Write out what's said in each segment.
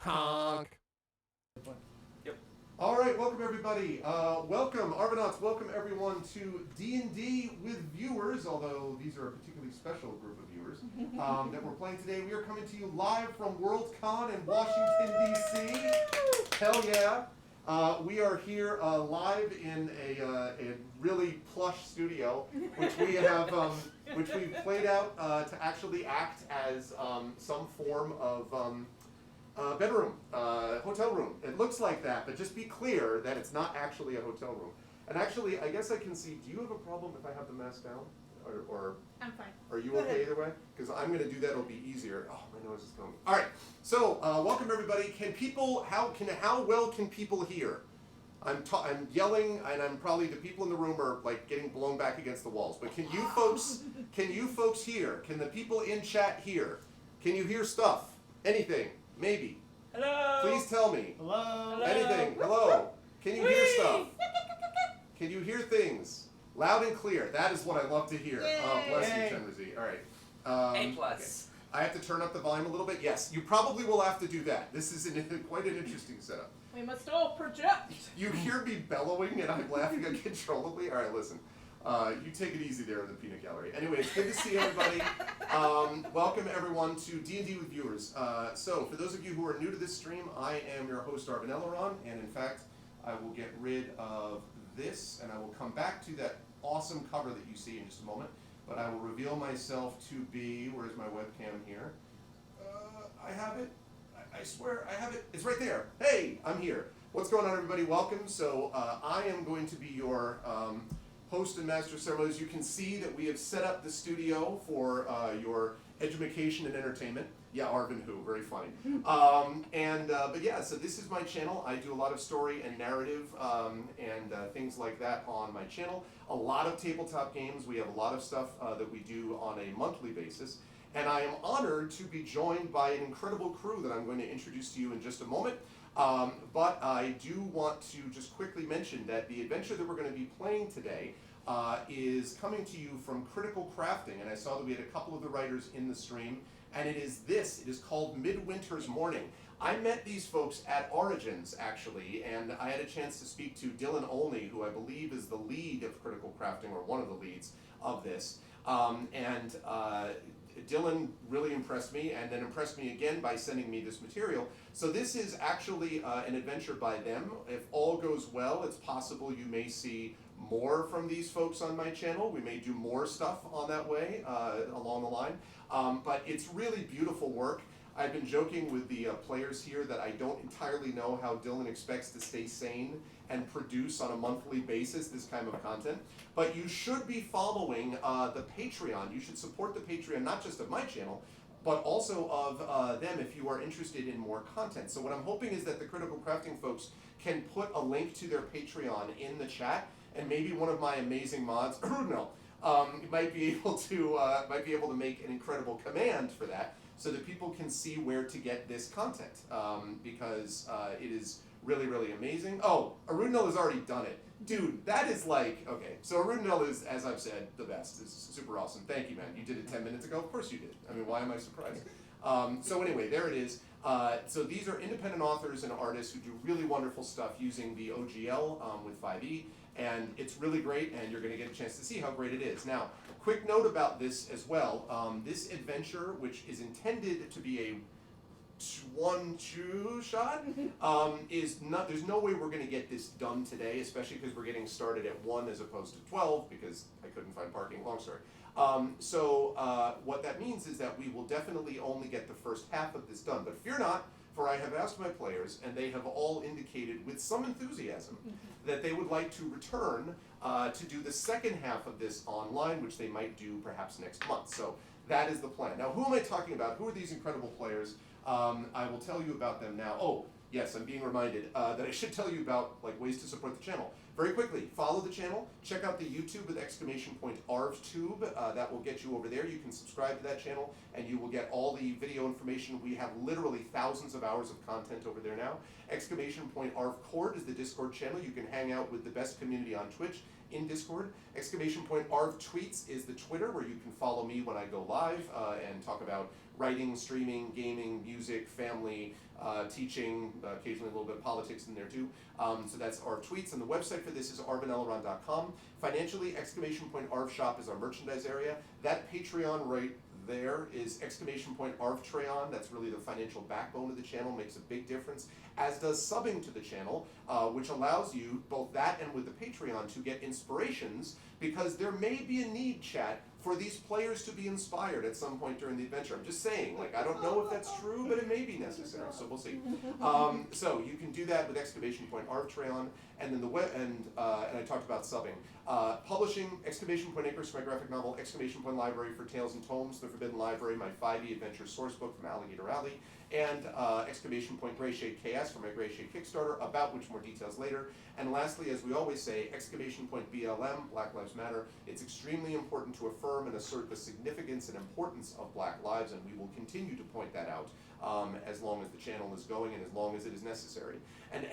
Honk. Yep. All right, welcome everybody. Welcome, Argonauts. Welcome everyone to D&D with viewers. Although these are a particularly special group of viewers that we're playing today. We are coming to you live from Worldcon in Washington D.C. Hell yeah! We are here live in a really plush studio, which we have, which we've played out to actually act as some form of. Bedroom, hotel room. It looks like that, but just be clear that it's not actually a hotel room. And actually, I guess I can see, do you have a problem if I have the mask down? Or I'm fine. are you okay either way? Because I'm going to do that, it'll be easier. Oh, my nose is going. All right, so welcome everybody. Can people, how well can people hear? I'm yelling, and I'm probably, the people in the room are like getting blown back against the walls. But can you folks hear? Can the people in chat hear? Can you hear stuff? Anything? Maybe. Hello. Please tell me. Hello. Anything. Hello. Can you hear stuff? Can you hear things? Loud and clear. That is what I love to hear. Oh, bless you, Chenrezee. All right. A+. Okay. I have to turn up the volume a little bit. Yes, you probably will have to do that. This is quite an interesting setup. We must all project. You hear me bellowing and I'm laughing uncontrollably? All right, listen. You take it easy there in the peanut gallery. Anyway, it's good to see everybody. Welcome everyone to D&D with viewers. So for those of you who are new to this stream, I am your host Arvin Elleron, and in fact, I will get rid of this, and I will come back to that awesome cover that you see in just a moment. But I will reveal myself to be, where's my webcam here? I have it. I swear I have it. It's right there. Hey, I'm here. What's going on, everybody? Welcome. So I am going to be your host and master of ceremonies. You can see that we have set up the studio for your education and entertainment. Yeah, Arvin who, very funny. But yeah, so this is my channel. I do a lot of story and narrative and things like that on my channel. A lot of tabletop games. We have a lot of stuff that we do on a monthly basis. And I am honored to be joined by an incredible crew that I'm going to introduce to you in just a moment. But I do want to just quickly mention that the adventure that we're going to be playing today is coming to you from Critical Crafting, and I saw that we had a couple of the writers in the stream, and it is called Midwinter's Mourning. I met these folks at Origins, actually, and I had a chance to speak to Dylan Olney, who I believe is the lead of Critical Crafting, or one of the leads of this, Dylan really impressed me, and then impressed me again by sending me this material. So this is actually an adventure by them. If all goes well, it's possible you may see more from these folks on my channel. We may do more stuff on that way along the line. But it's really beautiful work. I've been joking with the players here that I don't entirely know how Dylan expects to stay sane and produce on a monthly basis this kind of content. But you should be following the Patreon. You should support the Patreon, not just of my channel, but also of them if you are interested in more content. So what I'm hoping is that the Critical Crafting folks can put a link to their Patreon in the chat, and maybe one of my amazing mods, might be able to make an incredible command for that, so that people can see where to get this content, because it is really, really amazing. Oh, Arundel has already done it. Dude, that is like, okay, so Arundel is, as I've said, the best. It's super awesome. Thank you, man. You did it 10 minutes ago? Of course you did. I mean, why am I surprised? So anyway, there it is. So these are independent authors and artists who do really wonderful stuff using the OGL with 5e, and it's really great, and you're going to get a chance to see how great it is. Now, quick note about this as well. This adventure, which is intended to be a one-two shot, is not. There's no way we're going to get this done today, especially because we're getting started at 1 as opposed to 12 because I couldn't find parking. Long story. So what that means is that we will definitely only get the first half of this done. But fear not, for I have asked my players, and they have all indicated with some enthusiasm that they would like to return to do the second half of this online, which they might do perhaps next month. So that is the plan. Now, who am I talking about? Who are these incredible players? I will tell you about them now. Oh, yes, I'm being reminded that I should tell you about ways to support the channel. Very quickly, follow the channel. Check out the YouTube with !ArvTube. That will get you over there. You can subscribe to that channel, and you will get all the video information. We have literally thousands of hours of content over there now. !ArvCord is the Discord channel. You can hang out with the best community on Twitch in Discord. !ARV tweets is the Twitter where you can follow me when I go live and talk about writing, streaming, gaming, music, family, teaching, occasionally a little bit of politics in there too. So that's ARV tweets, and the website for this is arvanelleron.com. Financially, !ARV shop is our merchandise area. That Patreon right there is !ARV. That's really the financial backbone of the channel, makes a big difference, as does subbing to the channel, which allows you, both that and with the Patreon, to get inspirations, because there may be a need, chat, for these players to be inspired at some point during the adventure. I'm just saying, like, I don't know if that's true, but it may be necessary, so we'll see. So you can do that with !ARV, and then the web, and I talked about subbing. Publishing, !Acres for my graphic novel, !Library for Tales and Tomes, The Forbidden Library, my 5e adventure source book from Alligator Alley, and !Gray Shade KS for my Gray Shade Kickstarter, about which more details later. And lastly, as we always say, !BLM, Black Lives Matter. It's extremely important to affirm and assert the significance and importance of Black lives, and we will continue to point that out as long as the channel is going and as long as it is necessary. And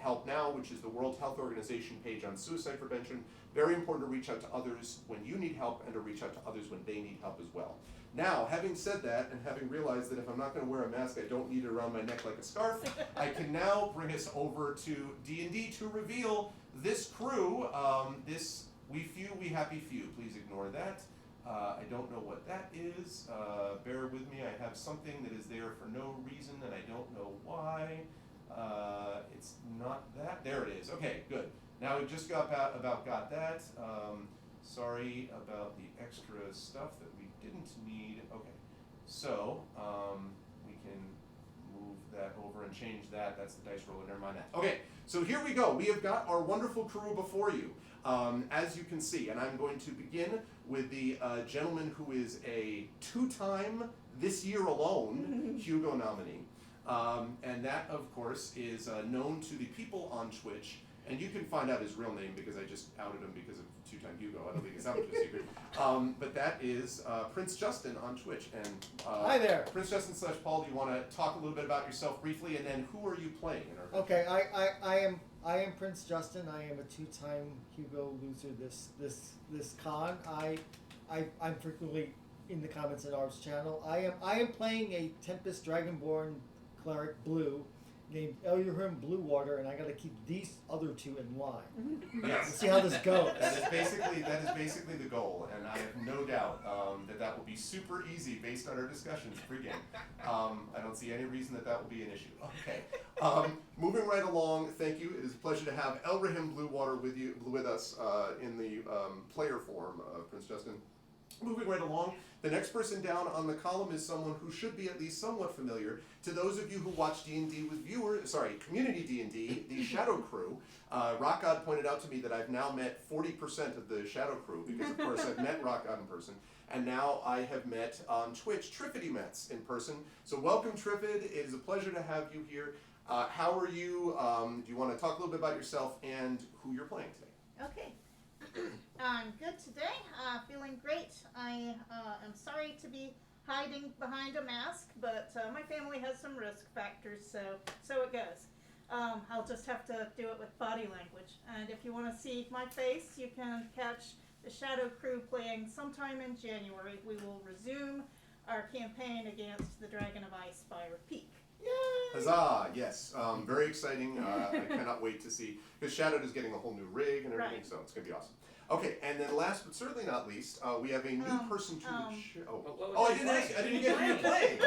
!Help Now, which is the World Health Organization page on suicide prevention. Very important to reach out to others when you need help and to reach out to others when they need help as well. Now, having said that, and having realized that if I'm not going to wear a mask, I don't need it around my neck like a scarf, I can now bring us over to D&D to reveal this crew. This We Few, We Happy Few. Please ignore that. I don't know what that is. Bear with me. I have something that is there for no reason, and I don't know why. It's not that. There it is. Okay, good. Now we just got that. Sorry about the extra stuff that we didn't need. Okay, so we can move that over and change that. That's the dice roller. Never mind that. Okay, so here we go. We have got our wonderful crew before you, as you can see, and I'm going to begin with the gentleman who is a 2-time, this year alone, Hugo nominee. And that, of course, is known to the people on Twitch. And you can find out his real name because I just outed him because of 2-time Hugo. I don't think it's that much of a secret. But that is Prince Justin on Twitch. And hi there. Prince Justin / Paul, do you want to talk a little bit about yourself briefly, and then who are you playing in our Okay, I am Prince Justin. I am a 2-time Hugo loser this con. I'm frequently in the comments at Arv's channel. I am playing a Tempest Dragonborn cleric blue named Elurhim Bluewater, and I got to keep these other 2 in line. Yes. Let's see how this goes. That is basically the goal, and I have no doubt that will be super easy based on our discussions pre-game. I don't see any reason that will be an issue. Okay. Moving right along, thank you. It is a pleasure to have Elurhim Bluewater with us in the player form of Prince Justin. Moving right along, the next person down on the column is someone who should be at least somewhat familiar to those of you who watch D&D with Community D&D, the Shadow Crew. Rock God pointed out to me that I've now met 40% of the Shadow Crew, because of course I've met Rock God in person, and now I have met on Twitch Triffid Mets in person. So welcome, Triffid. It is a pleasure to have you here. How are you? Do you want to talk a little bit about yourself and who you're playing today? Okay. I'm good today, feeling great. I am sorry to be hiding behind a mask, but my family has some risk factors, so it goes. I'll just have to do it with body language. And if you want to see my face, you can catch the Shadow Crew playing sometime in January. We will resume our campaign against the Dragon of Ice Spire Peak. Yay! Huzzah! Yes, very exciting. I cannot wait to see, because Shadow is getting a whole new rig and everything, so it's going to be awesome. Okay, and then last but certainly not least, we have a new person to the show. I didn't ask you. I didn't get who you're playing.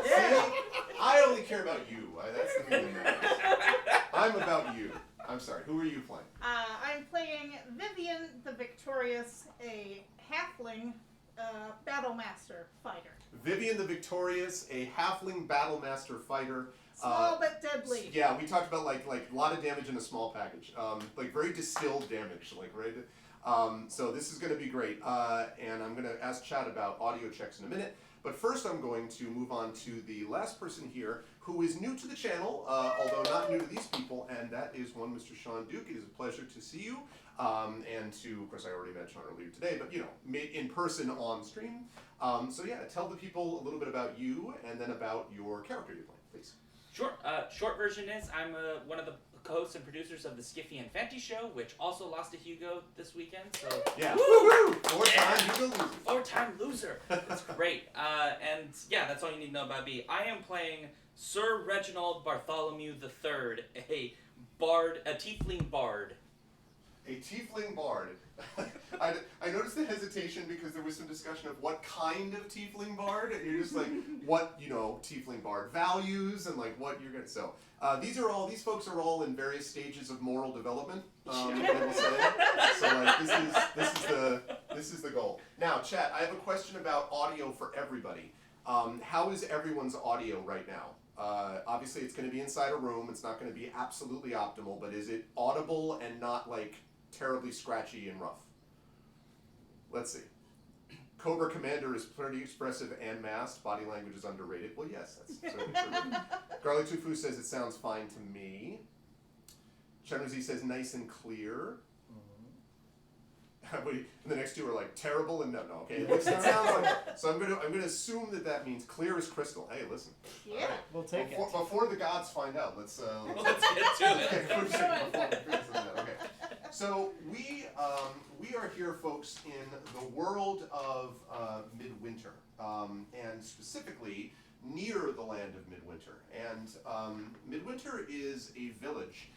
Yeah. See, I only care about you. That's the thing that matters. I'm about you. I'm sorry. Who are you playing? I'm playing Vivian the Victorious, a halfling Battlemaster fighter. Vivian the Victorious, a halfling Battlemaster fighter. Small but deadly. Yeah, we talked about like a lot of damage in a small package. Like very distilled damage, like right. So this is going to be great, and I'm going to ask Chad about audio checks in a minute. But first I'm going to move on to the last person here who is new to the channel, although not new to these people, and that is one Mr. Sean Duke. It is a pleasure to see you, and to, of course I already met Sean earlier today, but you know, in person on stream. So yeah, tell the people a little bit about you and then about your character you're playing, please. Sure. Short version is I'm one of the co-hosts and producers of the Skiffy and Fanty Show, which also lost to Hugo this weekend. So Yeah. Woo! Four-time Hugo loser. Four-time loser. That's great. And yeah, that's all you need to know about me. I am playing Sir Reginald Bartholomew III, a tiefling bard. A tiefling bard. I noticed the hesitation because there was some discussion of what kind of tiefling bard, and you're just like, what, tiefling bard values, and like what you're gonna, so, these folks are all in various stages of moral development, I will say. So like, this is the goal. Now, chat, I have a question about audio for everybody. How is everyone's audio right now? Obviously it's gonna be inside a room, it's not gonna be absolutely optimal, but is it audible and not like terribly scratchy and rough? Let's see. Cobra Commander is pretty expressive and masked. Body language is underrated. Well, yes, that's certainly true. Garlic Tofu says it sounds fine to me. Chenruzzi says nice and clear. And the next two are like terrible and no. Okay, it sounds like, so I'm gonna assume that means clear as crystal. Hey, listen. Yeah. Right. We'll take it. Before the gods find out, let's Let's get to it. Okay. So we are here, folks, in the world of Midwinter, and specifically near the land of Midwinter. And Midwinter is a village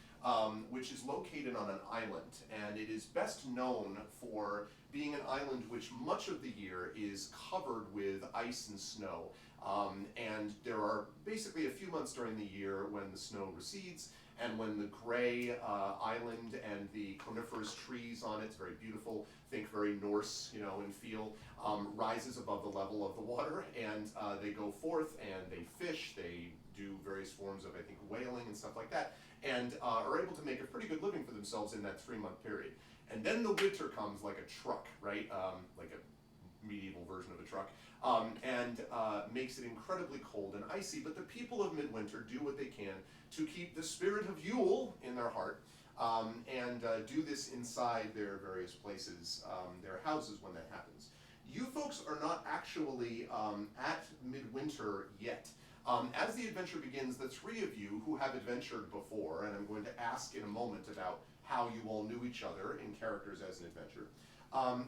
which is located on an island, and it is best known for being an island which much of the year is covered with ice and snow. And there are basically a few months during the year when the snow recedes, and when the gray island and the coniferous trees on it, it's very beautiful, think very Norse, in feel, rises above the level of the water, and they go forth and they fish, they do various forms of, I think, whaling and stuff like that, and are able to make a pretty good living for themselves in that 3-month period. And then the winter comes like a truck, right? Like a medieval version of a truck, and makes it incredibly cold and icy, but the people of Midwinter do what they can to keep the spirit of Yule in their heart, and do this inside their various places, their houses when that happens. You folks are not actually at Midwinter yet. As the adventure begins, the three of you who have adventured before, and I'm going to ask in a moment about how you all knew each other in characters as an adventure,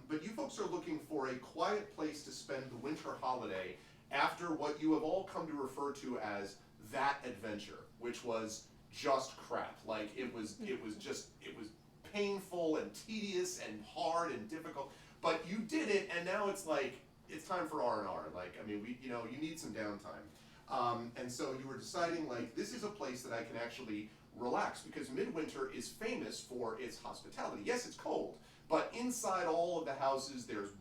but you folks are looking for a quiet place to spend the winter holiday after what you have all come to refer to as that adventure, which was just crap. Like it was painful and tedious and hard and difficult, but you did it, and now it's like it's time for R&R. Like, I mean, you need some downtime, and so you were deciding, like, this is a place that I can actually relax, because Midwinter is famous for its hospitality. Yes, it's cold, but inside all of the houses, there's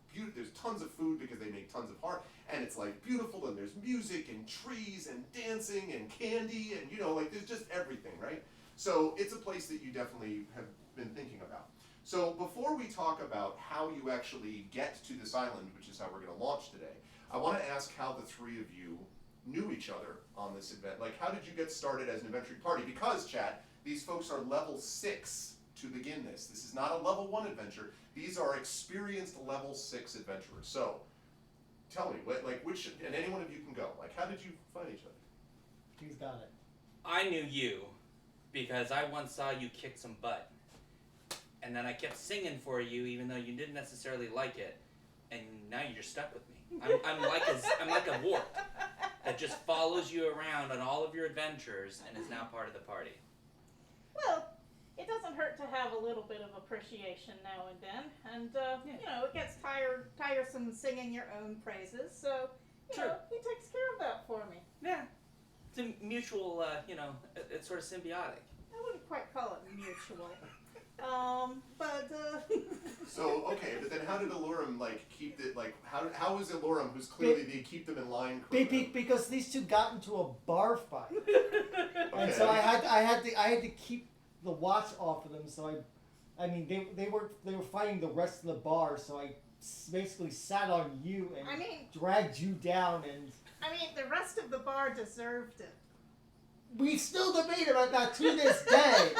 tons of food because they make tons of heart, and it's like beautiful, and there's music and trees and dancing and candy, and like there's just everything, right? So it's a place that you definitely have been thinking about. So before we talk about how you actually get to this island, which is how we're going to launch today, I want to ask how the three of you knew each other on this event. Like, how did you get started as an adventuring party? Because, chat, these folks are level 6 to begin this. This is not a level 1 adventure. These are experienced level 6 adventurers. So, tell me, and any one of you can go. Like, how did you find each other? He's got it. I knew you because I once saw you kick some butt. And then I kept singing for you even though you didn't necessarily like it. And now you're just stuck with me. I'm like a wart that just follows you around on all of your adventures and is now part of the party. Well, it doesn't hurt to have a little bit of appreciation now and then, and it gets tiresome singing your own praises. So he takes care of that for me. Yeah, it's a mutual. It's sort of symbiotic. I wouldn't quite call it mutual. So, okay, but then how did Alorum, keep it, how was Alorum, who's clearly the keep them in line crew? Because these two got into a bar fight. Okay. And so I had to keep the watch off of them, so I mean, they were fighting the rest of the bar, so I basically sat on you and dragged you down, and... the rest of the bar deserved it. We still debate about that to this day.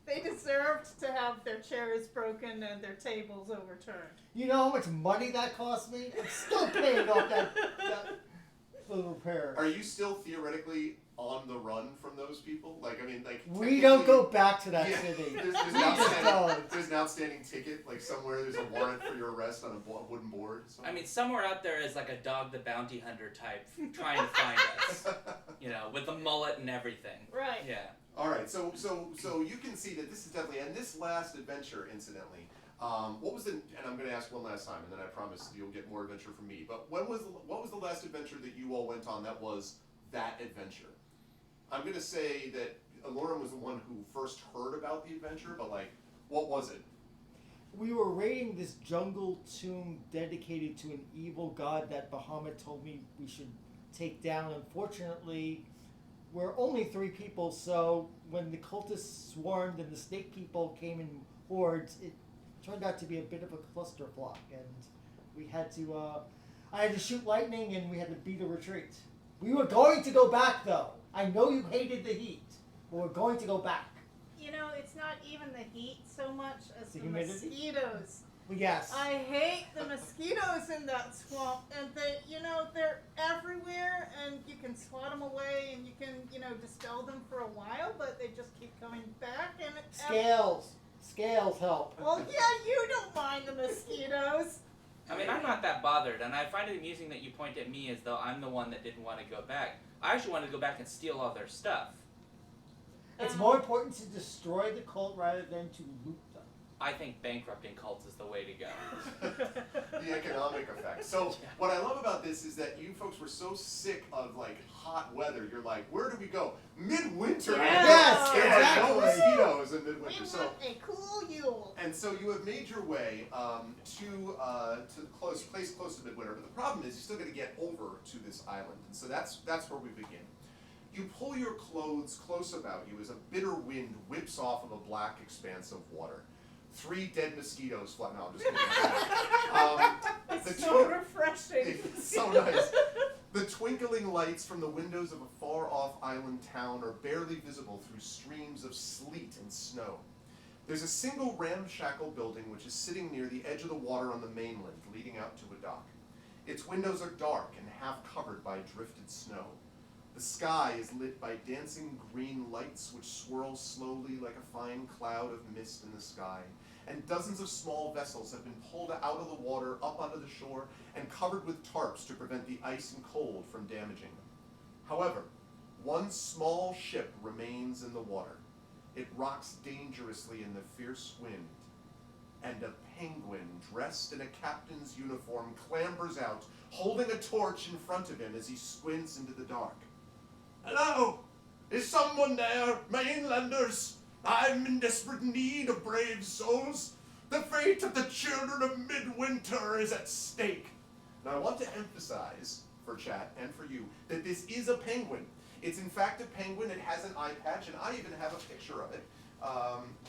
They deserved to have their chairs broken and their tables overturned. You know how much money that cost me? I'm still paying off that for the repair. Are you still theoretically on the run from those people. Like, I mean, like We don't technically- go back to that Yeah. city. There's We an just don't. there's an outstanding ticket, like somewhere there's a warrant for your arrest on a wooden board. I mean, somewhere out there is like a Dog the Bounty Hunter type trying to find us. You know, with the mullet and everything. Right. Yeah. All right, so you can see that this is definitely, and this last adventure, incidentally, what was the? And I'm going to ask one last time, and then I promise you'll get more adventure from me. But what was the last adventure that you all went on that was that adventure? I'm going to say that Lauren was the one who first heard about the adventure, but like, what was it? We were raiding this jungle tomb dedicated to an evil god that Bahamut told me we should take down. Unfortunately, we're only 3 people, so when the cultists swarmed and the snake people came in hordes, it turned out to be a bit of a clusterfuck, and we had to, I had to shoot lightning and we had to beat a retreat. We were going to go back, though. I know you hated the heat, but we're going to go back. You know, it's not even the heat so much as The the humidity? mosquitoes. Well, yes. I hate the mosquitoes in that swamp, and they're everywhere, and you can swat them away, and you can, dispel them for a while, but they just keep coming back, and Scales help. well, yeah, you don't mind the mosquitoes. I mean, I'm not that bothered, and I find it amusing that you point at me as though I'm the one that didn't want to go back. I actually wanted to go back and steal all their stuff. It's more important to destroy the cult rather than to loot them. I think bankrupting cults is the way to go. The economic effect. So what I love about this is that you folks were so sick of like hot weather. You're like, where do we go? Midwinter. Yes, There's like no exactly. mosquitoes in We Midwinter. want So a cool Yule. and so you have made your way to place close to Midwinter. But the problem is you still got to get over to this island, and so that's where we begin. You pull your clothes close about you as a bitter wind whips off of a black expanse of water. 3 dead mosquitoes fly. No, I'm just kidding. It's the so twi- refreshing. It's so nice. The twinkling lights from the windows of a far-off island town are barely visible through streams of sleet and snow. There's a single ramshackle building which is sitting near the edge of the water on the mainland, leading out to a dock. Its windows are dark and half covered by drifted snow. The sky is lit by dancing green lights which swirl slowly like a fine cloud of mist in the sky, and dozens of small vessels have been pulled out of the water up onto the shore and covered with tarps to prevent the ice and cold from damaging them. However, one small ship remains in the water. It rocks dangerously in the fierce wind, and a penguin dressed in a captain's uniform clambers out, holding a torch in front of him as he squints into the dark. "Hello! Is someone there, mainlanders? I'm in desperate need of brave souls. The fate of the children of Midwinter is at stake." Now I want to emphasize, for chat and for you, that this is a penguin. It's in fact a penguin. It has an eye patch, and I even have a picture of it,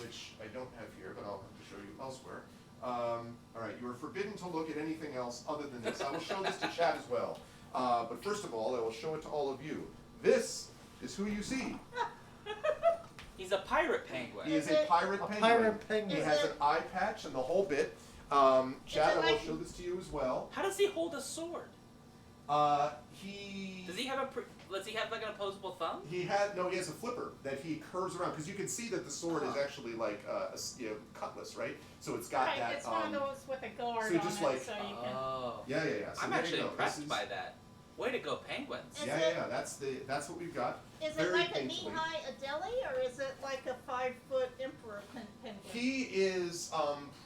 which I don't have here, but I'll have to show you elsewhere. All right, you are forbidden to look at anything else other than this. I will show this to chat as well. But first of all, I will show it to all of you. This is who you see. He's a pirate penguin. He is a pirate A penguin. pirate penguin. He has an eye patch and the whole bit. Chad, I will show this to you as well. How does he hold a sword? He Does he have does he have like an opposable thumb? he has a flipper that he curves around, because you can see that the sword is actually like a cutlass, right? So it's got Right, that. it's one of those with a guard so on just it, like- so you can. Oh. Yeah. So I'm there you actually go. impressed This is- by that. Way to go, penguins. Is Yeah. That's what we've got. Is it Very like painfully. a knee-high Adeli, or is it like a 5-foot emperor penguin? He is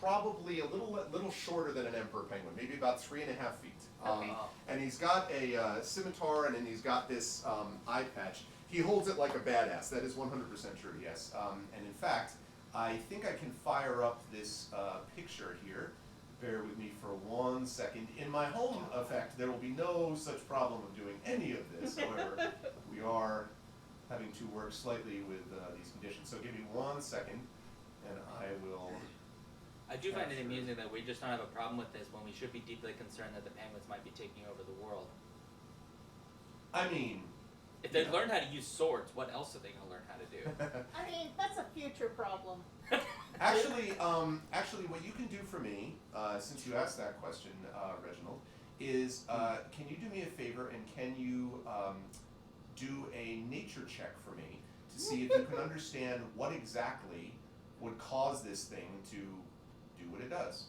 probably a little shorter than an emperor penguin, maybe about 3.5 feet. Okay. And he's got a scimitar, and then he's got this eye patch. He holds it like a badass. That is 100% true. Yes. And in fact, I think I can fire up this picture here. Bear with me for 1 second. In my home effect, there will be no such problem of doing any of this. However, we are having to work slightly with these conditions. So give me 1 second, and I will. I do find it amusing that we just don't have a problem with this when we should be deeply concerned that the penguins might be taking over the world. I mean, If they Yeah. learn how to use swords, what else are they going to learn how to do? I mean, that's a future problem. actually, what you can do for me, since you asked that question, Reginald, is can you do me a favor and can you do a nature check for me to see if you can understand what exactly would cause this thing to do what it does.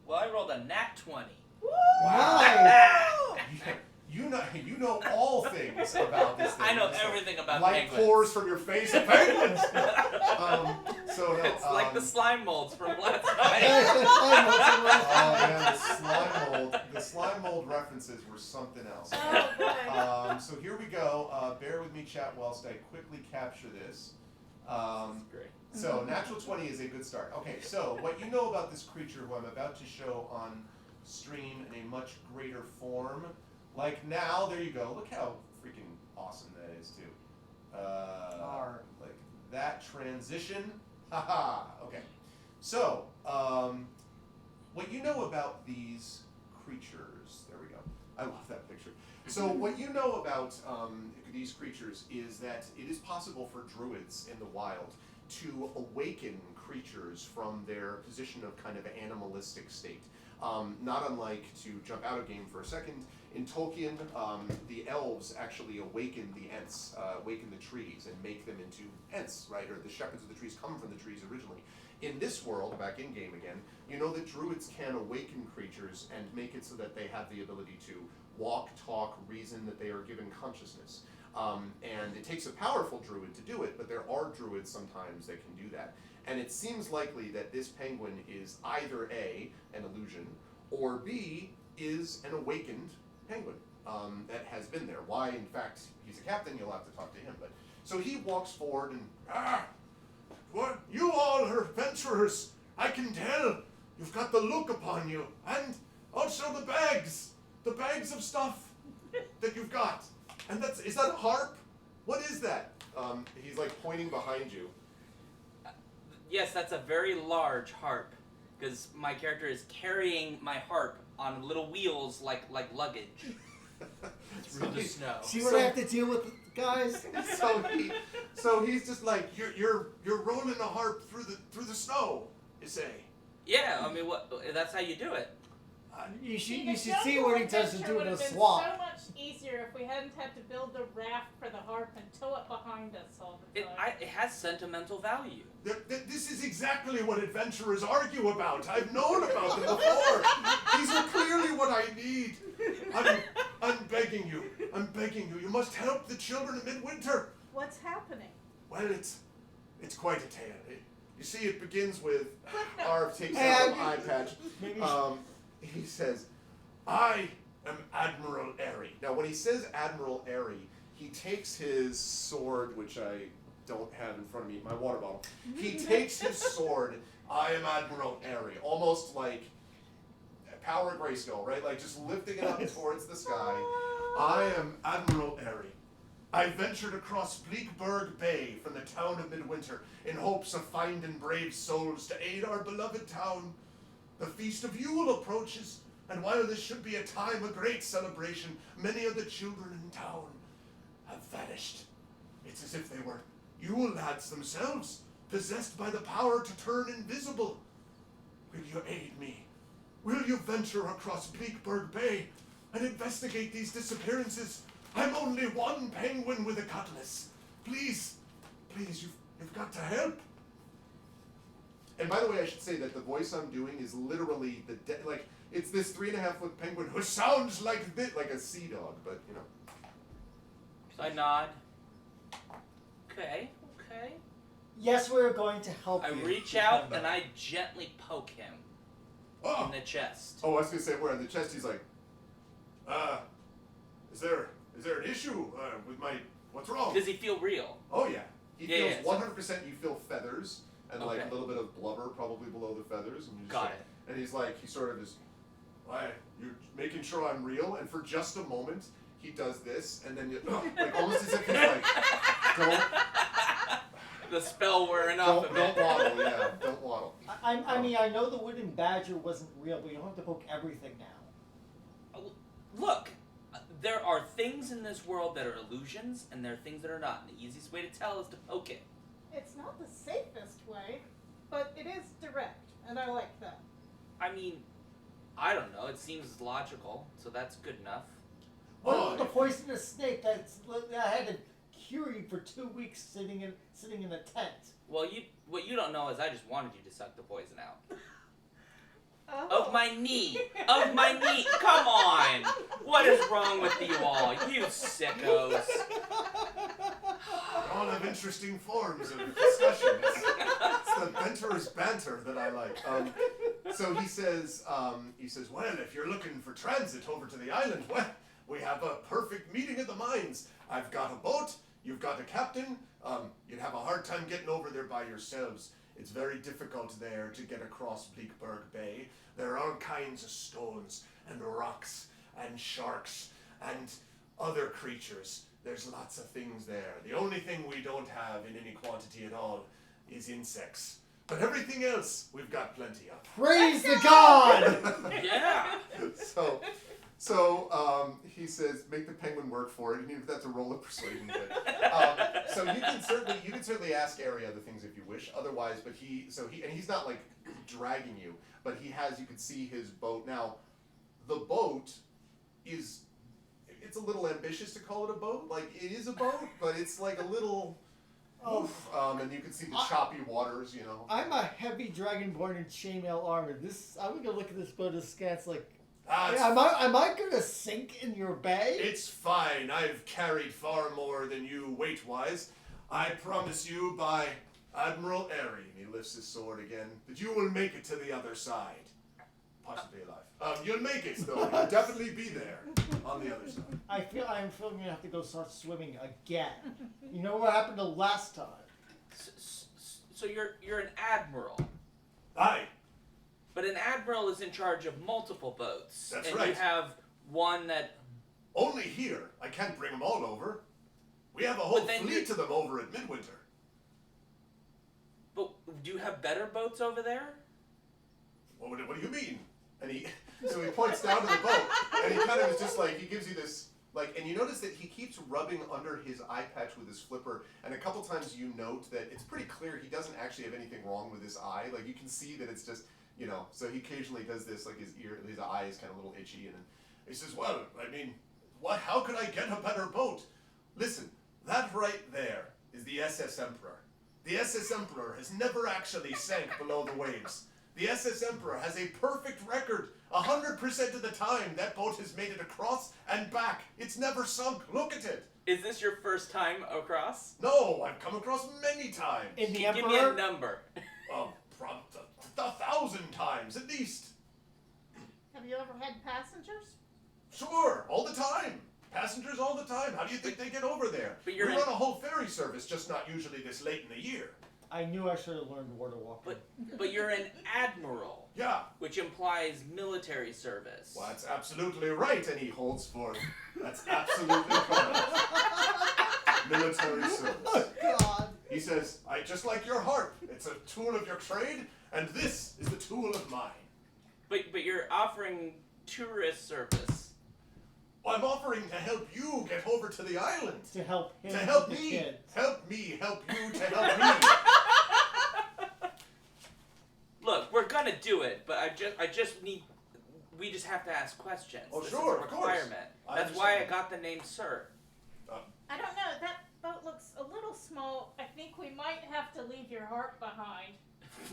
Well, I rolled a nat 20. Nice. You know all things about this thing. I know everything about light penguins. pours from your face. Penguins. It's like the slime molds from last Yeah, night. Oh man, the slime mold references were something else. Oh boy. So here we go. Bear with me, chat, whilst I quickly capture this. Great. So natural 20 is a good start. Okay, so what you know about this creature who I'm about to show on stream in a much greater form. Like now, there you go. Look how freaking awesome that is too. Like that transition. Haha. Okay. So, what you know about these creatures? There we go. I love that picture. So what you know about these creatures is that it is possible for druids in the wild to awaken creatures from their position of kind of animalistic state. Not unlike, to jump out of game for a second, in Tolkien, the elves actually awaken the Ents, awaken the trees and make them into Ents, right? Or the shepherds of the trees come from the trees originally. In this world, back in game again, you know that druids can awaken creatures and make it so that they have the ability to walk, talk, reason, that they are given consciousness. And it takes a powerful druid to do it, but there are druids sometimes that can do that. And it seems likely that this penguin is either A, an illusion, or B, is an awakened penguin that has been there. Why, in fact, he's a captain, you'll have to talk to him. But so he walks forward and, what? You all are adventurers, I can tell. You've got the look upon you, and also the bags of stuff that you've got. And is that a harp? What is that? He's like pointing behind you. Yes, that's a very large harp, because my character is carrying my harp on little wheels like luggage through the snow. See what I have to deal with, guys? So he's just like, you're rolling a harp through the snow, you say? Yeah, I mean, that's how you do it. You should The see jungle what he does to adventure do in would a have been swamp. so much easier if we hadn't had to build the raft for the harp and tow it behind us all the time. It has sentimental value. This is exactly what adventurers argue about. I've known about them before. These are clearly what I need. I'm begging you. You must help the children of Midwinter. What's happening? Well, it's quite a tale. You see, it begins with No. Arv takes Hey, out an I- eye patch. Maybe He says, "I am Admiral Airy." Now, when he says Admiral Airy, he takes his sword, which I don't have in front of me, my water bottle. He takes his sword. I am Admiral Airy, almost like Power Grayskull, right? Like just lifting it up towards the sky. I am Admiral Airy. I ventured across Bleakburg Bay from the town of Midwinter in hopes of finding brave souls to aid our beloved town. The Feast of Yule approaches, and while this should be a time of great celebration, many of the children in town have vanished. It's as if they were Yule lads themselves, possessed by the power to turn invisible. Will you aid me? Will you venture across Bleakburg Bay and investigate these disappearances? I'm only one penguin with a cutlass. Please, you've got to help. And by the way, I should say that the voice I'm doing is literally it's this 3.5-foot penguin who sounds like a sea dog, but you know. So I nod. Okay. Yes, we're going to help I you. reach out and I gently poke him Oh, in the chest. I was gonna say where in the chest he's like, is there an issue with my? What's wrong? Does he feel real? Oh yeah, he Yeah, feels 100%. You feel feathers and like Okay. a little bit of blubber probably below the feathers, and you just Got like, it. And he's like, he sort of is, why, you're making sure I'm real? And for just a moment, he does this, and then like almost as if he's like, don't The spell wearing off of it. don't waddle, yeah, don't waddle. I mean, I know the wooden badger wasn't real, but you don't have to poke everything now. Look, there are things in this world that are illusions, and there are things that are not. And the easiest way to tell is to poke it. It's not the safest way, but it is direct, and I like that. I mean, I don't know. It seems logical, so that's good enough. What Oh, about the poisonous snake that I had to cure you for 2 weeks sitting in a tent? Well, what you don't know is I just wanted you to suck the poison out. Oh. Of my knee! Of my knee! Come on! What is wrong with you all? You sickos! We all have interesting forms of discussion. It's the banterous banter that I like. So he says, well, if you're looking for transit over to the island, well, we have a perfect meeting of the minds. I've got a boat, you've got a captain. You'd have a hard time getting over there by yourselves. It's very difficult there to get across Bleakburg Bay. There are all kinds of stones and rocks and sharks and other creatures. There's lots of things there. The only thing we don't have in any quantity at all is insects. But everything else, we've got plenty of. Praise the God! Yeah! So he says, make the penguin work for it, and even if that's a roll of persuasion. So you can certainly ask Aria the things if you wish. Otherwise, but he's not like dragging you, but you can see his boat. Now, the boat it's a little ambitious to call it a boat. Like, it is a boat, but it's like a little. And you can see the choppy waters, I'm a heavy dragonborn in chainmail armor. I'm gonna look at this boat askance like. Am I gonna sink in your bay? It's fine. I've carried far more than you weight-wise. I promise you by Admiral Airy, and he lifts his sword again, that you will make it to the other side. Possibly alive. You'll make it, though. You'll definitely be there on the other side. I'm feeling gonna have to go start swimming again. You know what happened the last time? So you're an admiral. Aye. But an admiral is in charge of multiple boats. That's and right. You have one that... Only here. I can't bring them all over. We have a whole fleet of them over at Midwinter. But do you have better boats over there? What do you mean? So he points down to the boat, and he kind of is just like, he gives you this, like, and you notice that he keeps rubbing under his eye patch with his flipper, and a couple times you note that it's pretty clear he doesn't actually have anything wrong with his eye. Like, you can see that it's just... so he occasionally does this, like his eye is kind of a little itchy, and he says, well, I mean, how could I get a better boat? Listen, that right there is the SS Emperor. The SS Emperor has never actually sank below the waves. The SS Emperor has a perfect record. 100% of the time, that boat has made it across and back. It's never sunk. Look at it. Is this your first time across? No, I've come across many times. In the Give Emperor? me a number. 1,000 times, at least. Have you ever had passengers? Sure, all the time. Passengers all the time. How do you think they get over there? But We run a whole ferry service, just not usually this late in the year. I knew I should have learned water walking. But you're an admiral. Yeah. Which implies military service. Well, that's absolutely right, and he holds forth. That's absolutely correct. Military service. Oh, God. He says, I just like your harp. It's a tool of your trade, and this is the tool of mine. But you're offering tourist service. Well, I'm offering to help you get over to the island. To help him. To help with the me. kids. Help me help you to help me. Look, we're gonna do it, but we just have to ask questions. Oh, this sure, is a of course. requirement. I That's why I understand. got the name Sir. I don't know. That boat looks a little small. I think we might have to leave your harp behind.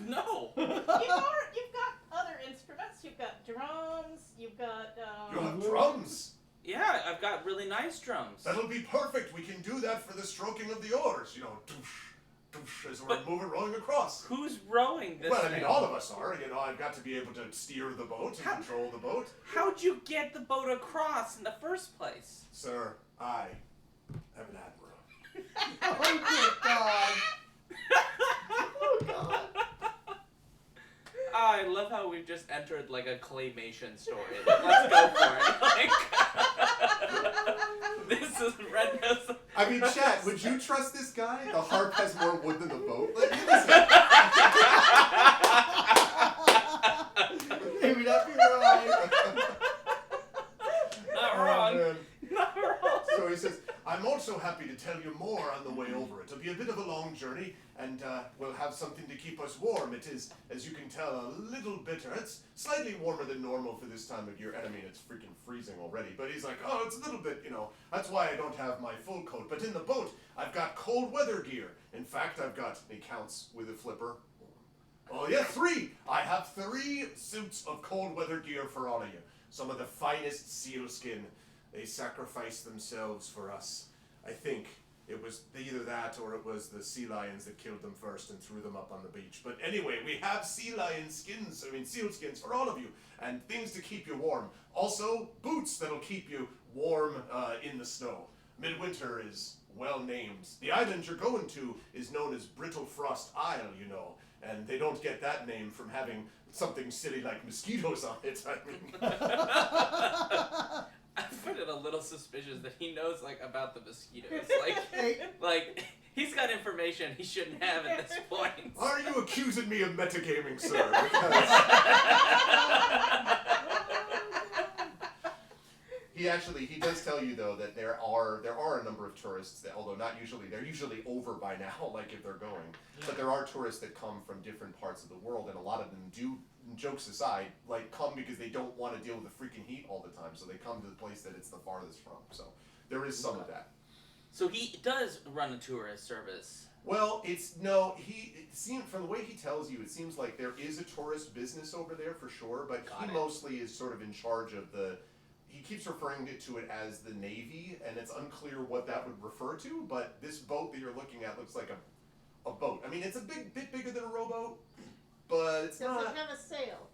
No. You've got other instruments. You've got drums. You've got. You have drums. Yeah, I've got really nice drums. That'll be perfect. We can do that for the stroking of the oars. Doosh, doosh, as we're rowing across. Who's rowing this Well, I thing? mean, all of us are. I've got to be able to steer the boat and control the boat. How'd you get the boat across in the first place? Sir, I am an admiral. Oh, good God. Oh, God. I love how we've just entered like a claymation story. Let's go for it. Like, this is Red Nose. I mean, chat, would you trust this guy? The harp has more wood than the boat. Like, Maybe that'd be right. Not Oh, wrong. man. Not wrong. So he says, I'm more also happy to tell you more on the way over. It'll be a bit of a long journey, and we'll have something to keep us warm. It is, as you can tell, a little bitter. It's slightly warmer than normal for this time of year, and I mean, it's freaking freezing already. But he's like, oh, it's a little bit, that's why I don't have my full coat. But in the boat, I've got cold weather gear. In fact, I've got, he counts with a flipper. Oh yeah, 3! I have 3 suits of cold weather gear for all of you. Some of the finest sealskin. They sacrificed themselves for us. I think it was either that or it was the sea lions that killed them first and threw them up on the beach. But anyway, we have sea lion skins, seal skins for all of you, and things to keep you warm. Also, boots that'll keep you warm in the snow. Midwinter is well named. The island you're going to is known as Brittle Frost Isle, and they don't get that name from having something silly like mosquitoes on it. I mean. I find it a little suspicious that he knows about the mosquitoes. Like he's got information he shouldn't have at this point. Are you accusing me of metagaming, sir? He does tell you though that there are a number of tourists that, although they're usually over by now, like if they're going. But there are tourists that come from different parts of the world, and a lot of them do, jokes aside, come because they don't want to deal with the freaking heat all the time, so they come to the place that it's the farthest from. So there is some of that. So he does run a tourist service. Well, it seems from the way he tells you, it seems like there is a tourist business over there for sure, but mostly is sort of in charge of he keeps referring to it as the Navy, and it's unclear what that would refer to, but this boat that you're looking at looks like a boat. I mean, it's a bit bigger than a rowboat, but it's not. Does it have a sail?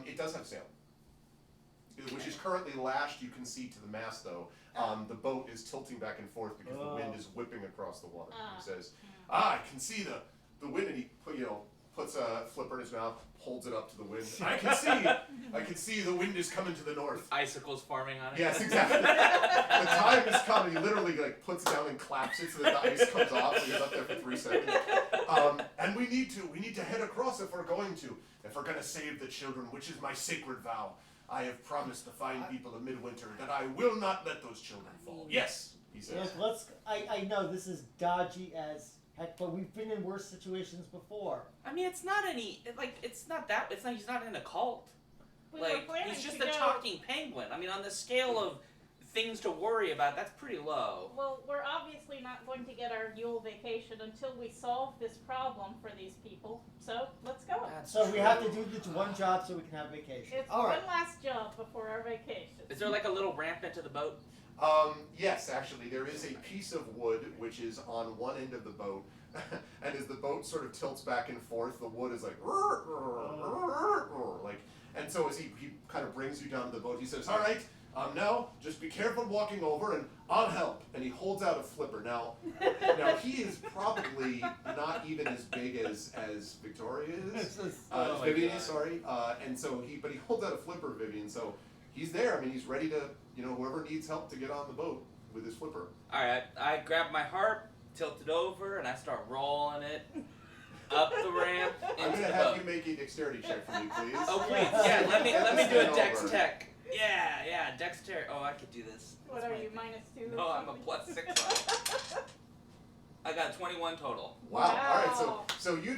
It does have a sail, which is currently lashed, you can see, to the mast, though. The boat is tilting back and forth because the wind is whipping across the water. He says, I can see the wind, and he puts a flipper in his mouth, holds it up to the wind. I can see the wind is coming to the north. Icicles forming on it. Yes, exactly. The time is coming. He literally puts it down and claps it so that the ice comes off. So he's up there for 3 seconds. And we need to head across if we're going to save the children, which is my sacred vow. I have promised the fine people of Midwinter that I will not let those children fall. Yes, he says. Look, I know this is dodgy as heck, but we've been in worse situations before. I mean, he's not in a cult. He's just a talking penguin. I mean, on the scale of things to worry about, that's pretty low. Well, we're obviously not going to get our Yule vacation until we solve this problem for these people. So, let's go. So we have to do this one job so we can have vacation. It's All right. one last job before our vacation. Is there a little ramp into the boat? Yes, actually, there is a piece of wood which is on one end of the boat, and as the boat sort of tilts back and forth, the wood is and so as he kind of brings you down to the boat, he says, all right, now just be careful walking over, and I'll help. And he holds out a flipper. Now he is probably not even as big as Victoria is. Vivian is, sorry. And so he holds out a flipper, Vivian. So he's there. I mean, he's ready to, whoever needs help to get on the boat with his flipper. All right, I grab my harp, tilt it over, and I start rolling it up the ramp into I'm going the to have boat. you make a dexterity check for me, please. Oh, please, yeah, let me do a Stand dex over. tech. Yeah, dexterity. Oh, I could do this. What are you, -2? No, I'm a +6 on it. I got 21 total. Wow. All right. So you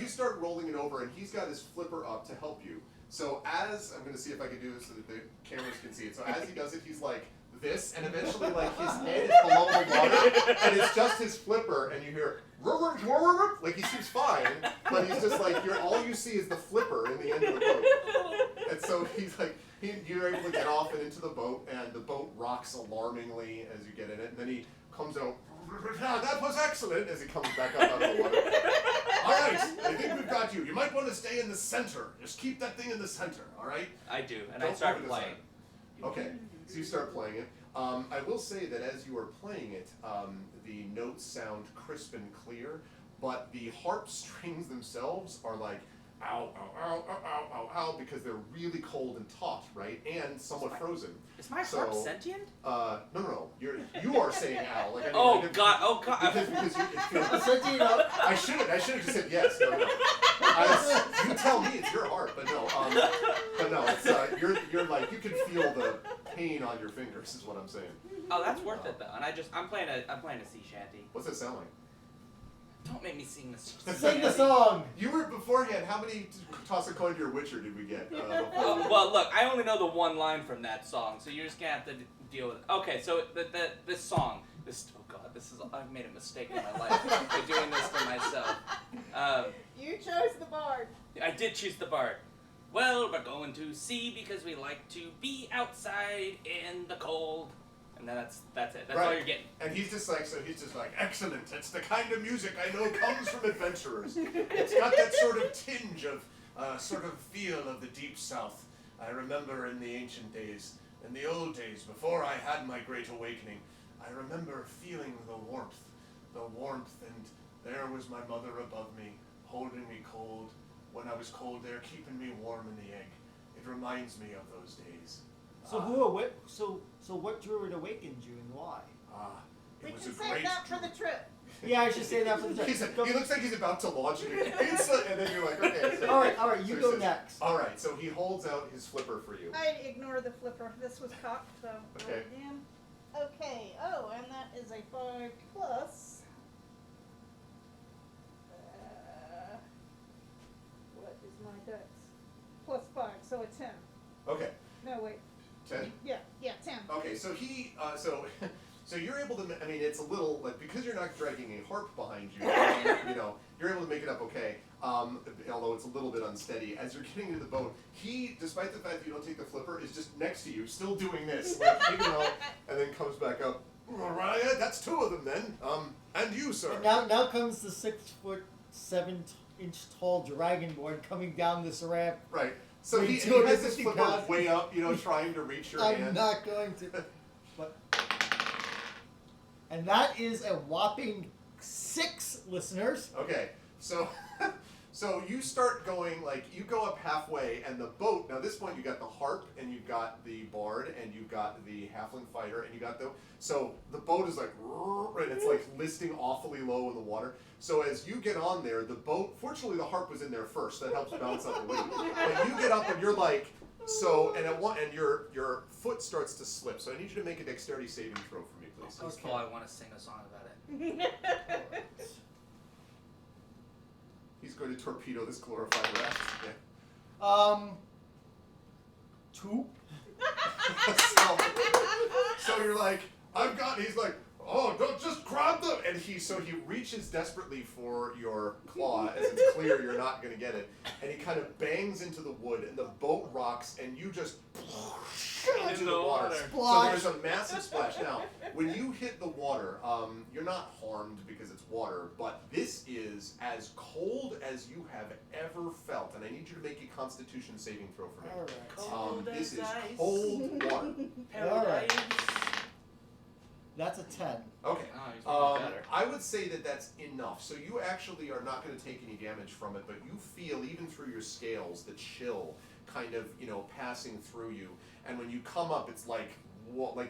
start rolling it over, and he's got his flipper up to help you. So as I'm going to see if I can do this so that the cameras can see it. So as he does it, he's like this, and eventually his head is below the water, and it's just his flipper, and you hear like he seems fine, but he's just all you see is the flipper in the end of the boat. And so you're able to get off and into the boat, and the boat rocks alarmingly as you get in it, and then he comes out. That was excellent, as he comes back up out of the water. All right, I think we've got you. You might want to stay in the center. Just keep that thing in the center, all right? I do, and Don't I start move it playing. aside. Okay, so you start playing it. I will say that as you are playing it, the notes sound crisp and clear, but the harp strings themselves are like, ow, ow, ow, ow, ow, ow, ow, because they're really cold and taut, right? And somewhat frozen. Is my harp sentient? No. You are saying ow. Oh God. Because it feels. Sentient up. I should have just said yes. No. You tell me it's your harp, but no. It's you're you can feel pain on your fingers, is what I'm saying. Oh, that's worth it though. And I'm playing a sea shanty. What's that sound like? Don't make me sing this. Sing the song. You were beforehand. How many toss a coin to your Witcher did we get? Well, look, I only know the one line from that song, so you're just gonna have to deal with it. Okay, so this song, oh god, I've made a mistake in my life by doing this to myself. You chose the bard. I did choose the bard. Well, we're going to sea because we like to be outside in the cold. And then that's it. That's all you're getting. And he's just like, excellent. It's the kind of music I know comes from adventurers. It's got that sort of tinge of, sort of feel of the deep south. I remember in the ancient days, in the old days, before I had my great awakening, I remember feeling the warmth, and there was my mother above me, holding me cold. When I was cold there, keeping me warm in the egg. It reminds me of those days. So so what druid awakened you and why? We It was can a save great that for the trip. Yeah, I should say that for the He time. looks like he's about to launch it, and then you're like, okay. So, All right, you so he go says, next. All right, so he holds out his flipper for you. I ignore the flipper. This was cocked, so roll Okay. again. Okay. Oh, and that is a 5 plus. What is my dex? Plus 5, so a 10. Okay, No, wait. 10. Yeah, 10. Okay, so he, so you're able to. I mean, it's a little like because you're not dragging a harp behind you. You know, you're able to make it up okay. Although it's a little bit unsteady. As you're getting into the boat, he, despite the fact that you don't take the flipper, is just next to you, still doing this, like taking it out, and then comes back up. All right, that's 2 of them then. And you, sir. And now comes the 6'7" tall dragonborn coming down this ramp. Right. So he has his 250 flipper pounds. way up, you know, trying to reach your I'm hand. not going to. But, and that is a whopping 6 listeners. Okay, so so you start going, like, you go up halfway, and the boat, now at this point you got the harp, and you've got the bard, and you've got the halfling fighter, and you got so the boat is like, and it's like listing awfully low in the water. So as you get on there, the boat, fortunately the harp was in there first, that helps balance out the weight. But you get up and you're like, and your foot starts to slip. So I need you to make a dexterity saving throw for me, please. Please, Okay. Paul, I want to sing a song about it. He's going to torpedo this glorified raft. Yeah. 2. So you're like, he's like, oh, don't just grab them. And he reaches desperately for your claw, as it's clear you're not going to get it. And he kind of bangs into the wood, and the boat rocks, and you just into the water. So Splash. there's a massive splash. Now, when you hit the water, you're not harmed because it's water, but this is as cold as you have ever felt. And I need you to make a Constitution saving throw for me. All right. Cold This as is ice. cold water. Paradise. That's a 10. Okay. Oh, he's doing better. I would say that that's enough. So you actually are not going to take any damage from it, but you feel even through your scales the chill kind of, passing through you. And when you come up, it's like,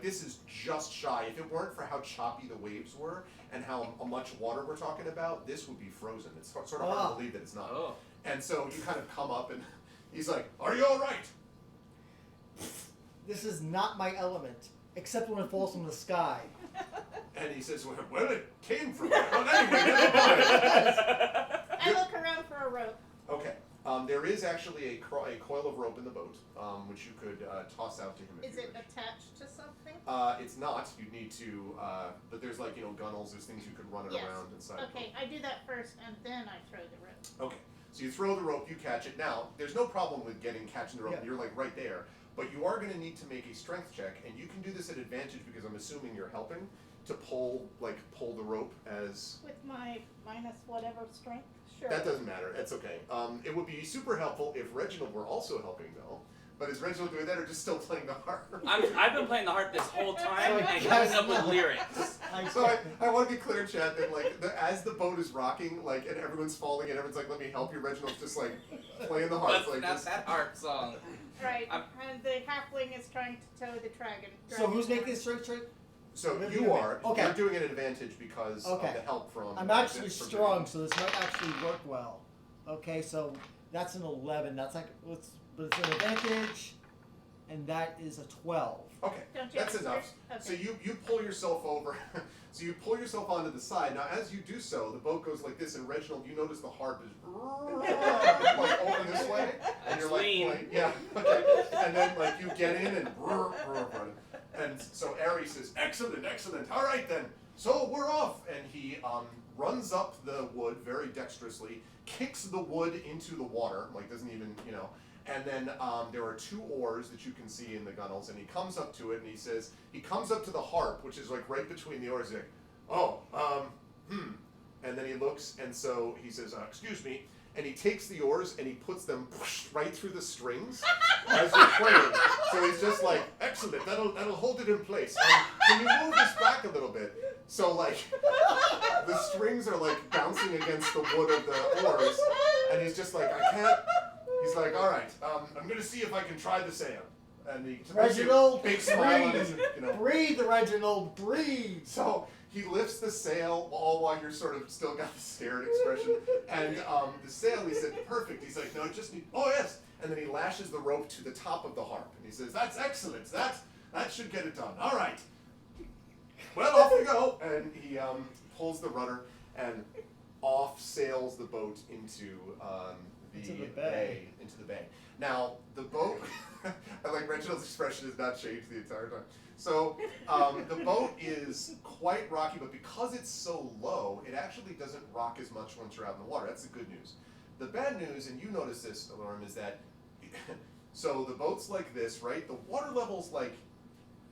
this is just shy. If it weren't for how choppy the waves were and how much water we're talking about, this would be frozen. It's sort of hard to believe that it's not. Oh. And so you kind of come up, and he's like, "Are you all right?" This is not my element, except when it falls from the sky. And he says, "Well, it came from there." Well, anyway, never mind. I look around for a rope. Okay. There is actually a coil of rope in the boat, which you could toss out to him if Is you it wish. attached to something? It's not. You'd need to, but there's like, gunnels, there's things you could run it Yes. around inside. Okay, I do that first, and then I throw the rope. Okay. So you throw the rope, you catch it. Now, there's no problem with catching the rope. Yeah. You're like right there. But you are going to need to make a strength check, and you can do this at advantage because I'm assuming you're helping to pull the rope as. With my minus whatever strength? Sure. That doesn't matter. It's okay. It would be super helpful if Reginald were also helping, though. But is Reginald doing that or just still playing the harp? I've been playing the harp this whole time and coming up with lyrics. So I want to be clear, Chad, that as the boat is rocking, and everyone's falling, and everyone's like, "Let me help you," Reginald's just playing the harp. That's like not this. that harp song. Right, I'm- and the halfling is trying to tow the dragon. So who's making the strength check? So Whatever you you are. make. Okay. You're doing it at advantage because Okay. of the help from. I'm actually from strong, so this might actually work well. Okay, so that's an 11. That's but it's an advantage. and that is a 12. Okay, Don't you that's have enough. Okay. So you pull yourself over. So you pull yourself onto the side. Now, as you do so, the boat goes like this, and Reginald, you notice the harp is like over this way, and you're like, playing, yeah, okay. And then like you get in and so Ari says, excellent, excellent. All right then. So we're off, and he runs up the wood very dexterously, kicks the wood into the water, like doesn't even, and then there are 2 oars that you can see in the gunnels, and he comes up to it, and he says, he comes up to the harp, which is like right between the oars, he's like, and then he looks, and so he says, excuse me, and he takes the oars, and he puts them right through the strings as they're playing. So he's just like, excellent, that'll hold it in place. Can you move this back a little bit? So like, the strings are like bouncing against the wood of the oars, and he's just like, I can't. He's like, all right, I'm gonna see if I can try the sail. And he Reginald, big smile on his, breathe, Reginald, breathe. So he lifts the sail all while you're sort of still got the scared expression. And the sail, he said, perfect. He's like, no, just need, oh yes. And then he lashes the rope to the top of the harp, and he says, that's excellent. That should get it done. All right. Well, off we go. And he pulls the rudder, and off sails the boat into the bay. Into the bay. Now, the boat, I like Reginald's expression, is not changed the entire time. So, the boat is quite rocky, but because it's so low, it actually doesn't rock as much once you're out in the water. That's the good news. The bad news, and you notice this, Alarm, is that, so the boat's like this, right? The water level's like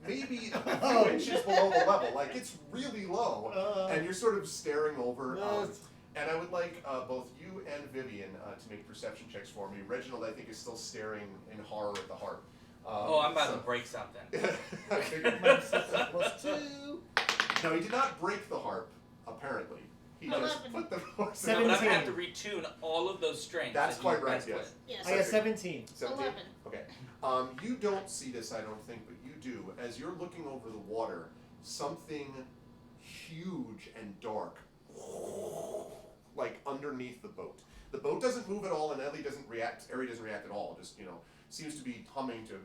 maybe a few inches below the level. Like, it's really low. And you're sort of staring over. And I would like both you and Vivian to make perception checks for me. Reginald, I think, is still staring in horror at the harp. I'm about to break something. +2. No, he did not break the harp, apparently. He just put the horse No, but I'm 17. gonna have to retune all of those strings. That's that quite you right, guys yes. Yes. I got 17. 17? 11. Okay. You don't see this, I don't think, but you do. As you're looking over the water, something huge and dark, like underneath the boat. The boat doesn't move at all, and Ari doesn't react at all. Just, seems to be humming to,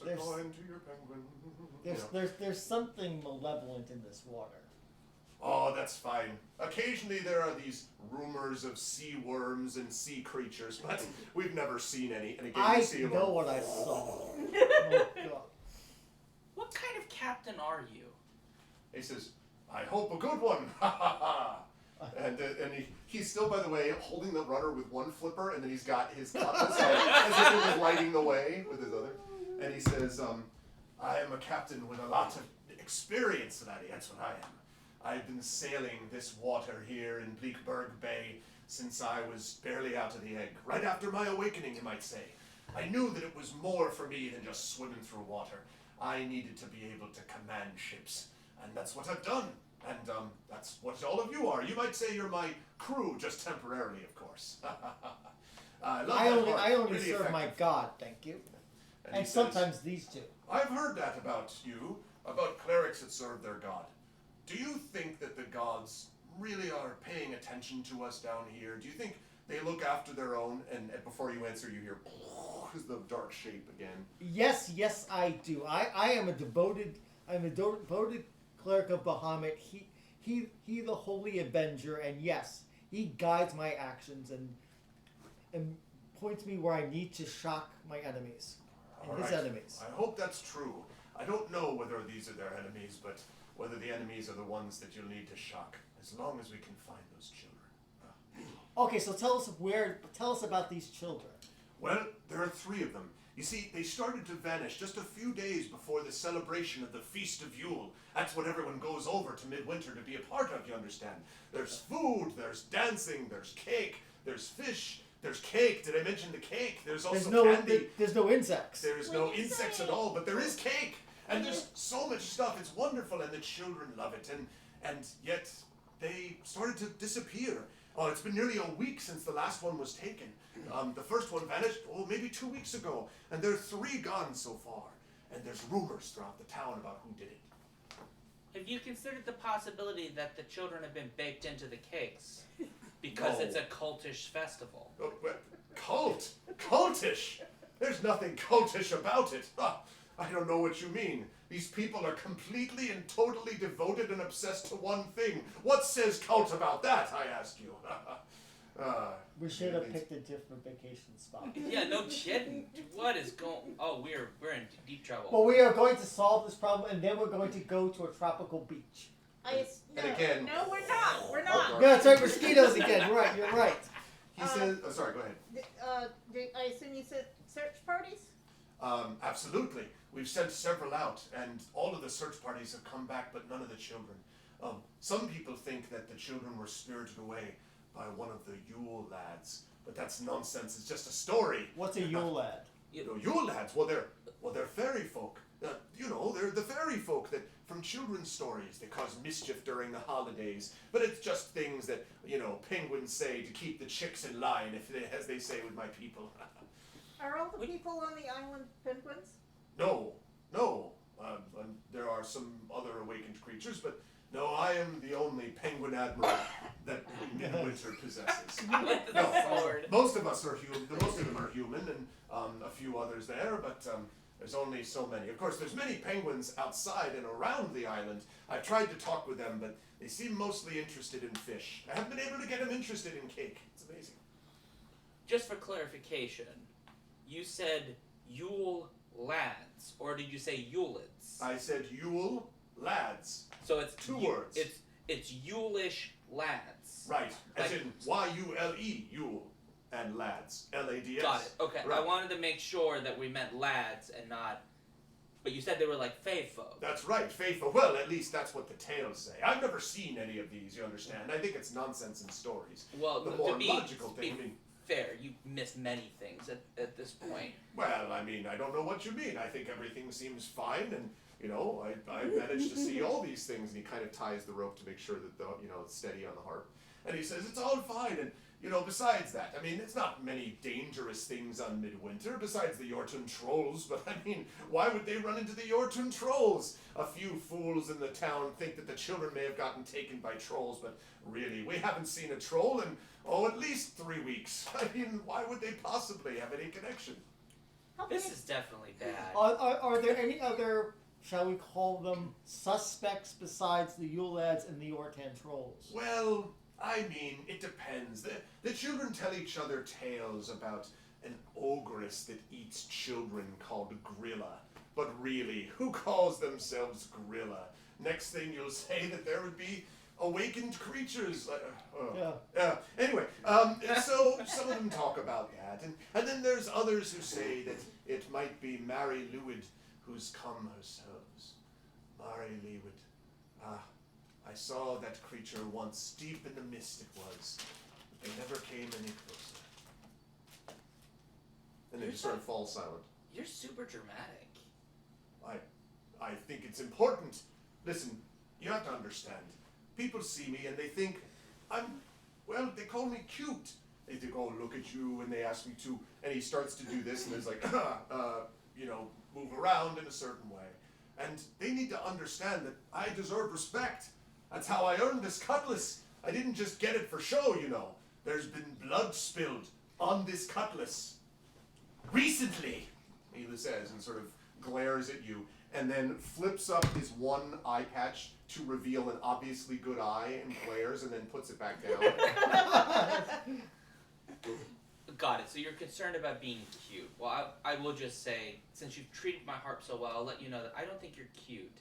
going to your penguin. There's something malevolent in this water. Oh, that's fine. Occasionally there are these rumors of sea worms and sea creatures, but we've never seen any. And again, I you see them. know what I saw. Oh, God. What kind of captain are you? He says, I hope a good one. Ha ha ha. And he's still, by the way, holding the rudder with one flipper, and then he's got his cutlass as if he was lighting the way with his other. And he says, I am a captain with a lot of experience, laddie. That's what I am. I've been sailing this water here in Bleakburg Bay since I was barely out of the egg. Right after my awakening, you might say. I knew that it was more for me than just swimming through water. I needed to be able to command ships, and that's what I've done. And that's what all of you are. You might say you're my crew, just temporarily, of course. I only really serve my effective. God, thank you. he And says, sometimes these two. I've heard that about you, about clerics that serve their god. Do you think that the gods really are paying attention to us down here? Do you think they look after their own? And before you answer, you hear the dark shape again. Yes, I do. I am a devoted cleric of Bahamut. He the holy avenger, and yes, he guides my actions and points me where I need to shock my enemies and his enemies. I hope that's true. I don't know whether these are their enemies, but whether the enemies are the ones that you'll need to shock, as long as we can find those children. Okay, so tell us about these children. Well, there are 3 of them. You see, they started to vanish just a few days before the celebration of the Feast of Yule. That's what everyone goes over to Midwinter to be a part of, you understand. There's food, there's dancing, there's cake, there's fish, there's cake. Did I mention the cake? There's also candy. There's no insects. There's no insects at all, but there is cake. And there's so much stuff. It's wonderful, and the children love it. And yet, they started to disappear. Oh, it's been nearly a week since the last one was taken. The first one vanished, maybe 2 weeks ago. And there are 3 gone so far. And there's rumors throughout the town about who did it. Have you considered the possibility that the children have been baked into the cakes? Because No. it's a cultish festival. Oh, but cultish. There's nothing cultish about it. I don't know what you mean. These people are completely and totally devoted and obsessed to one thing. What says cult about that, I ask you? We should have picked a different vacation spot. Yeah, no kidding. What is going? Oh, we're in deep trouble. But we are going to solve this problem, and then we're going to go to a tropical beach. And again- No, we're not. We're not. Oh, Yeah, that's right, mosquitoes again. Right, you're right. He says, oh, sorry, go ahead. I assume you said search parties? Absolutely. We've sent several out, and all of the search parties have come back, but none of the children. Some people think that the children were spirited away by one of the Yule lads, but that's nonsense. It's just a story. What's a Yule lad? Yule lads? Well, they're fairy folk. They're the fairy folk that from children's stories. They cause mischief during the holidays, but it's just things that penguins say to keep the chicks in line, as they say with my people. Are all the people on the island penguins? No. There are some other awakened creatures, but no, I am the only penguin admiral that Midwinter possesses. Sword. Most of us are human. Most of them are human, and a few others there, but there's only so many. Of course, there's many penguins outside and around the island. I've tried to talk with them, but they seem mostly interested in fish. I haven't been able to get them interested in cake. It's amazing. Just for clarification, you said Yule lads, or did you say Yulets? I said Yule lads. So it's Two words. It's Yulish lads. Right. As Like- in Y-U-L-E, Yule, and lads. L-A-D-S. Got it. Okay. Right. I wanted to make sure that we meant lads and not. But you said they were like fae folk. That's right, faithful. Well, at least that's what the tales say. I've never seen any of these, you understand? I think it's nonsense in stories. Well, The to more be, logical to be thing, I mean, fair, you missed many things at this point. well, I mean, I don't know what you mean. I think everything seems fine, and, I managed to see all these things, and he kind of ties the rope to make sure that, it's steady on the harp. And he says, it's all fine, and, besides that, I mean, it's not many dangerous things on Midwinter, besides the Yorton trolls, but, I mean, why would they run into the Yorton trolls? A few fools in the town think that the children may have gotten taken by trolls, but really, we haven't seen a troll in, at least 3 weeks. I mean, why would they possibly have any connection? This is definitely bad. Are there any other, shall we call them, suspects besides the Yule lads and the Ortan trolls? Well, I mean, it depends. The children tell each other tales about an ogress that eats children called Grilla. But really, who calls themselves Grilla? Next thing you'll say that there would be awakened creatures. Anyway, so some of them talk about that. And then there's others who say that it might be Mary Lewid who's come herself. Mary Lewid. I saw that creature once, deep in the mist it was, but they never came any closer. And they just sort of fall silent. You're super dramatic. I think it's important. Listen, you have to understand. People see me and they think they call me cute. They think, oh, look at you, and they ask me to, and he starts to do this, and there's like, move around in a certain way. And they need to understand that I deserve respect. That's how I earned this cutlass. I didn't just get it for show, There's been blood spilled on this cutlass. Recently, Mila says, and sort of glares at you, and then flips up his one eye patch to reveal an obviously good eye, and glares, and then puts it back down. Got it. So you're concerned about being cute. Well, I will just say, since you've treated my harp so well, I'll let you know that I don't think you're cute.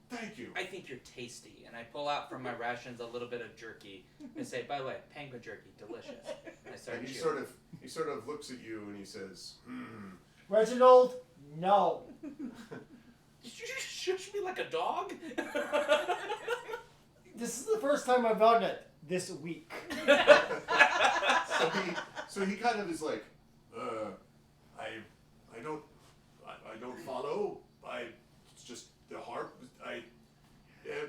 Thank you. I think you're tasty. And I pull out from my rations a little bit of jerky and say, by the way, penguin jerky, delicious. And I start And he cheering. sort of looks at you and he says, Reginald, no. Did you just shush me like a dog? This is the first time I've done it this week. So he kind of is like, I don't follow. It's just the harp.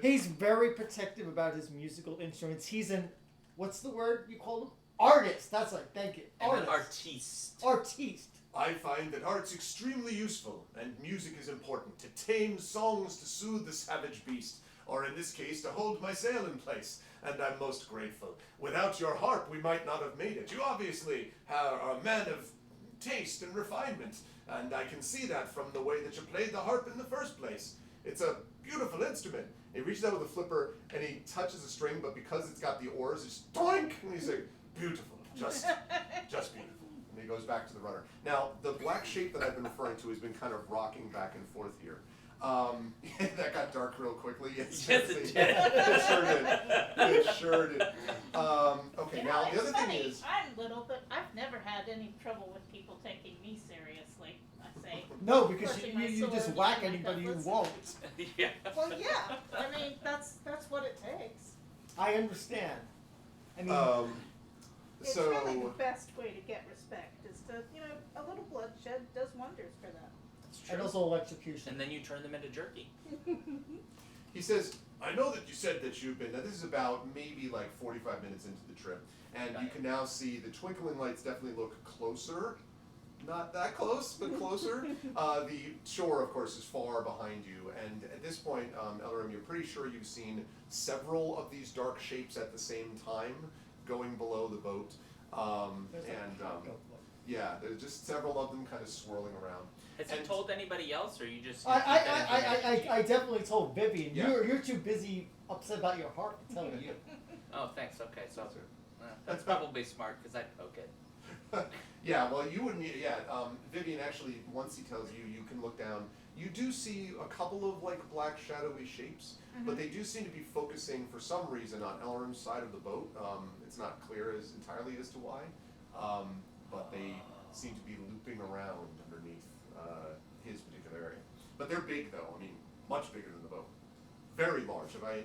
He's very protective about his musical instruments. He's what's the word you call him? Artist. That's right. Thank you. And an Artist. artiste. Artiste. I find that art's extremely useful, and music is important to tame songs to soothe the savage beast, or in this case, to hold my sail in place. And I'm most grateful. Without your harp, we might not have made it. You obviously are a man of taste and refinement, and I can see that from the way that you played the harp in the first place. It's a beautiful instrument. He reaches out with a flipper and he touches a string, but because it's got the oars, it's doink, and he's like, beautiful, just beautiful. And he goes back to the runner. Now, the black shape that I've been referring to has been kind of rocking back and forth here. That got dark real quickly. Yes, Yes, it did. It sure did. It sure did. Okay, You now know, the it's other funny. thing is, I'm little, but I've never had any trouble with people taking me seriously. I say. No, because Clutching my you just sword whack and my anybody you cutlass. won't. Yeah. Well, yeah. I mean, that's what it takes. I understand. I mean, It's so really the best way to get respect is to, a little bloodshed does wonders for that. It's and true. also electrocution. And then you turn them into jerky. he says, I know that you said that you've been, now this is about maybe like 45 minutes into the trip, and you can now see the twinkling lights definitely look closer. Not that close, but closer. The shore, of course, is far behind you, and at this point, Ellerim, you're pretty sure you've seen several of these dark shapes at the same time going below the boat. There's a And cargo boat. yeah, there's just several of them kind of swirling around. Has he And- told anybody else, or you just? I definitely told Vivian. Yeah. You're too busy upset about your heart to tell you. Oh, thanks. Okay, so That's it. that's probably smart because I'd poke it. Yeah, well, you wouldn't. Yeah, Vivian actually, once he tells you, you can look down. You do see a couple of like black shadowy shapes, but they do seem to be focusing for some reason on Elrim's side of the boat. It's not clear as entirely as to why, but they seem to be looping around underneath his particular area. But they're big, though. I mean, much bigger than the boat. Very large. I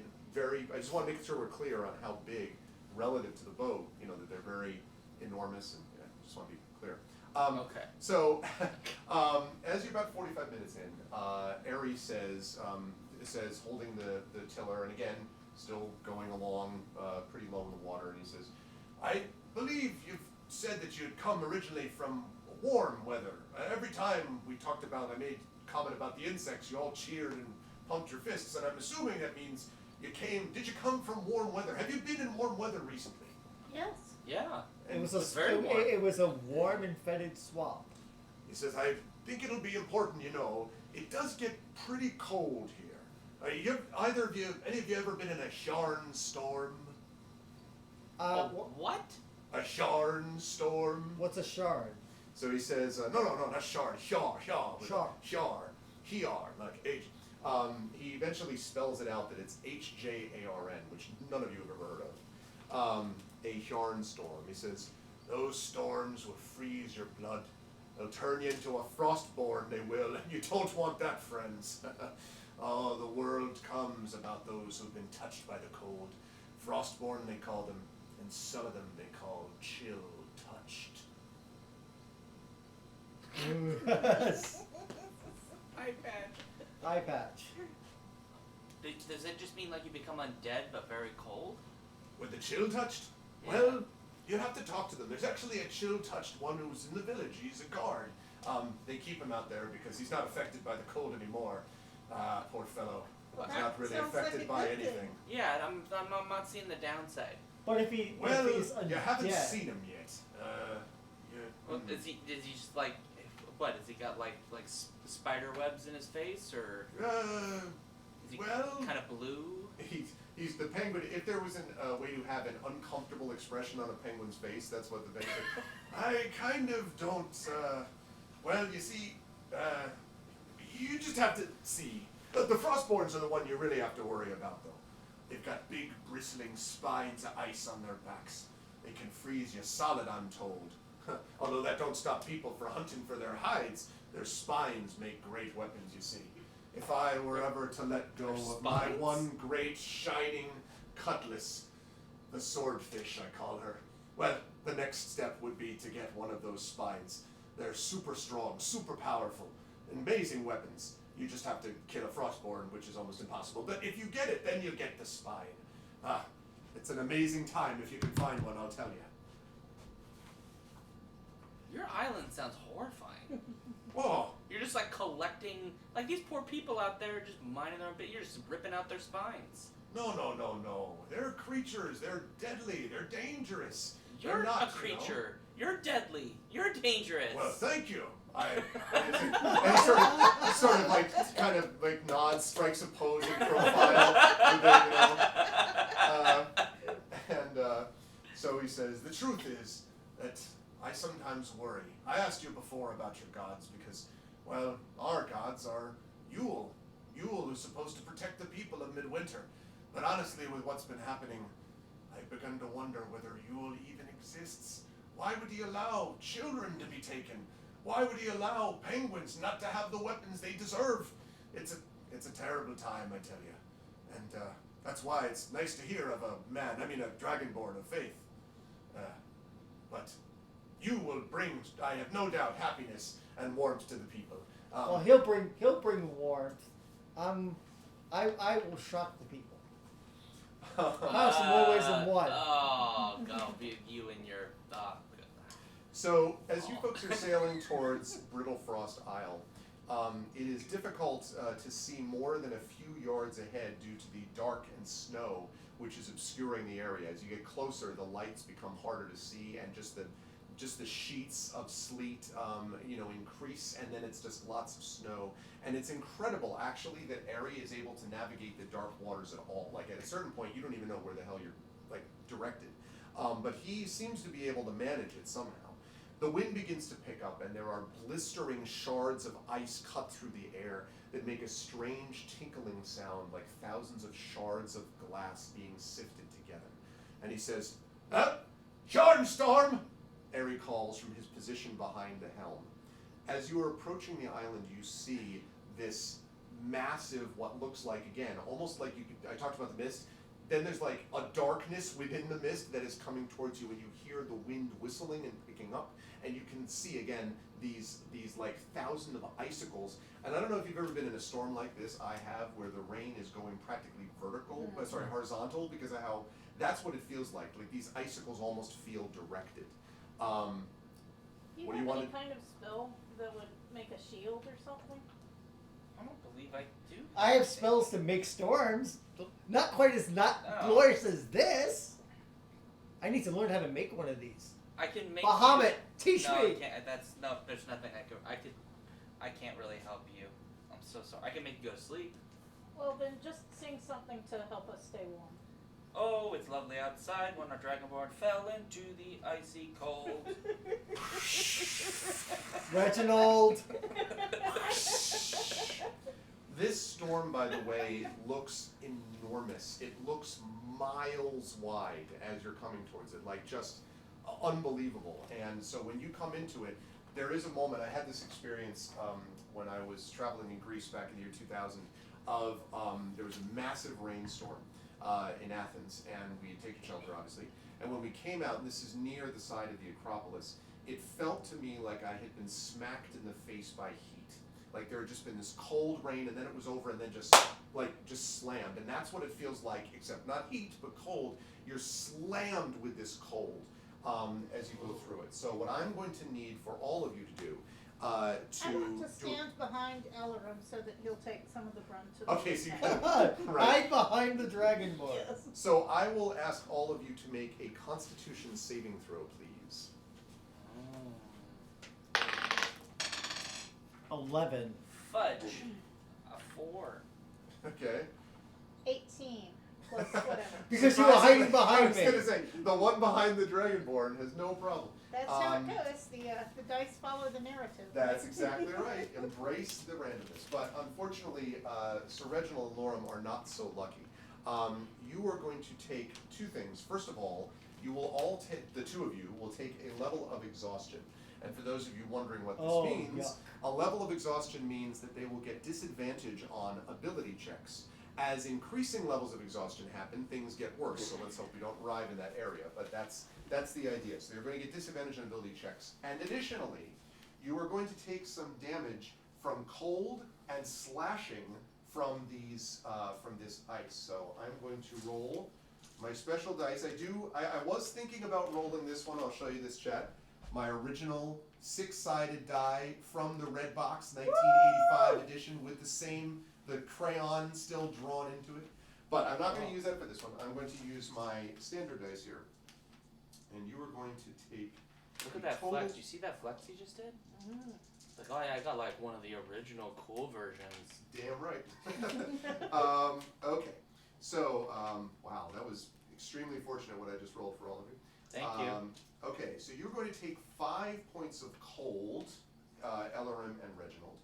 just want to make sure we're clear on how big relative to the boat. That they're very enormous, and just want to be clear. Okay. So, as you're about 45 minutes in, Ares says, holding the tiller, and again, still going along pretty low in the water, and he says, I believe you've said that you'd come originally from warm weather. Every time we talked about, I made comment about the insects, you all cheered and pumped your fists, and I'm assuming that means did you come from warm weather? Have you been in warm weather recently? Yes. Yeah. It was It's very warm. it was a warm and fetid swamp. He says, I think it'll be important, it does get pretty cold here. Any of you ever been in a Sharn storm? What? A Sharn storm? What's a shard? So he says, no, not Sharn, Shar. Hiar, like H. He eventually spells it out that it's Hjarn, which none of you have ever heard of. A Sharn storm. He says, those storms will freeze your blood. They'll turn you into a frostborn, they will, and you don't want that, friends. Oh, the world comes about those who've been touched by the cold. Frostborn, they call them, and some of them they call chill-touched. Eye patch. Eye patch. Does it just mean like you become undead but very cold? With the chill-touched? Yeah. Well, you have to talk to them. There's actually a chill-touched one who's in the village. He's a guard. They keep him out there because he's not affected by the cold anymore. Poor fellow. Well, He's that not really sounds like affected a by good thing. anything. Yeah, I'm not seeing the downside. But if he's Well, undead, you haven't seen him yet. Well, is he just like, what? Has he got like spider webs in his face, or is he well, kind of blue? He's the penguin. If there was a way to have an uncomfortable expression on a penguin's face, that's what the penguin. I kind of don't. Well, you see, you just have to see. The frostborns are the one you really have to worry about, though. They've got big, bristling spines of ice on their backs. They can freeze you solid, I'm told. Although that don't stop people from hunting for their hides. Their spines make great weapons, you see. If I were ever to let go of my spines? one great shining cutlass, the swordfish I call her, well, the next step would be to get one of those spines. They're super strong, super powerful, amazing weapons. You just have to kill a frostborn, which is almost impossible. But if you get it, then you get the spine. It's an amazing time if you can find one, I'll tell you. Your island sounds horrifying. Whoa! You're just like collecting, like these poor people out there just minding their own bit. You're just ripping out their spines. No. They're creatures. They're deadly. They're dangerous. You're They're not, a creature. You're deadly. You're dangerous. Well, thank you. And he sort of like kind of like nods, strikes a posing profile, and then, so he says, the truth is that I sometimes worry. I asked you before about your gods because, well, our gods are Yule. Yule is supposed to protect the people of Midwinter. But honestly, with what's been happening, I've begun to wonder whether Yule even exists. Why would he allow children to be taken? Why would he allow penguins not to have the weapons they deserve? It's a terrible time, I tell you. And that's why it's nice to hear of a dragonborn of faith. But you will bring, I have no doubt, happiness and warmth to the people. Well, he'll bring warmth. I will shock the people. Perhaps in more ways than one. Oh, God, you and your. So, as you folks are sailing towards Brittle Frost Isle, it is difficult to see more than a few yards ahead due to the dark and snow, which is obscuring the area. As you get closer, the lights become harder to see, and just the sheets of sleet, increase, and then it's just lots of snow. And it's incredible, actually, that Ari is able to navigate the dark waters at all. Like, at a certain point, you don't even know where the hell you're, directed. But he seems to be able to manage it somehow. The wind begins to pick up, and there are blistering shards of ice cut through the air that make a strange tinkling sound, like thousands of shards of glass being sifted together. And he says, Shardstorm! Ari calls from his position behind the helm. As you are approaching the island, you see this massive, what looks like, again, almost like I talked about the mist, then there's like a darkness within the mist that is coming towards you, and you hear the wind whistling and picking up, and you can see, again, these like thousands of icicles. And I don't know if you've ever been in a storm like this. I have, where the rain is going practically horizontal, because of how, that's what it feels like. Like, these icicles almost feel directed. Do you What do have you any want to- kind of spell that would make a shield or something? I don't believe I do. I have spells to make storms. Not quite as Oh. glorious as this. I need to learn how to make one of these. I can make. Bahamut, teach No, me. I can't. There's nothing I can't really help you. I'm so sorry. I can make you go to sleep. Well, then just sing something to help us stay warm. Oh, it's lovely outside when our dragonborn fell into the icy cold. Reginald. This storm, by the way, looks enormous. It looks miles wide as you're coming towards it, like just unbelievable. And so when you come into it, there is a moment, I had this experience when I was traveling in Greece back in the year 2000, of there was a massive rainstorm in Athens, and we had taken shelter, obviously. And when we came out, and this is near the side of the Acropolis, it felt to me like I had been smacked in the face by heat. Like there had just been this cold rain, and then it was over, and then just slammed. And that's what it feels like, except not heat, but cold. You're slammed with this cold as you go through it. So what I'm going to need for all of you to do, I want to stand behind Elerum so that he'll take some of the brunt of Okay, so you can. can, right. Hide behind the dragonborn. Yes. So I will ask all of you to make a Constitution saving throw, please. 11. Fudge. A 4. Okay. 18 plus whatever. Because you were hiding I behind was me. gonna say, the one behind the Dragonborn has no problem. That's how it goes. The dice follow the narrative. That's exactly right. Embrace the randomness. But unfortunately, Sir Reginald and Lorem are not so lucky. You are going to take two things. First of all, you will all take, the two of you will take a level of exhaustion. And for those of you wondering what this means, yuck. a level of exhaustion means that they will get disadvantage on ability checks. As increasing levels of exhaustion happen, things get worse. So let's hope we don't arrive in that area. But that's the idea. So you're going to get disadvantage on ability checks. And additionally, you are going to take some damage from cold and slashing from these from this ice. So I'm going to roll my special dice. I was thinking about rolling this one. I'll show you this, chat. My original 6-sided die from the Red Box 1985 edition with the crayon still drawn into it. But I'm not going to use that for this one. I'm going to use my standard dice here. And you are going to take Look at that flex. Do you see that flex he just did? Like, oh yeah, I got like one of the original cool versions. Damn right. Okay. So, wow, that was extremely fortunate what I just rolled for all of you. Thank you. Okay, so you're going to take 5 points of cold, Ellerim and Reginald,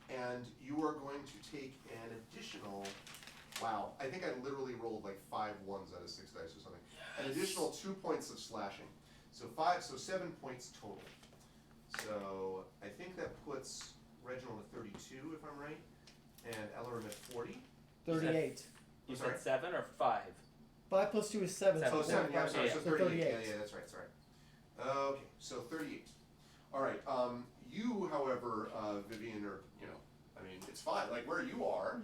and you are going to take an additional, wow, I think I literally rolled like 5 ones out of 6 dice or something. An additional 2 points of slashing. So 7 points total. So I think that puts Reginald at 32, if I'm right, and Ellerim at 40. 38. You Sorry? said 7 or 5? 5 plus 2 is 7. Seven. Oh, 7, yeah, I'm sorry, Yeah, so so 38. 38. Yeah, that's right, sorry. Okay, so 38. All right, you, however, Vivian, are, I mean, it's fine. Like, where you are,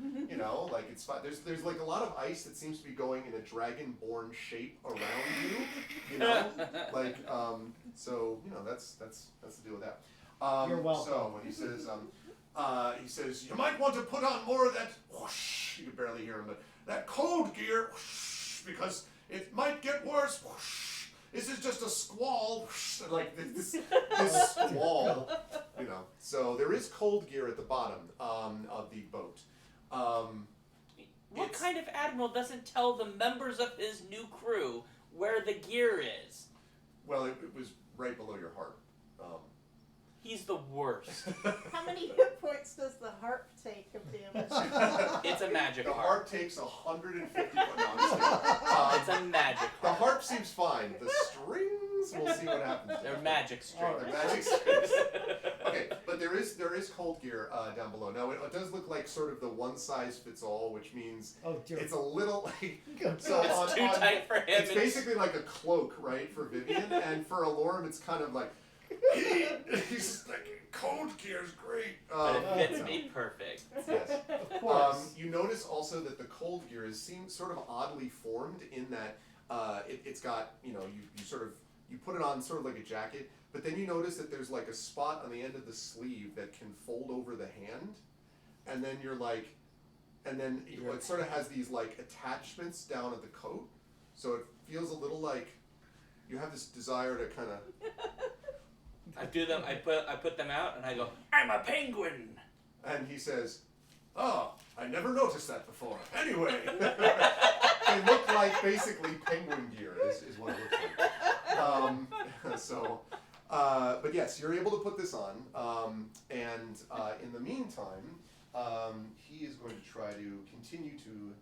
like, it's fine. There's like a lot of ice that seems to be going in a dragon-born shape around you, like, so, that's the deal with that. You're welcome. So, when he says, you might want to put on more of that, whoosh, you can barely hear him, but that cold gear, whoosh, because it might get worse, whoosh. This is just a squall, whoosh, like this squall, So there is cold gear at the bottom of the boat. What kind of admiral doesn't tell the members of his new crew where the gear is? Well, it was right below your heart. He's the worst. How many hit points does the harp take of damage? It's a magic The harp. harp takes 150. No, I'm just kidding. It's a magic The harp. harp seems fine. The strings, we'll see what happens. They're magic strings. The magic strings. Okay, but there is cold gear down below. Now it does look like sort of the one size fits all, which means Oh, dear. it's a little like So It's too tight for him. It's basically like a cloak, right, for Vivian, and for Alorem, it's kind of like he's just like cold gear's great. But it fits me perfect. Yes. Of course. You notice also that the cold gear seems sort of oddly formed in that it's got you put it on sort of like a jacket, but then you notice that there's like a spot on the end of the sleeve that can fold over the hand, and then it sort of has these like attachments down at the coat, so it feels a little like you have this desire to kind of. I do them. I put them out, and I go, I'm a penguin. And he says, "Oh, I never noticed that before. Anyway, they look like basically penguin gear is what it looks like." But yes, you're able to put this on, and in the meantime, he is going to try to continue to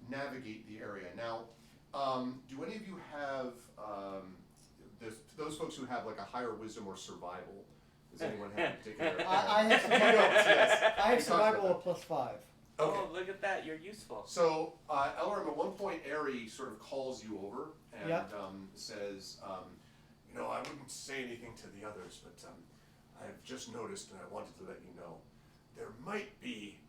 navigate the area. Now, do any of you have those folks who have like a higher wisdom or survival? Does anyone have a particular? I have You don't, yes. I have We talked about survival that. of +5. Okay. Oh, look at that! You're useful. So, Ellerim, at one point, Aerie sort of calls you over and Yeah. says, I wouldn't say anything to the others, but I've just noticed and I wanted to let you know, there might be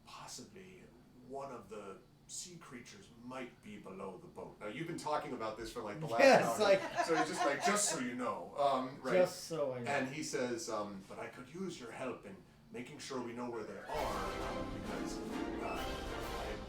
possibly one of the sea creatures might be below the boat. Now, you've been talking about this for like the last Yes, hour. So he's just like, just so you know. Right? Just so I know. And he says, but I could use your help in making sure we know where they are, because I'm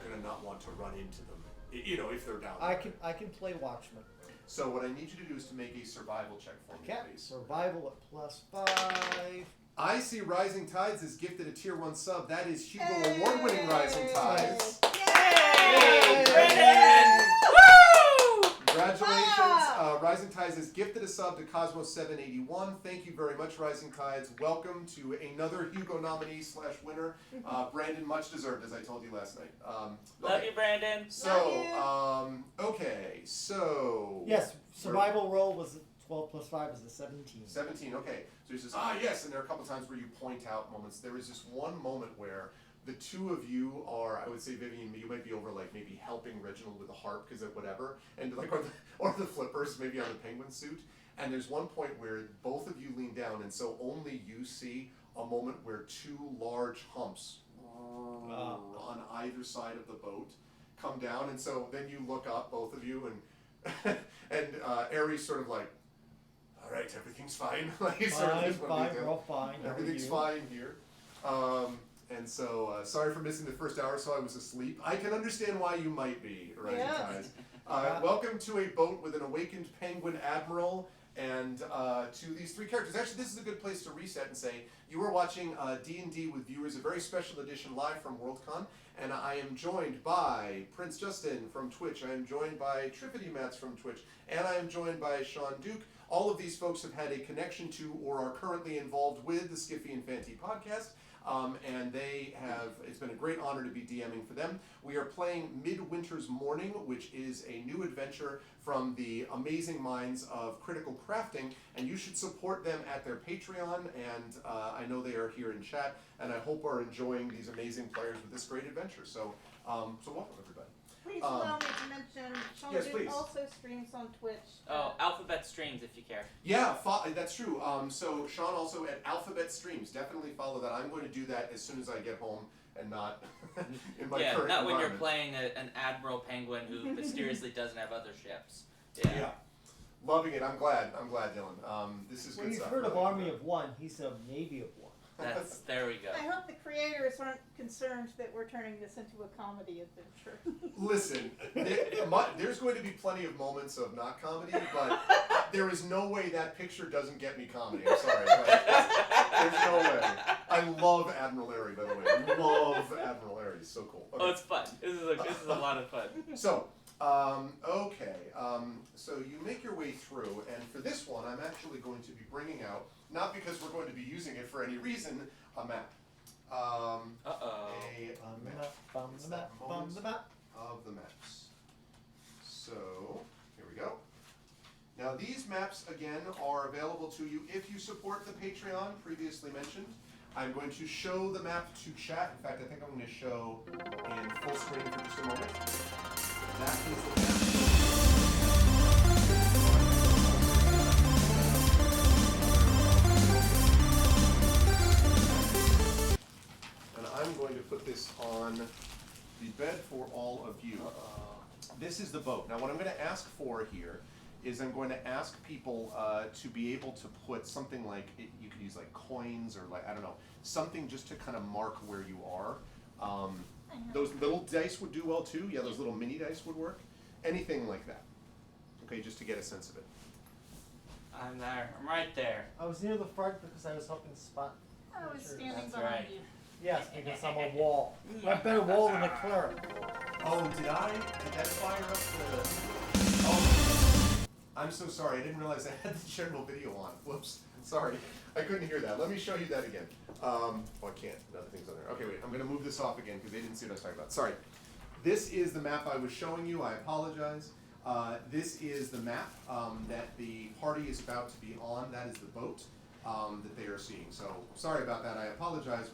gonna not want to run into them, if they're down there. I can play Watchman. So what I need you to do is to make a survival check for me, Okay. please. Survival at +5. I see Rising Tides is gifted a tier 1 sub. That is Hugo Award-winning Rising Tides. Hey, Brennan! Woo! Congratulations. Rising Tides has gifted a sub to Cosmos781. Thank you very much, Rising Tides. Welcome to another Hugo nominee / winner. Brandon, much deserved, as I told you last night. Love you, Brandon. So, okay, so... Yes, survival roll was 12 + 5 is a 17. 17, okay. So he says, yes, and there are a couple times where you point out moments. There is this one moment where the two of you are, I would say, Vivian, you might be over, like, maybe helping Reginald with the harp, because of whatever, and like, or the flippers, maybe on the penguin suit. And there's one point where both of you lean down, and so only you see a moment where two large humps on either side of the boat come down, and so then you look up, both of you, and Aries sort of like, all right, everything's fine. Like, Fine, we're all fine. How are everything's you? fine here. And so, sorry for missing the first hour, so I was asleep. I can understand why you might be, Rising Yes. Tides. Welcome to a boat with an awakened penguin admiral and to these three characters. Actually, this is a good place to reset and say you are watching D&D with Viewers, a very special edition live from Worldcon, and I am joined by Prince Justin from Twitch, I am joined by Triffity Mats from Twitch, and I am joined by Sean Duke. All of these folks have had a connection to or are currently involved with the Skiffy and Fanty podcast. And it's been a great honor to be DMing for them. We are playing Midwinter's Mourning, which is a new adventure from the amazing minds of Critical Crafting, and you should support them at their Patreon, and I know they are here in chat, and I hope are enjoying these amazing players with this great adventure. So welcome everybody. Please allow me to mention Sean yes, Duke please. also streams on Twitch. Oh, Alphabet Streams if you care. Yeah, that's true. So Sean also at Alphabet Streams. Definitely follow that. I'm going to do that as soon as I get home and not in my current not when you're environment. playing an Admiral Penguin who mysteriously doesn't have other ships. Yeah. Loving it. I'm glad, Dylan. This is Well, good you've stuff. heard of Really Army good. of One. He's a Navy of One. There we go. I hope the creators aren't concerned that we're turning this into a comedy adventure. Listen, there's going to be plenty of moments of not comedy, but there is no way that picture doesn't get me comedy. I'm sorry. There's no way. I love Admiral Larry, by the way. I love Admiral Larry. He's so cool. Okay. Oh, it's fun. This is a lot of fun. So, so you make your way through, and for this one, I'm actually going to be bringing out, not because we're going to be using it for any reason, a map. Uh-oh. A map. It's that moment of the maps. So, here we go. Now, these maps, again, are available to you if you support the Patreon, previously mentioned. I'm going to show the map to chat. In fact, I think I'm going to show in full screen for just a moment. That is the map. And I'm going to put this on the bed for all of you. This is the boat. Now, what I'm going to ask for here is I'm going to ask people to be able to put something like, you could use like coins or like, I don't know, something just to kind of mark where you are. Those little dice would do well too. Yeah, those little mini dice would work. Anything like that. Okay, just to get a sense of it. I'm there. I'm right there. I was near the front because I was hoping to spot. I was pictures. standing That's behind right. you. Yes, because I'm a wall. I'm a better wall than a clerk. Oh, did that fire up the... Oh, I'm so sorry. I didn't realize I had the general video on. Whoops. Sorry. I couldn't hear that. Let me show you that again. Oh, I can't. Other things on there. Okay, wait. I'm going to move this off again because they didn't see what I was talking about. Sorry. This is the map I was showing you. I apologize. This is the map that the party is about to be on. That is the boat that they are seeing. So sorry about that. I apologize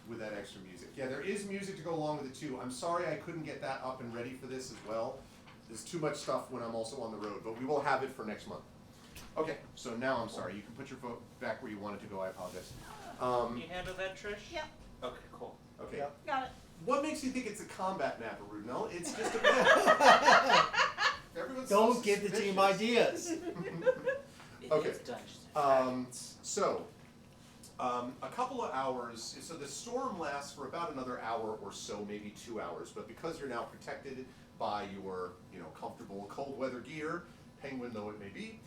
with that extra music. Yeah, there is music to go along with it too. I'm sorry I couldn't get that up and ready for this as well. There's too much stuff when I'm also on the road, but we will have it for next month. Okay, so now I'm sorry. You can put your vote back where you want it to go. I apologize. Can you handle that, Trish? Yep. Okay, cool. Okay. Yep. Got it. What makes you think it's a combat map, Arudno? It's just a map. Everyone's so Don't give the team suspicious. ideas. It Okay. is Dungeons and Dragons. A couple of hours, so the storm lasts for about another hour or so, maybe 2 hours, but because you're now protected by your, comfortable cold weather gear, penguin though it may be,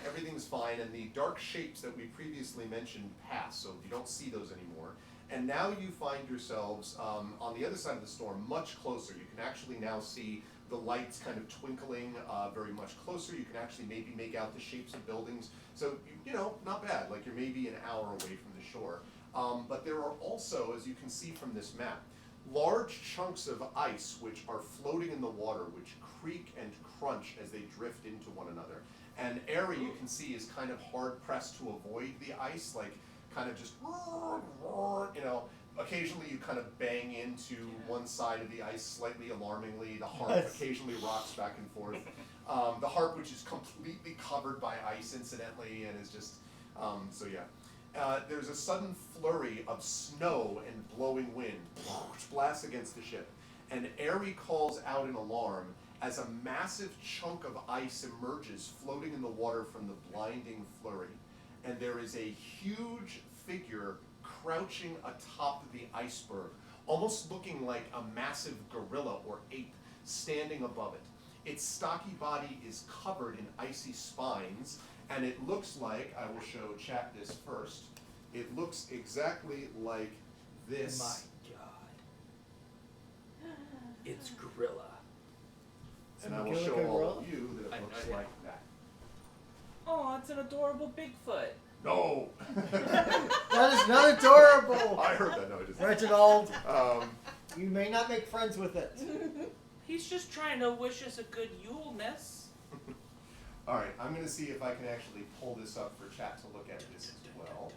everything's fine, and the dark shapes that we previously mentioned pass, so you don't see those anymore. And now you find yourselves on the other side of the storm, much closer. You can actually now see the lights kind of twinkling very much closer. You can actually maybe make out the shapes of buildings. So, not bad, like you're maybe an hour away from the shore. But there are also, as you can see from this map, large chunks of ice which are floating in the water, which creak and crunch as they drift into one another. And Airy, you can see, is kind of hard pressed to avoid the ice, like kind of just, occasionally you kind of bang into one side of the ice slightly alarmingly. The harp Yes. occasionally rocks back and forth. The harp, which is completely covered by ice, incidentally, and is just, there's a sudden flurry of snow and blowing wind, which blasts against the ship. And Airy calls out an alarm as a massive chunk of ice emerges floating in the water from the blinding flurry. And there is a huge figure crouching atop the iceberg, almost looking like a massive gorilla or ape standing above it. Its stocky body is covered in icy spines, And it looks like, I will show chat this first, it looks exactly like this. My God. It's gorilla. And I will Gilligan show all gorilla? of you that I it know looks it. like that. Oh, it's an adorable Bigfoot. No! That is not adorable, I heard that, no, it isn't. Reginald. Um, You may not make friends with it. He's just trying to wish us a good Yule, miss. Alright, I'm going to see if I can actually pull this up for chat to look at this as well.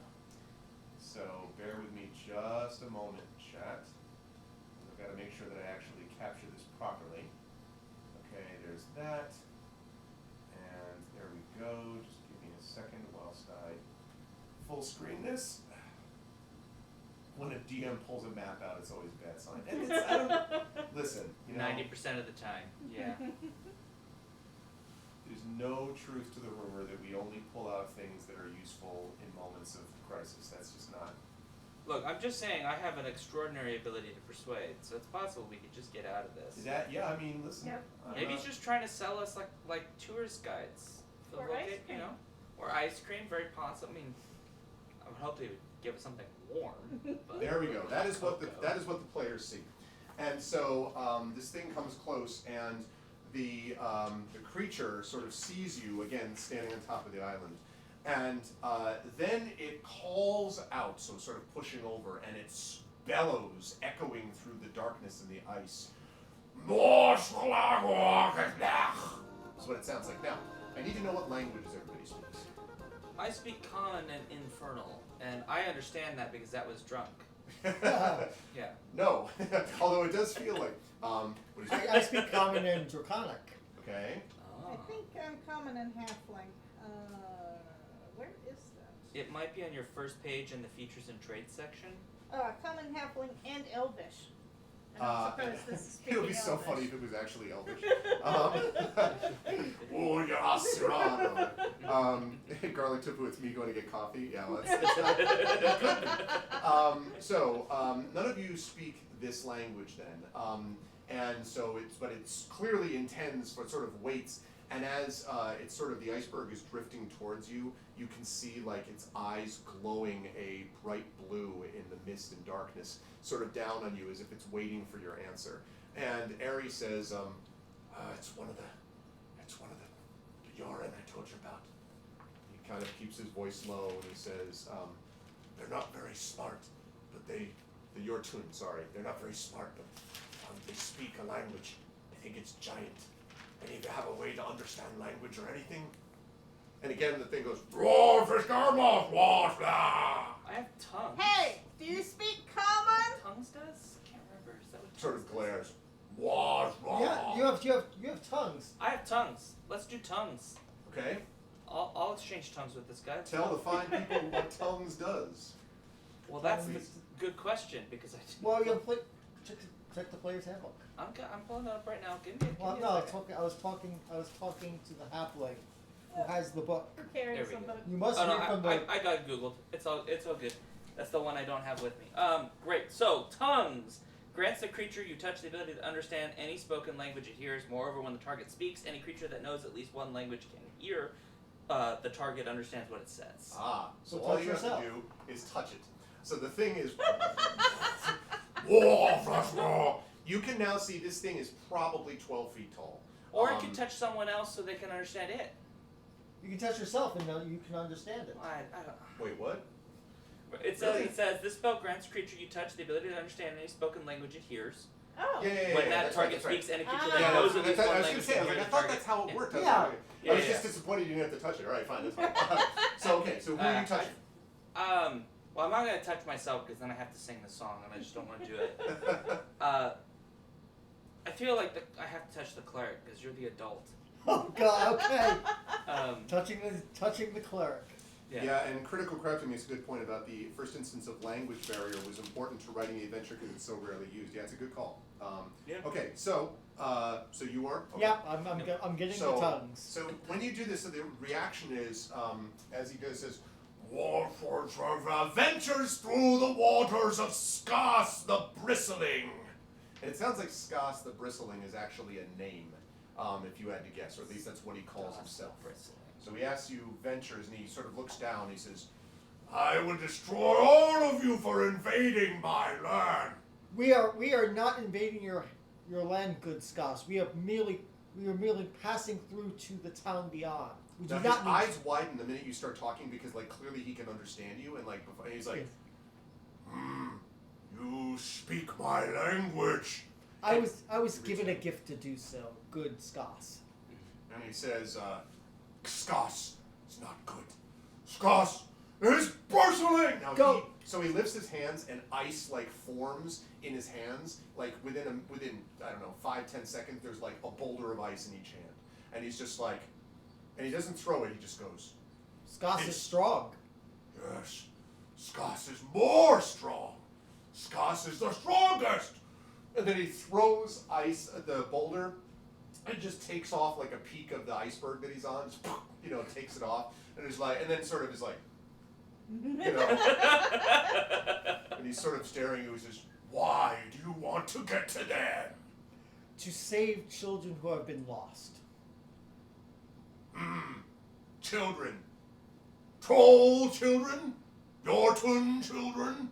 So, bear with me just a moment, chat. I've got to make sure that I actually capture this properly. Okay, there's that. And there we go. Just give me a second whilst I full screen this. When a DM pulls a map out, it's always a bad sign. And it's, I don't, listen, you know, 90% of the time, yeah. there's no truth to the rumor that we only pull out things that are useful in moments of crisis. That's just not. Look, I'm just saying I have an extraordinary ability to persuade, so it's possible we could just get out of this. Is that? Yeah, I mean, listen. Yep. I'm Maybe not- he's just trying to sell us like tourist guides. Or Look ice at, cream. you know, or ice cream. Very possible. I mean, I would hope they would give us something warm. But There we go. That is what the Cocoa. that is what the players see, and so this thing comes close, and the creature sort of sees you again standing on top of the island, and then it calls out, so sort of pushing over, and it bellows, echoing through the darkness and the ice. That's what it sounds like. Now, I need to know what languages everybody speaks. I speak Common and Infernal, and I understand that because that was drunk. Yeah. No, although it does feel like. What is it? I speak Common and Draconic. Okay. I think I'm common and halfling. Where is that? It might be on your first page in the features and traits section. Common, halfling, and elvish. And Uh, I'm surprised this is It would be speaking so elvish. funny if it was actually Elvish. Oh, yeah, Serrano. Garlic tofu, it's me going to get coffee. Yeah, well, none of you speak this language then. And so it's clearly intends for sort of waits. And as it's sort of the iceberg is drifting towards you, you can see like its eyes glowing a bright blue in the mist and darkness, sort of down on you as if it's waiting for your answer. And Ari says, it's one of the Yaren I told you about. He kind of keeps his voice low and he says, they're not very smart, but the Yortun, sorry, they're not very smart, but they speak a language. I think it's giant. Any of you have a way to understand language or anything? And again, the thing goes, roar for Skarmoth, wash I have tongues. Hey, do you speak common? Tongues does? I can't remember. Is that what Sort tongues of does? glares. Wash, Yeah, you have tongues. I have tongues. Let's do tongues. Okay, I'll exchange tongues with this guy. tell the fine people what tongues does. Well, that's the Tongues. good question because I didn't. Well, you play, check the player's handbook. I'm pulling it up right now. Give me Well, a no, second. I was talking to the halfling who has the book. Who carries There we some go. book? You must Oh no, read from the. I got it Googled. It's all good. That's the one I don't have with me. Great. So tongues grants the creature you touch the ability to understand any spoken language it hears. Moreover, when the target speaks, any creature that knows at least one language can hear. The target understands what it says. Ah, so So all touch you have yourself. to do is touch it. So the thing is, you can now see this thing is probably 12 feet tall. Or it can touch someone else so they can understand it. You can touch yourself and you can understand it. I don't. Wait, what? It says, Really? this spell grants creature you touch the ability to understand any spoken language it hears. Oh. Yeah, When that that's target right, that's right. speaks any creature Ah. that Yeah, knows I at least was one gonna language say, I can was hear like, I the thought target. that's how it worked. That's Yeah. why. Yeah, I was yeah. just disappointed you didn't have to touch it. All right, fine, that's fine. So okay, so who are you touching? Well, I'm not gonna touch myself because then I have to sing the song, and I just don't want to do it. I feel like I have to touch the cleric because you're the adult. Oh God. Okay. Um, touching the cleric. Yeah, and Critical Crafting makes a good point about the first instance of language barrier was important to writing the adventure because it's so rarely used. Yeah, it's a good call. Yeah. Okay, so you are? Okay. Yeah, I'm getting So- the tongues. So when you do this, so the reaction is, as he goes, says, Warforger ventures through the waters of Skas the Bristling. And it sounds like Skas the Bristling is actually a name, if you had to guess, or at least that's what he calls himself. So he asks you ventures, and he sort of looks down. He says, "I will destroy all of you for invading my land." We are not invading your land, good Scotch. We are merely passing through to the town beyond. We do Now not his need eyes widen the minute you start talking because like clearly he can understand you, and like before, and he's like, "You speak my language." I was given a gift to do so, good Scotch. And he says, "Skos is not good. Skos is bristling." Now Go. So he lifts his hands, and ice like forms in his hands. Like within I don't know 5-10 seconds, there's like a boulder of ice in each hand, and he's just like, and he doesn't throw it. He just goes, Scotch is strong. "Yes, Skos is more strong. Skos is the strongest." And then he throws ice at the boulder. And just takes off like a peak of the iceberg that he's on, just, takes it off, and he's like, and then sort of is like, and he's sort of staring at you. He says, "Why do you want to get to them?" To save children who have been lost. Children, troll children, Yorton children.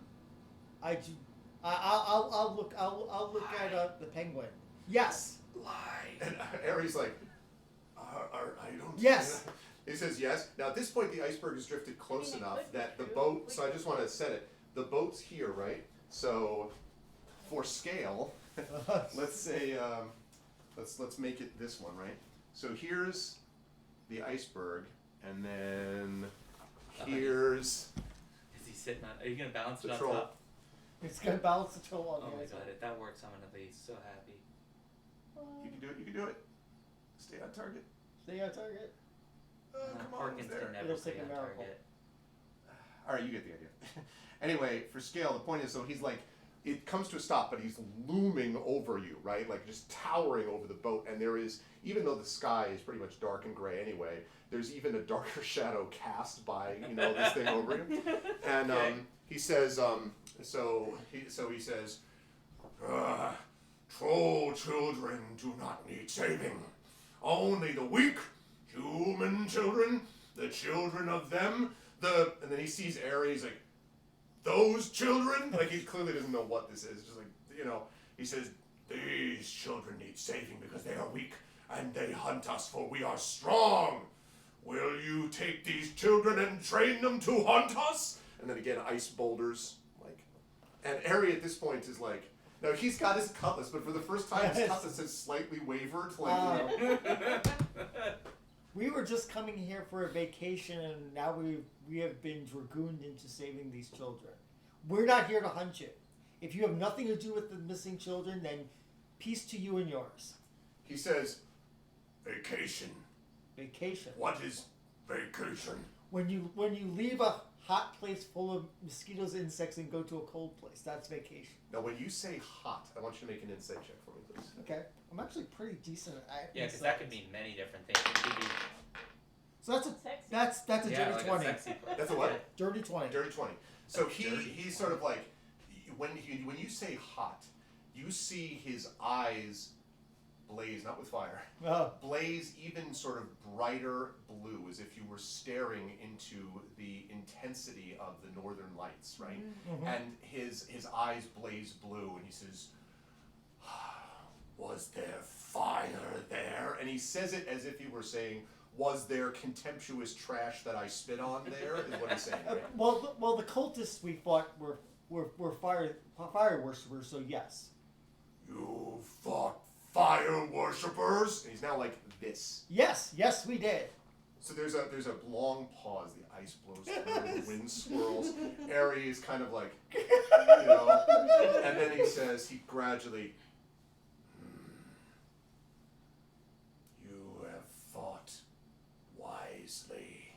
I do. I'll look at the penguin. Yes. Lie. And Aries like, I don't. Yes. He says yes. Now at this point the iceberg has drifted close enough could be that the true. boat. So I just want to set it. The boat's here, right? So for scale, let's say let's make it this one, right? So here's the iceberg, and then here's Is he sitting on? Are you gonna balance it the on troll. top? It's gonna balance the troll on Oh the my iceberg. god! If that works, I'm gonna be so happy. You can do it. You can do it. Stay on target. Stay on target. Come on, Porkins it's there. can never It'll stay take a on miracle. target. All right, you get the idea. Anyway, for scale, the point is, so he's like, it comes to a stop, but he's looming over you, right? Like just towering over the boat. And there is, even though the sky is pretty much dark and gray anyway, there's even a darker shadow cast by this thing over you. And Okay. he says, so he says, "Troll children do not need saving. Only the weak, human children, the children of them, and then he sees Ares like, those children? Like he clearly doesn't know what this is. Just like, he says, these children need saving because they are weak and they hunt us for we are strong. Will you take these children and train them to hunt us?" And then again, ice boulders. And Ares at this point is like, no, he's got his cutlass, but for the first time, his cutlass has slightly wavered. We were just coming here for a vacation, and now we have been dragooned into saving these children. We're not here to hunt you. If you have nothing to do with the missing children, then peace to you and yours. He says, "Vacation. Vacation. What is vacation?" When you leave a hot place full of mosquitoes, insects, and go to a cold place, that's vacation. Now, when you say hot, I want you to make an insight check for me, please. Okay. I'm actually pretty decent at Yeah, because that could mean many different things. It could be So that's a Sexy. dirty like 20. a sexy part. That's a what? Dirty 20. Dirty 20. So Dirty he's sort of like, when you say hot, you see his eyes blaze, not with fire, Oh. blaze even sort of brighter blue, as if you were staring into the intensity of the northern lights, right? Mhm. And his eyes blaze blue, and he says, "Was there fire there?" And he says it as if he were saying, "Was there contemptuous trash that I spit on there?" Is what he's saying, right? Well, the cultists we fought were fire worshippers, so yes. "You fought fire worshippers?" And he's now like this. Yes, we did. So there's a long pause. The ice blows through, the wind swirls. Ares is kind of like, and then he says, he gradually, "You have fought wisely."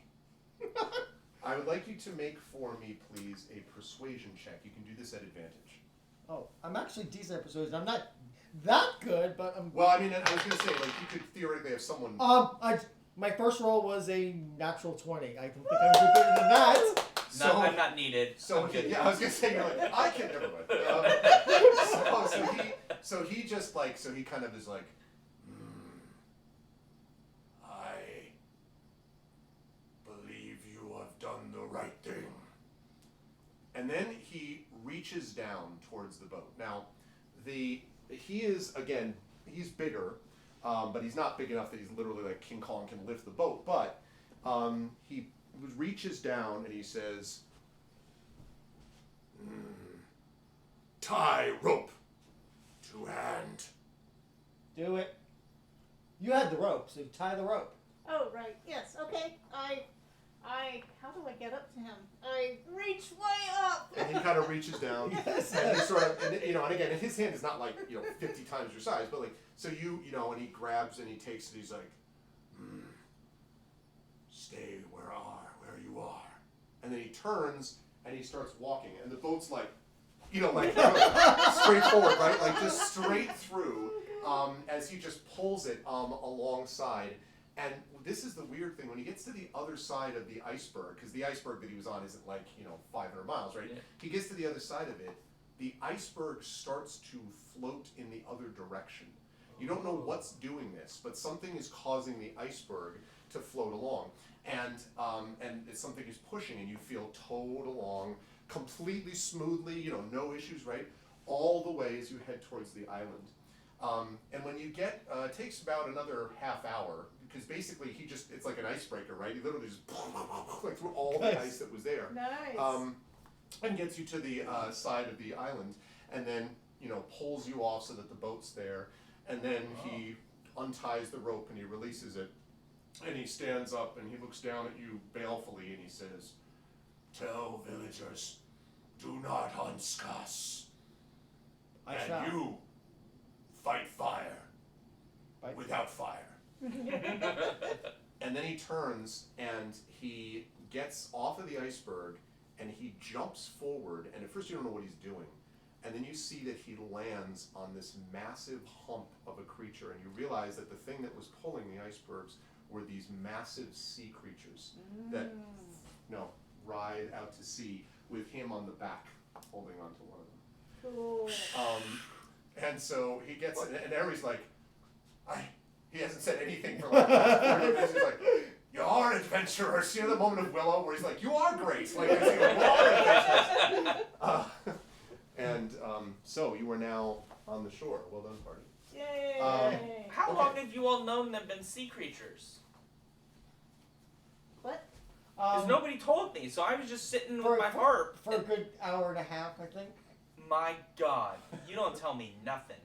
I would like you to make for me, please, a persuasion check. You can do this at advantage. Oh, I'm actually decent at persuasion. I'm not that good, but I'm. Well, I mean, I was going to say, like, you could theoretically have someone. My first roll was a natural 20. I don't think I'm good than that. I'm not needed. So I'm good. I was gonna say, you're like, I can never mind. So he just like, so he kind of is like, I And then he reaches down towards the boat. Now, he is, again, he's bigger, but he's not big enough that he's literally like King Kong can lift the boat. But he reaches down and he says, tie rope to hand. Do it. You had the rope, so you tie the rope. Oh, right. Yes. Okay. How do I get up to him? I reach way up. And he kind of reaches down, Yes. and he sort of, and again, his hand is not like 50 times your size, but like, so and he grabs and he takes it. He's like, stay where you are, and then he turns and he starts walking, and the boat's like, straight forward, right, like just straight through, as he just pulls it alongside. And this is the weird thing, when he gets to the other side of the iceberg, because the iceberg that he was on isn't like, 500 miles, right? Yeah. He gets to the other side of it, the iceberg starts to float in the other direction. You don't know what's doing this, but something is causing the iceberg to float along. And something is pushing, and you feel towed along completely smoothly, no issues, right? All the way as you head towards the island. And when you get, it takes about another half hour, because basically it's like an icebreaker, right? He literally just like through all the ice that was there. Nice. And gets you to the side of the island, and then, pulls you off so that the boat's there, and then he unties the rope and he releases it, and he stands up and he looks down at you balefully and he says, tell villagers, do not hunt skus. I And shall. you fight fire Fight. without fire. And then he turns and he gets off of the iceberg and he jumps forward, and at first you don't know what he's doing. And then you see that he lands on this massive hump of a creature, and you realize that the thing that was pulling the icebergs were these massive sea creatures that ride out to sea with him on the back, holding onto one of them. Cool. And so he gets it, and Aries like, he hasn't said anything for like 30 minutes. He's like, you are adventurers. See the moment of Willow where he's like, you are great. Like, I see, you are adventurers. So you are now on the shore. Well done, party. Yay. How Okay. long have you all known they've been sea creatures? What? Because nobody told me, so I was just sitting for- with my harp. For a good hour and a half, I think. My God, you don't tell me nothing.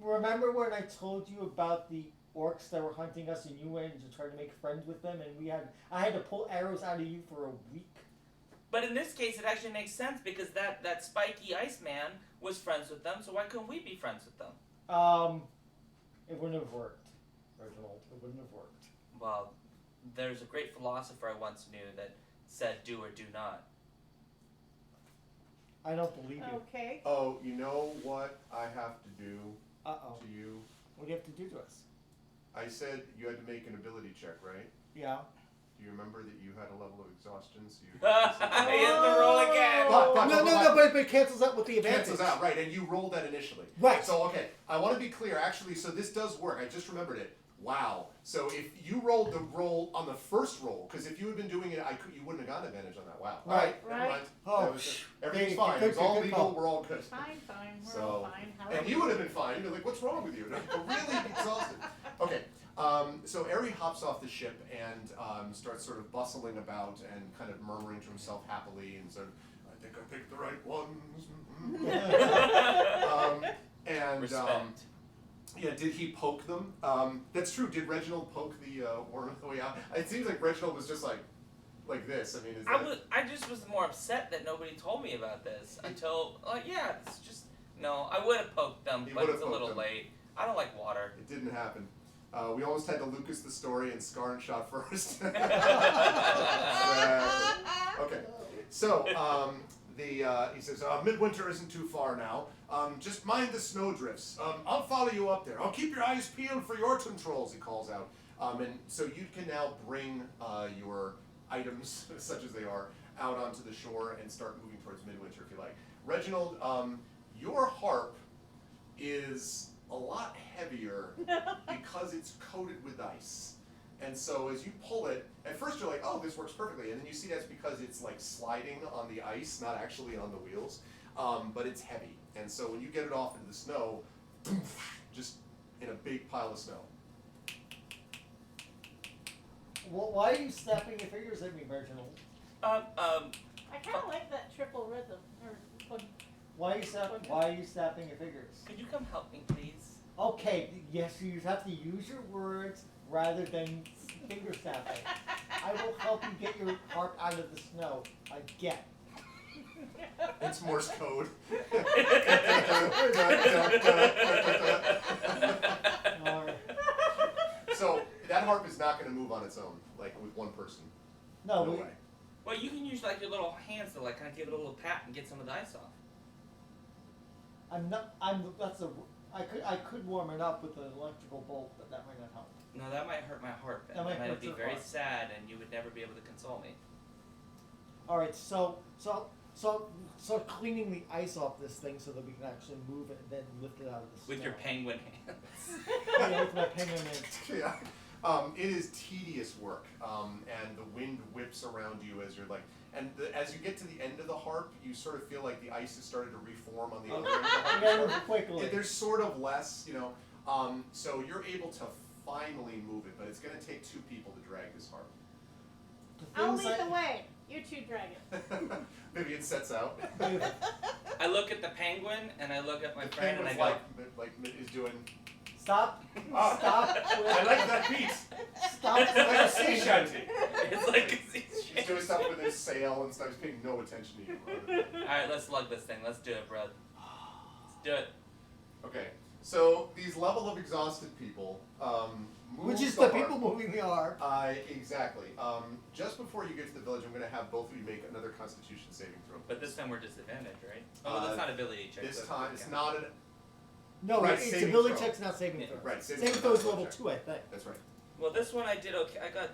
Remember when I told you about the orcs that were hunting us, and you went to try to make friends with them, and I had to pull arrows out of you for a week? But in this case, it actually makes sense because that spiky Iceman was friends with them, so why couldn't we be friends with them? It wouldn't have worked, Reginald. It wouldn't have worked. Well, there's a great philosopher I once knew that said do or do not. I don't believe you. Okay. Oh, you know what I have to do Uh-oh. to you? What do you have to do to us? I said you had to make an ability check, right? Yeah. Do you remember that you had a level of exhaustion, so you I have to roll again. But it cancels out with the advantage. cancels out, right? And you rolled that initially. Right. So, okay, I want to be clear, actually, so this does work. I just remembered it. Wow. So if you rolled the roll on the first roll, because if you had been doing it, you wouldn't have gotten advantage on that. Wow. All right. Never Right. mind. Oh, That was it. Everything's good, fine. good, It's all good legal. call. We're all good. Fine. We're So- all fine. How are And you would have been fine. You'd be like, what's wrong with you? Really exhausted. Okay. So Eri hops off the ship and starts sort of bustling about and kind of murmuring to himself happily and sort of, I think I picked the right ones. Respect. Yeah, did he poke them? That's true. Did Reginald poke the worm on the way out? It seems like Reginald was just like this. I mean, is that... I just was more upset that nobody told me about this until, it's just, no, I would have poked them, You but would it's have a little poked them. late. I don't like water. It didn't happen. We almost had to Lucas the story and Scarn shot first. Okay. So, he says, Midwinter isn't too far now. Just mind the snowdrifts. I'll follow you up there. I'll keep your eyes peeled for your controls, he calls out. And so you can now bring your items, such as they are, out onto the shore and start moving towards Midwinter if you like. Reginald, your harp is a lot heavier because it's coated with ice. And so as you pull it, at first you're like, oh, this works perfectly. And then you see that's because it's like sliding on the ice, not actually on the wheels. But it's heavy. And so when you get it off into the snow, just in a big pile of snow. Well, why are you snapping your fingers at me, Reginald? I kind of like that triple rhythm. Why are you snapping your fingers? Could you come help me, please? Okay, yes, you have to use your words rather than finger snapping. I will help you get your harp out of the snow. I get. It's Morse code. Alright. So that harp is not going to move on its own, like with one person. No, No we, way. Well, you can use like your little hands to like kind of give it a little pat and get some of the ice off. I could warm it up with an electrical bolt, but that might not help. No, that might hurt my heart. That might and hurt I'd be your very heart. sad, and you would never be able to console me. Alright, so cleaning the ice off this thing so that we can actually move it and then lift it out of the snow. With your penguin hands. Yeah, with my penguin hands. Yeah. It is tedious work, and the wind whips around you as you're like, and as you get to the end of the harp, you sort of feel like the ice has started to reform on the other end of the harp. Yeah, move quickly. There's sort of less, so you're able to finally move it, but it's going to take two people to drag this harp. The I'll things lead I- the way. You two drag it. Vivian sets out. I look at the penguin, and I look at my The friend, and I penguin's go, like is doing. Stop. Oh, Stop. I like that beat. Stop. It's like a sea shanty. it's like a sea He's change. doing stuff with his sail and stuff. He's paying no attention to you. Alright, let's lug this thing. Let's do it, bro. Let's do it. Okay, so these level of exhausted people, move Which is the the harp. people moving the harp. Exactly. Just before you get to the village, I'm going to have both of you make another Constitution saving throw. But this time we're disadvantaged, right? Oh, that's not ability check. This that's time, okay. it's not an. No, Right, it's saving ability throw. check's not saving Yeah. throw. Right, Saving saving throw is throw level check. 2, I think. That's right. Well, this one I did okay. I got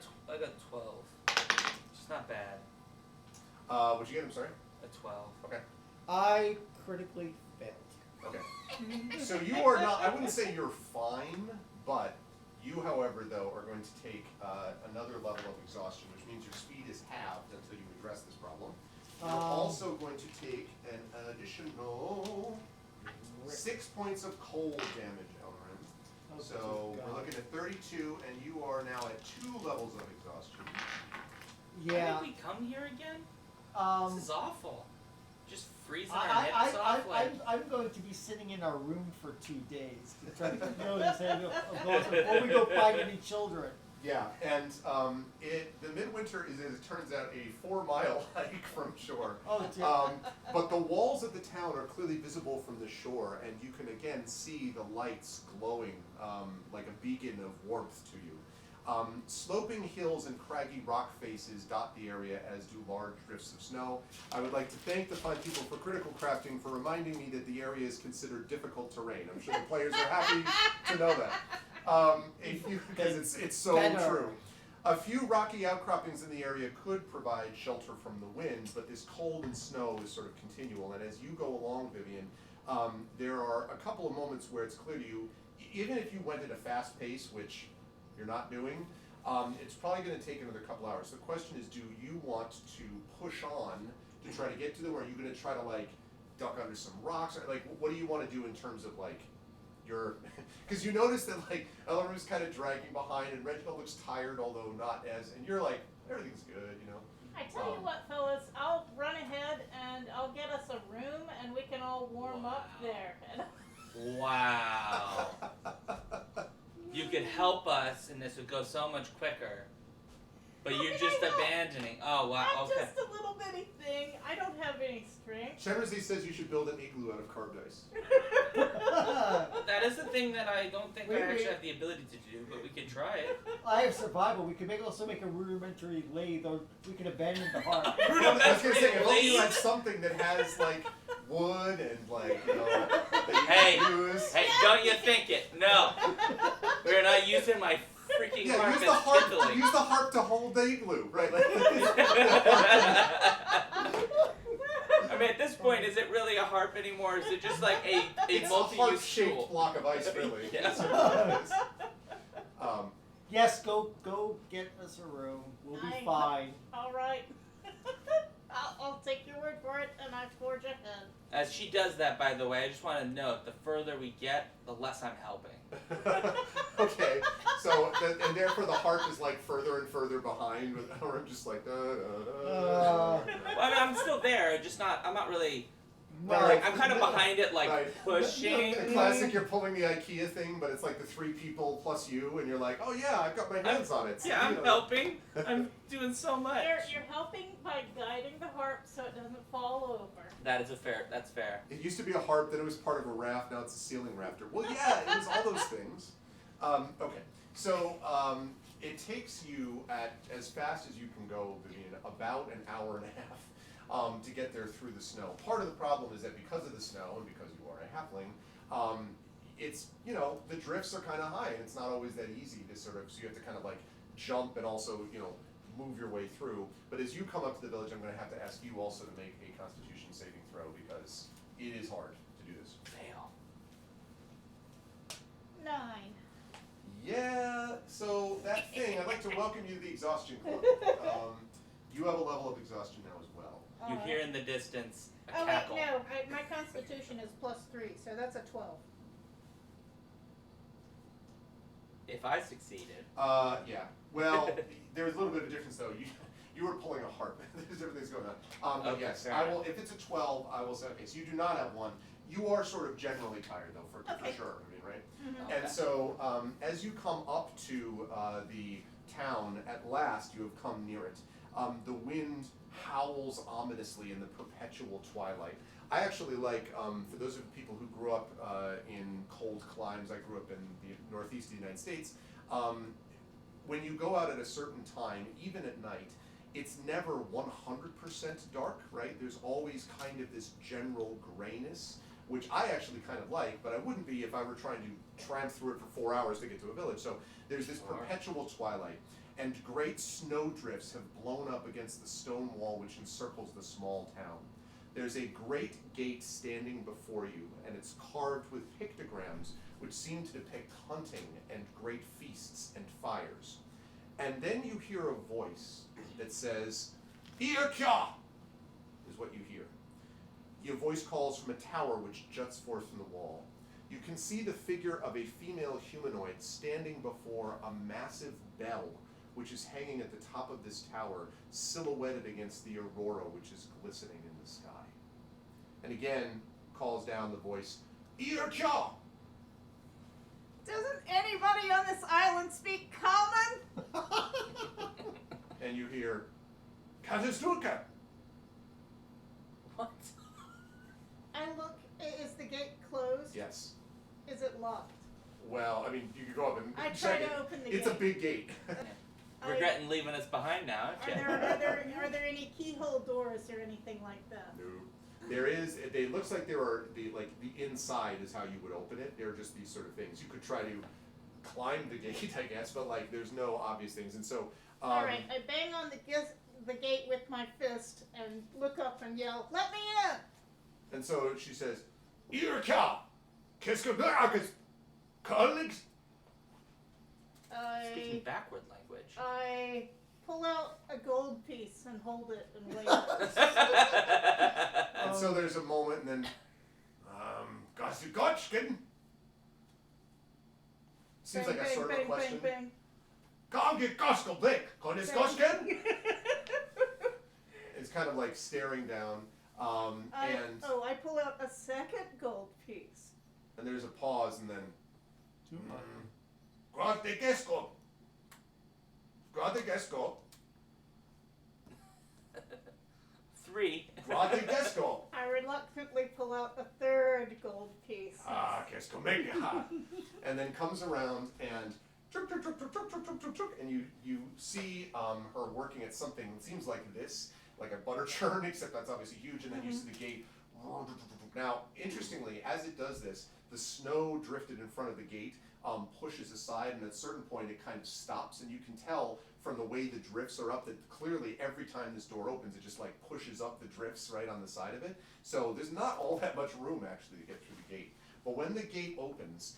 12. It's not bad. What'd you get? I'm sorry. A 12. Okay. I critically failed. Okay. So you are not. I wouldn't say you're fine, but you, however, though, are going to take another level of exhaustion, which means your speed is halved until you address this problem. You're also going to take an additional 6 points of cold damage, Elrin. Oh, So good we're God. looking at 32, and you are now at 2 levels of exhaustion. Yeah. Why did we come here again? This is awful. Just freezing our hips off like. I'm going to be sitting in our room for 2 days to try to get rid of this area of those before we go find any children. Yeah, and the Midwinter is, as it turns out, a 4-mile hike from shore. Oh, dear. But the walls of the town are clearly visible from the shore, and you can again see the lights glowing like a beacon of warmth to you. Sloping hills and craggy rock faces dot the area, as do large drifts of snow. I would like to thank the fine people for Critical Crafting for reminding me that the area is considered difficult terrain. I'm sure the players are happy to know that. Because it's so Better. true. A few rocky outcroppings in the area could provide shelter from the wind, but this cold and snow is sort of continual. And as you go along, Vivian, there are a couple of moments where it's clear to you, even if you went at a fast pace, which you're not doing, it's probably going to take another couple hours. The question is, do you want to push on to try to get to them, or are you going to try to like duck under some rocks? Or, like, what do you want to do in terms of like your? Because you notice that like Elleru's kind of dragging behind, and Reginald looks tired, although not as. And you're like, everything's good, you know. I tell you what, fellas, I'll run ahead and I'll get us a room and we can all warm up there. Wow. You could help us, and this would go so much quicker. But you're just abandoning. Oh wow. I'm Okay. just a little bitty thing. I don't have any strength. Chemersy says you should build an igloo out of carved ice. That is the thing that I don't think Wait, I actually wait. have the ability to do, but we could try it. I have survival. We can also make a rudimentary lathe, or we can abandon the heart. I was gonna say, if only you Lathe? had something that has like wood and like, you know, that you Hey, can use. Hey, don't you think it? No. We're not using my freaking Yeah, harp use as the harp. kindling. Use the harp to hold the igloo, right? Like, I mean, at this point, is it really a harp anymore? Is it just like a it's a multi-use harp-shaped tool? block of ice, really. Yeah. That's what it is. Yes, go get us a room. We'll be fine. All right. I'll take your word for it, and I forge ahead. As she does that, by the way, I just want to note, the further we get, the less I'm helping. Okay, so and therefore the harp is like further and further behind, or I'm just like da, da, da, Well, I mean, I'm still there, just not. I'm not really. No, Right. I'm kind of behind it, like Right. pushing. The classic, you're pulling the IKEA thing, but it's like the 3 people plus you, and you're like, oh yeah, I've got my hands on it. So, Yeah, you I'm know. helping. I'm doing so much. You're helping by guiding the harp so it doesn't fall over. That's fair. It used to be a harp, then it was part of a raft, now it's a ceiling rafter. Well, yeah, it was all those things. Okay, so it takes you at as fast as you can go, Vivian, about an hour and a half. To get there through the snow. Part of the problem is that because of the snow and because you are a halfling, it's, you know, the drifts are kind of high and it's not always that easy to sort of, so you have to kind of like jump and also, you know, move your way through. But as you come up to the village, I'm going to have to ask you also to make a Constitution saving throw because it is hard to do this. Fail. 9. Yeah, so that thing, I'd like to welcome you to the Exhaustion Club. You have a level of exhaustion now as well. You hear in the distance a Oh cackle. wait, no. My Constitution is +3, so that's a 12. If I succeeded. Yeah. Well, there's a little bit of a difference though. You were pulling a harp. There's everything's going on. But Okay, yes, fair I enough. will. If it's a 12, I will say. Okay, so you do not have one. You are sort of generally tired though, for Okay. sure. I mean, right? Mm-hmm. Okay. And so, as you come up to the town, at last you have come near it. The wind howls ominously in the perpetual twilight. I actually like, for those of the people who grew up in cold climes, I grew up in the northeast of the United States, when you go out at a certain time, even at night, it's never 100% dark, right? There's always kind of this general grayness, which I actually kind of like, but I wouldn't be if I were trying to tramp through it for 4 hours to get to a village. So there's this perpetual twilight, and great snowdrifts have blown up against the stone wall which encircles the small town. There's a great gate standing before you, and it's carved with pictograms which seem to depict hunting and great feasts and fires. And then you hear a voice that says, "Irkya!" is what you hear. Your voice calls from a tower which juts forth from the wall. You can see the figure of a female humanoid standing before a massive bell which is hanging at the top of this tower, silhouetted against the aurora which is glistening in the sky. And again calls down the voice, "Irkya!" Doesn't anybody on this island speak common? And you hear, "Katastuka!" What? I look. Is the gate closed? Yes. Is it locked? Well, I mean, you could go up and I check try it. to open the It's gate. a big gate. Regretting leaving us behind now, Are there any keyhole doors or anything like that? No. There is. It looks like there are the inside is how you would open it. There are just these sort of things. You could try to climb the gate, I guess, but like there's no obvious things. And so. All right, I bang on the gate with my fist and look up and yell, "Let me in!" And so she says, "Irka, Kiskabakis, colleagues." Speaking backward language. I pull out a gold piece and hold it and wave. And so there's a moment, and then, Goshkin. Seems like a sort of a question. Bang, Can't get Goshko Blake. Got his Goshkin? bang. It's kind of like staring down, and I pull out a second gold piece. there's a pause, and then. Too much. Guarde Gesco. Guarde Gesco. 3. Guarde Gesco. I reluctantly pull out a third gold piece. Gesco Mega. And then comes around and and you see her working at something that seems like this, like a butter churn, except that's obviously huge, and then you see the gate. Now, interestingly, as it does this, the snow drifted in front of the gate pushes aside, and at a certain point it kind of stops, and you can tell from the way the drifts are up that clearly every time this door opens it just like pushes up the drifts right on the side of it. So there's not all that much room actually to get through the gate. But when the gate opens,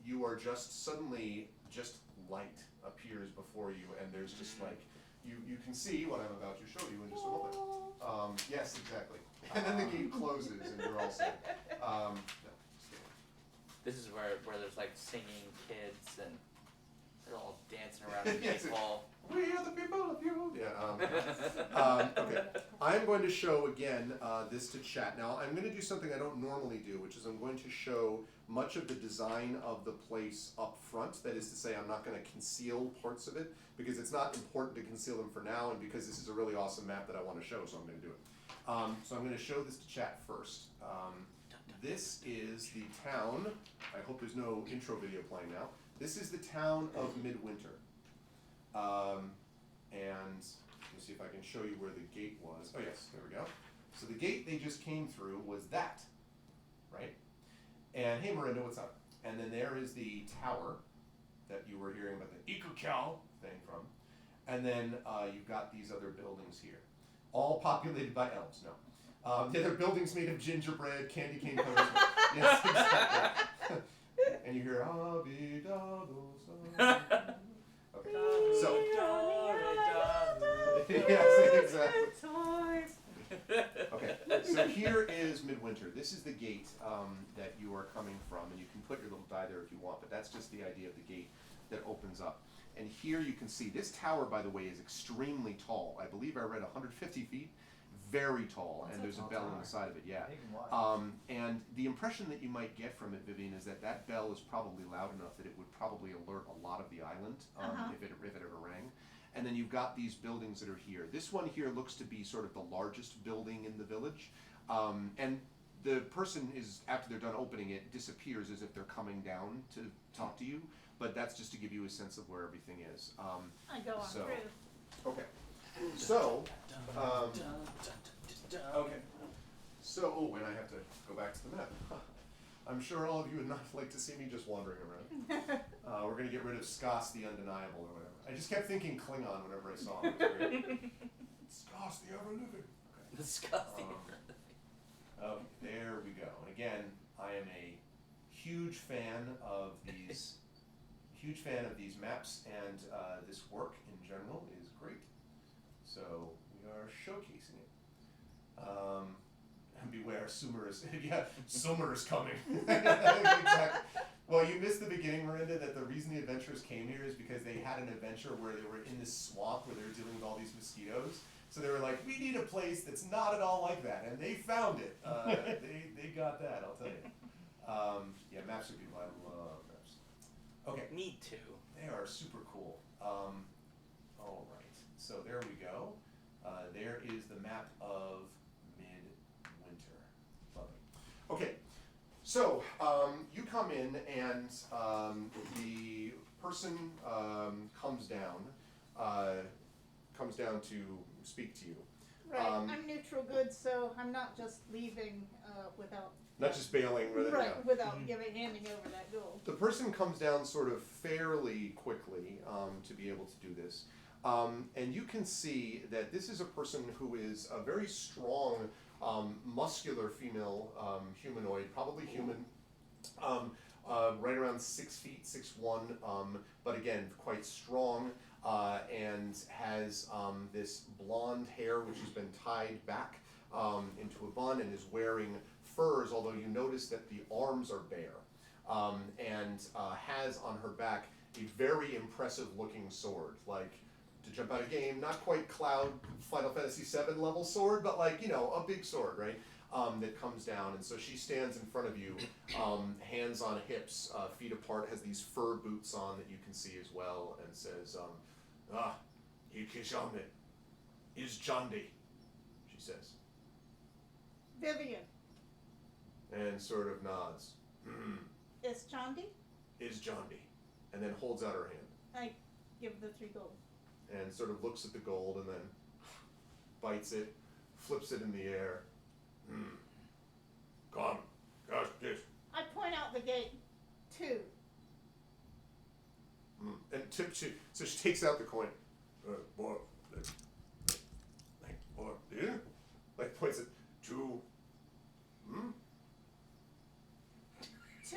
you are just suddenly just light appears before you, and there's just like, you can see what I'm about to show you in just a moment. Yes, exactly. And then the gate closes, and you're all set. No, just kidding. This is where there's like singing kids and they're all dancing around the Yes, baseball. We are the people of you. Yeah. Okay. I'm going to show again this to chat. Now I'm going to do something I don't normally do, which is I'm going to show much of the design of the place up front. That is to say, I'm not going to conceal parts of it because it's not important to conceal them for now, and because this is a really awesome map that I want to show, so I'm going to do it. So I'm going to show this to chat first. This is the town. I hope there's no intro video playing now. This is the town of Midwinter. And let's see if I can show you where the gate was. Oh yes, there we go. So the gate they just came through was that, right? And hey Miranda, what's up? And then there is the tower that you were hearing about the Ikucal thing from. And then you've got these other buildings here, all populated by elves. No, they're buildings made of gingerbread, candy cane colors. Yes, exactly. And you hear Okay. So yes, exactly. Okay, so here is Midwinter. This is the gate that you are coming from, and you can put your little die there if you want, but that's just the idea of the gate that opens up. And here you can see, this tower, by the way, is extremely tall. I believe I read 150 feet. Very tall, and there's a bell on the side of it, yeah. And the impression that you might get from it, Vivian, is that that bell is probably loud enough that it would probably alert a lot of the island if it ever rang. And then you've got these buildings that are here. This one here looks to be sort of the largest building in the village. And the person is, after they're done opening it, disappears as if they're coming down to talk to you. But that's just to give you a sense of where everything is. I go on so, through. Okay. So, okay. So, oh, and I have to go back to the map. I'm sure all of you would not like to see me just wandering around. We're going to get rid of Skos the Undeniable or whatever. I just kept thinking Klingon whenever I saw him. Skos the Ever-Living. Okay. The Skos the Okay, there we go. And again, I am a huge fan of these maps, and this work in general is great. So we are showcasing it. And beware, Sumer is Sumer is coming. Exactly. Well, you missed the beginning, Miranda, that the reason the adventurers came here is because they had an adventure where they were in this swamp where they were dealing with all these mosquitoes. So they were like, we need a place that's not at all like that, and they found it. They got that, I'll tell you. Yeah, maps are beautiful. I love maps. Okay. Me too. They are super cool. All right, so there we go. There is the map of Midwinter. Lovely. Okay, so you come in, and the person comes down to speak to you. Right, I'm neutral good, so I'm not just leaving without... Not just bailing. Right, Yeah. without handing over that gold. The person comes down sort of fairly quickly to be able to do this. And you can see that this is a person who is a very strong, muscular female humanoid, probably human, right around 6 feet, 6'1", but again, quite strong, and has this blonde hair which has been tied back into a bun, and is wearing furs, although you notice that the arms are bare, and has on her back a very impressive looking sword, like, to jump out of game, not quite Cloud Final Fantasy VII level sword, but like, you know, a big sword, right? That comes down, and so she stands in front of you, hands on hips, feet apart, has these fur boots on that you can see as well, and says, Ikishame is Jandi, she says. Vivian. And sort of nods. Is Chandi? Is Jandi. And then holds out her hand. I give the 3 gold. And sort of looks at the gold and then bites it, flips it in the air. Come, gosh, this. I point out the gate. 2. And so she takes out the coin. Boy, yeah? Like points it. 2. 2.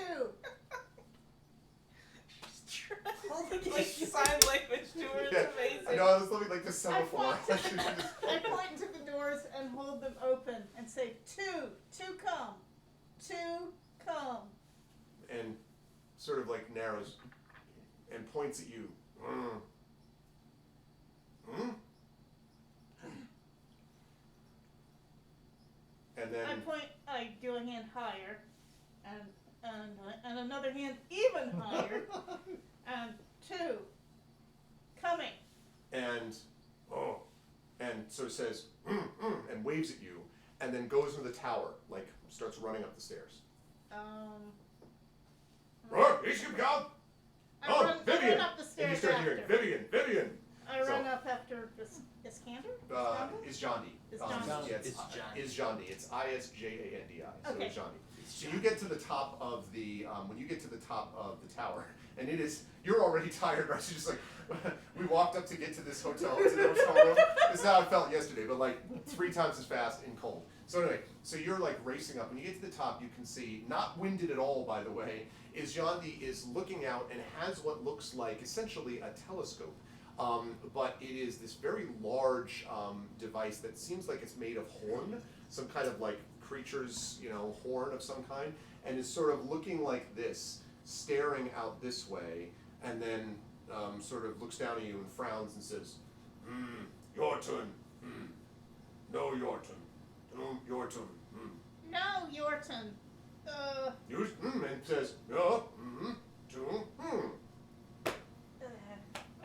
Hold the gate. know, I was looking like the I semaphore. point to the doors and hold them open and say, two come. And sort of like narrows and points at you. And then I do a hand higher, and another hand even higher, and two, coming. and so it says and waves at you, and then goes into the tower, like starts running up the stairs. I run up the stairs And you start hearing after. Vivian. I run up after Iskander? Is Jondi. Is Jondi. Yeah, It's Jondi. Is Jondi. It's Isjandi. So Okay. it's Jondi. So you get to the top of the when you get to the top of the tower, and it is you're already tired, right? So just like we walked up to get to this hotel, to the hotel room. This is how I felt yesterday, but like 3 times as fast and cold. So anyway, so you're like racing up. When you get to the top, you can see, not winded at all, by the way, is Jondi is looking out and has what looks like essentially a telescope. But it is this very large device that seems like it's made of horn, some kind of like creature's, horn of some kind, and is sort of looking like this, staring out this way, and then sort of looks down at you and frowns and says, your turn. No, your turn. Your turn. No, your turn. Use, and says, no,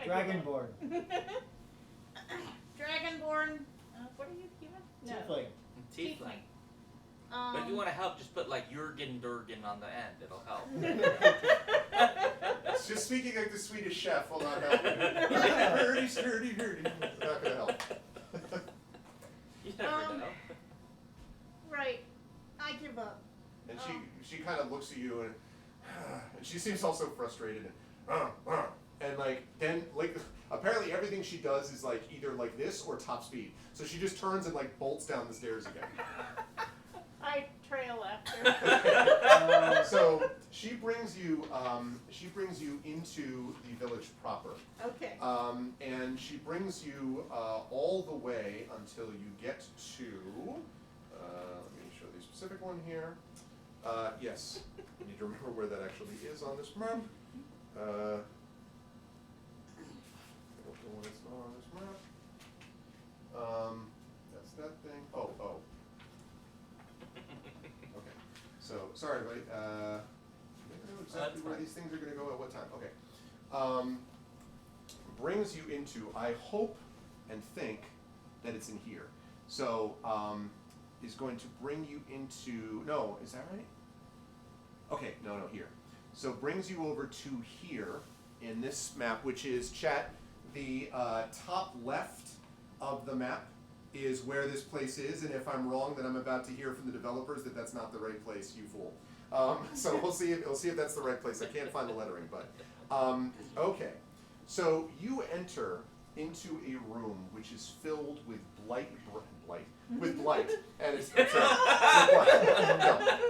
Dragonborn. Dragonborn. What are you, human? No. Tiefling. Tiefling. But if you want to help, just put like Jurgen Durgen on the end. It'll help. It's just speaking like the Swedish chef will not help. Hurdy, sturdy, hurdy. Not gonna help. You never know. Right. I give up. And she kind of looks at you and she seems also frustrated and like then like apparently everything she does is like either like this or top speed. So she just turns and like bolts down the stairs again. I trail after. So she brings you into the village proper. Okay. And she brings you all the way until you get to let me show the specific one here. Yes, I need to remember where that actually is on this map. I don't know when it's not on this map. That's that thing. Oh. Okay. So sorry, everybody. I don't know exactly where these things are going to go at what time. Okay. Brings you into. I hope and think that it's in here. So is going to bring you into. No, is that right? Okay. No, here. So brings you over to here in this map, which is, chat, the top left of the map is where this place is, and if I'm wrong, then I'm about to hear from the developers that that's not the right place, you fool. So we'll see if that's the right place. I can't find the lettering, but okay. So you enter into a room which is filled with blight, and it's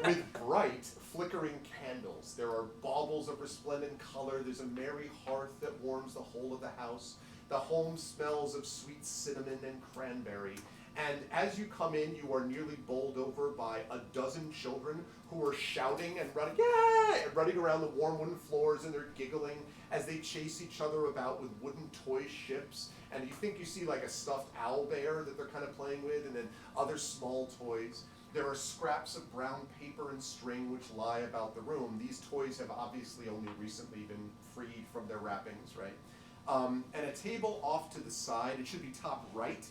with bright, flickering candles. There are baubles of resplendent color. There's a merry hearth that warms the whole of the house. The home smells of sweet cinnamon and cranberry. And as you come in, you are nearly bowled over by a dozen children who are shouting and running, yeah, and running around the warm wooden floors, and they're giggling as they chase each other about with wooden toy ships. And you think you see like a stuffed owl bear that they're kind of playing with, and then other small toys. There are scraps of brown paper and string which lie about the room. These toys have obviously only recently been freed from their wrappings, right? And a table off to the side, it should be top right.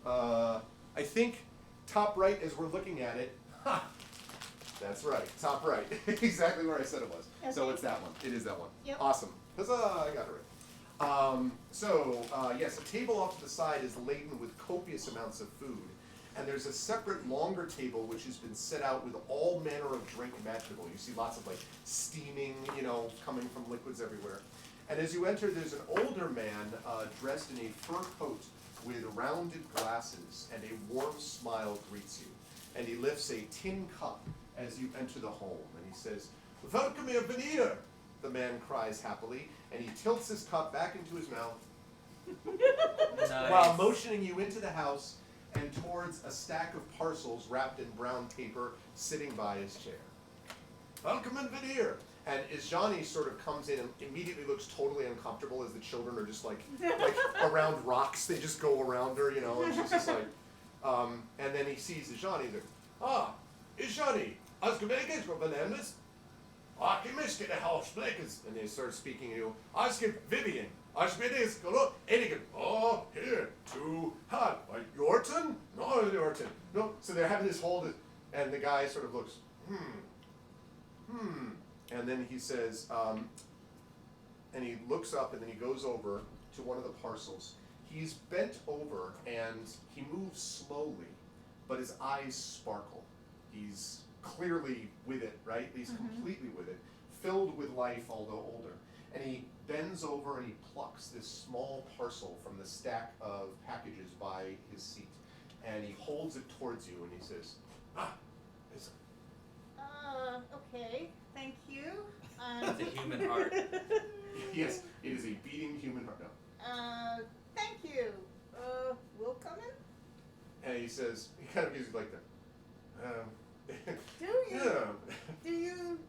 I think top right as we're looking at it. Ha! That's right, top right. Exactly where I said it was. Okay. So it's that one. It is that one. Yep. Awesome. Huzzah, I got it right. Yes, a table off to the side is laden with copious amounts of food. And there's a separate longer table which has been set out with all manner of drink imaginable. You see lots of like steaming, coming from liquids everywhere. And as you enter, there's an older man dressed in a fur coat with rounded glasses, and a warm smile greets you. And he lifts a tin cup as you enter the home, and he says, "Welcome, bienvenue," the man cries happily, and he tilts his cup back into his mouth Nice. while motioning you into the house and towards a stack of parcels wrapped in brown paper sitting by his chair. Welcome in here. And Johnny sort of comes in and immediately looks totally uncomfortable as the children are just like around rocks. They just go around her, you know, and she's just like, and then he sees Johnny. He's like, Johnny, I was going to get bananas. I can miss get a house makers. And they start speaking to you. I was get Vivian. I was get this. Go and he goes, oh, here, too hot. Like, your turn? No, your turn. No. So they're having this whole, and the guy sort of looks, and then he says, and he looks up and then he goes over to one of the parcels. He's bent over and he moves slowly, but his eyes sparkle. He's clearly with it, right? He's completely with it, filled with life, although older. And he bends over and he plucks this small parcel from the stack of packages by his seat. And he holds it towards you and he says, it's okay, thank you. That's a human heart. yes, it is a beating human heart. No. Thank you. Will come in? And he says, he kind of gives you like the, Do you,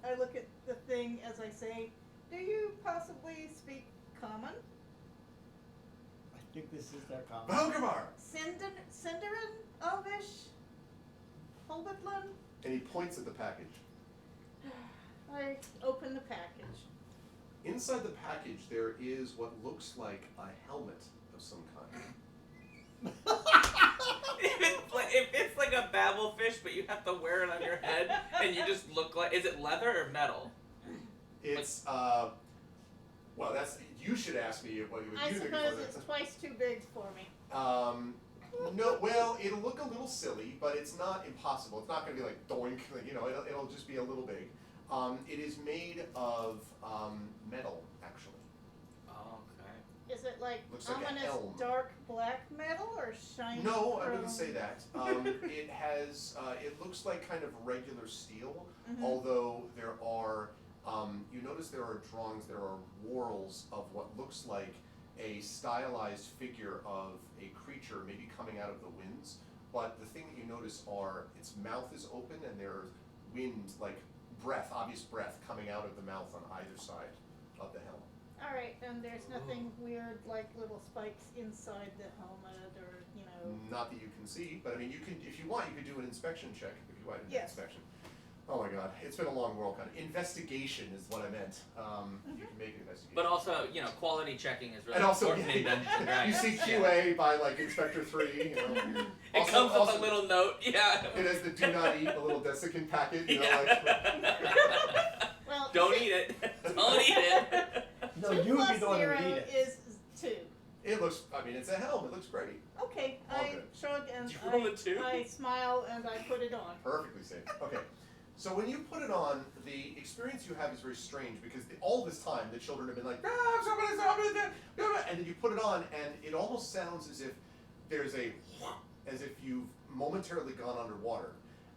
I look at the thing as I say, do you possibly speak common? I think this is their comment. Valgamar! Cinderin, Elvish, Holbitlan? And he points at the package. I open the package. Inside the package, there is what looks like a helmet of some kind. If it's like a babblefish, but you have to wear it on your head, and you just look like, is it leather or metal? It's, well, that's, you should ask me what you I think suppose of it. it's twice too big for me. No, well, it'll look a little silly, but it's not impossible. It's not going to be like doink, you know, it'll just be a little big. It is made of metal, actually. Oh, okay. Is it like Looks like a ominous helm. dark black metal or shiny No, I wouldn't chrome? say that. It has, it looks like kind of regular steel, Mhm. although there are, you notice there are drawings, there are whorls of what looks like a stylized figure of a creature maybe coming out of the winds, but the thing that you notice are its mouth is open and there's wind, like breath, obvious breath coming out of the mouth on either side of the helmet. All right, and there's nothing weird like little spikes inside the helmet or, you know. Not that you can see, but I mean, you can, if you want, you could do an inspection check if you want an Yes. inspection. Oh my God, it's been a long Worldcon. Investigation is what I meant. You can make an investigation. But also, you know, quality checking is really and also, important in Dungeons and you Dragons. see QA by like Inspector 3, you know. It Also- comes with also- a little note, yeah. It has the do not eat, the little desiccant packet, you know, Yeah. Well, Don't eat it. Don't eat it. No, 2 you would be plus the one who 0 would eat it. is 2. it looks, I mean, it's a helm, it looks great. Okay, All I good. shrug and Did you roll a 2? I smile and I put it on. Perfectly safe. Okay. So when you put it on, the experience you have is very strange because all this time the children have been like, and then you put it on and it almost sounds as if there's as if you've momentarily gone underwater.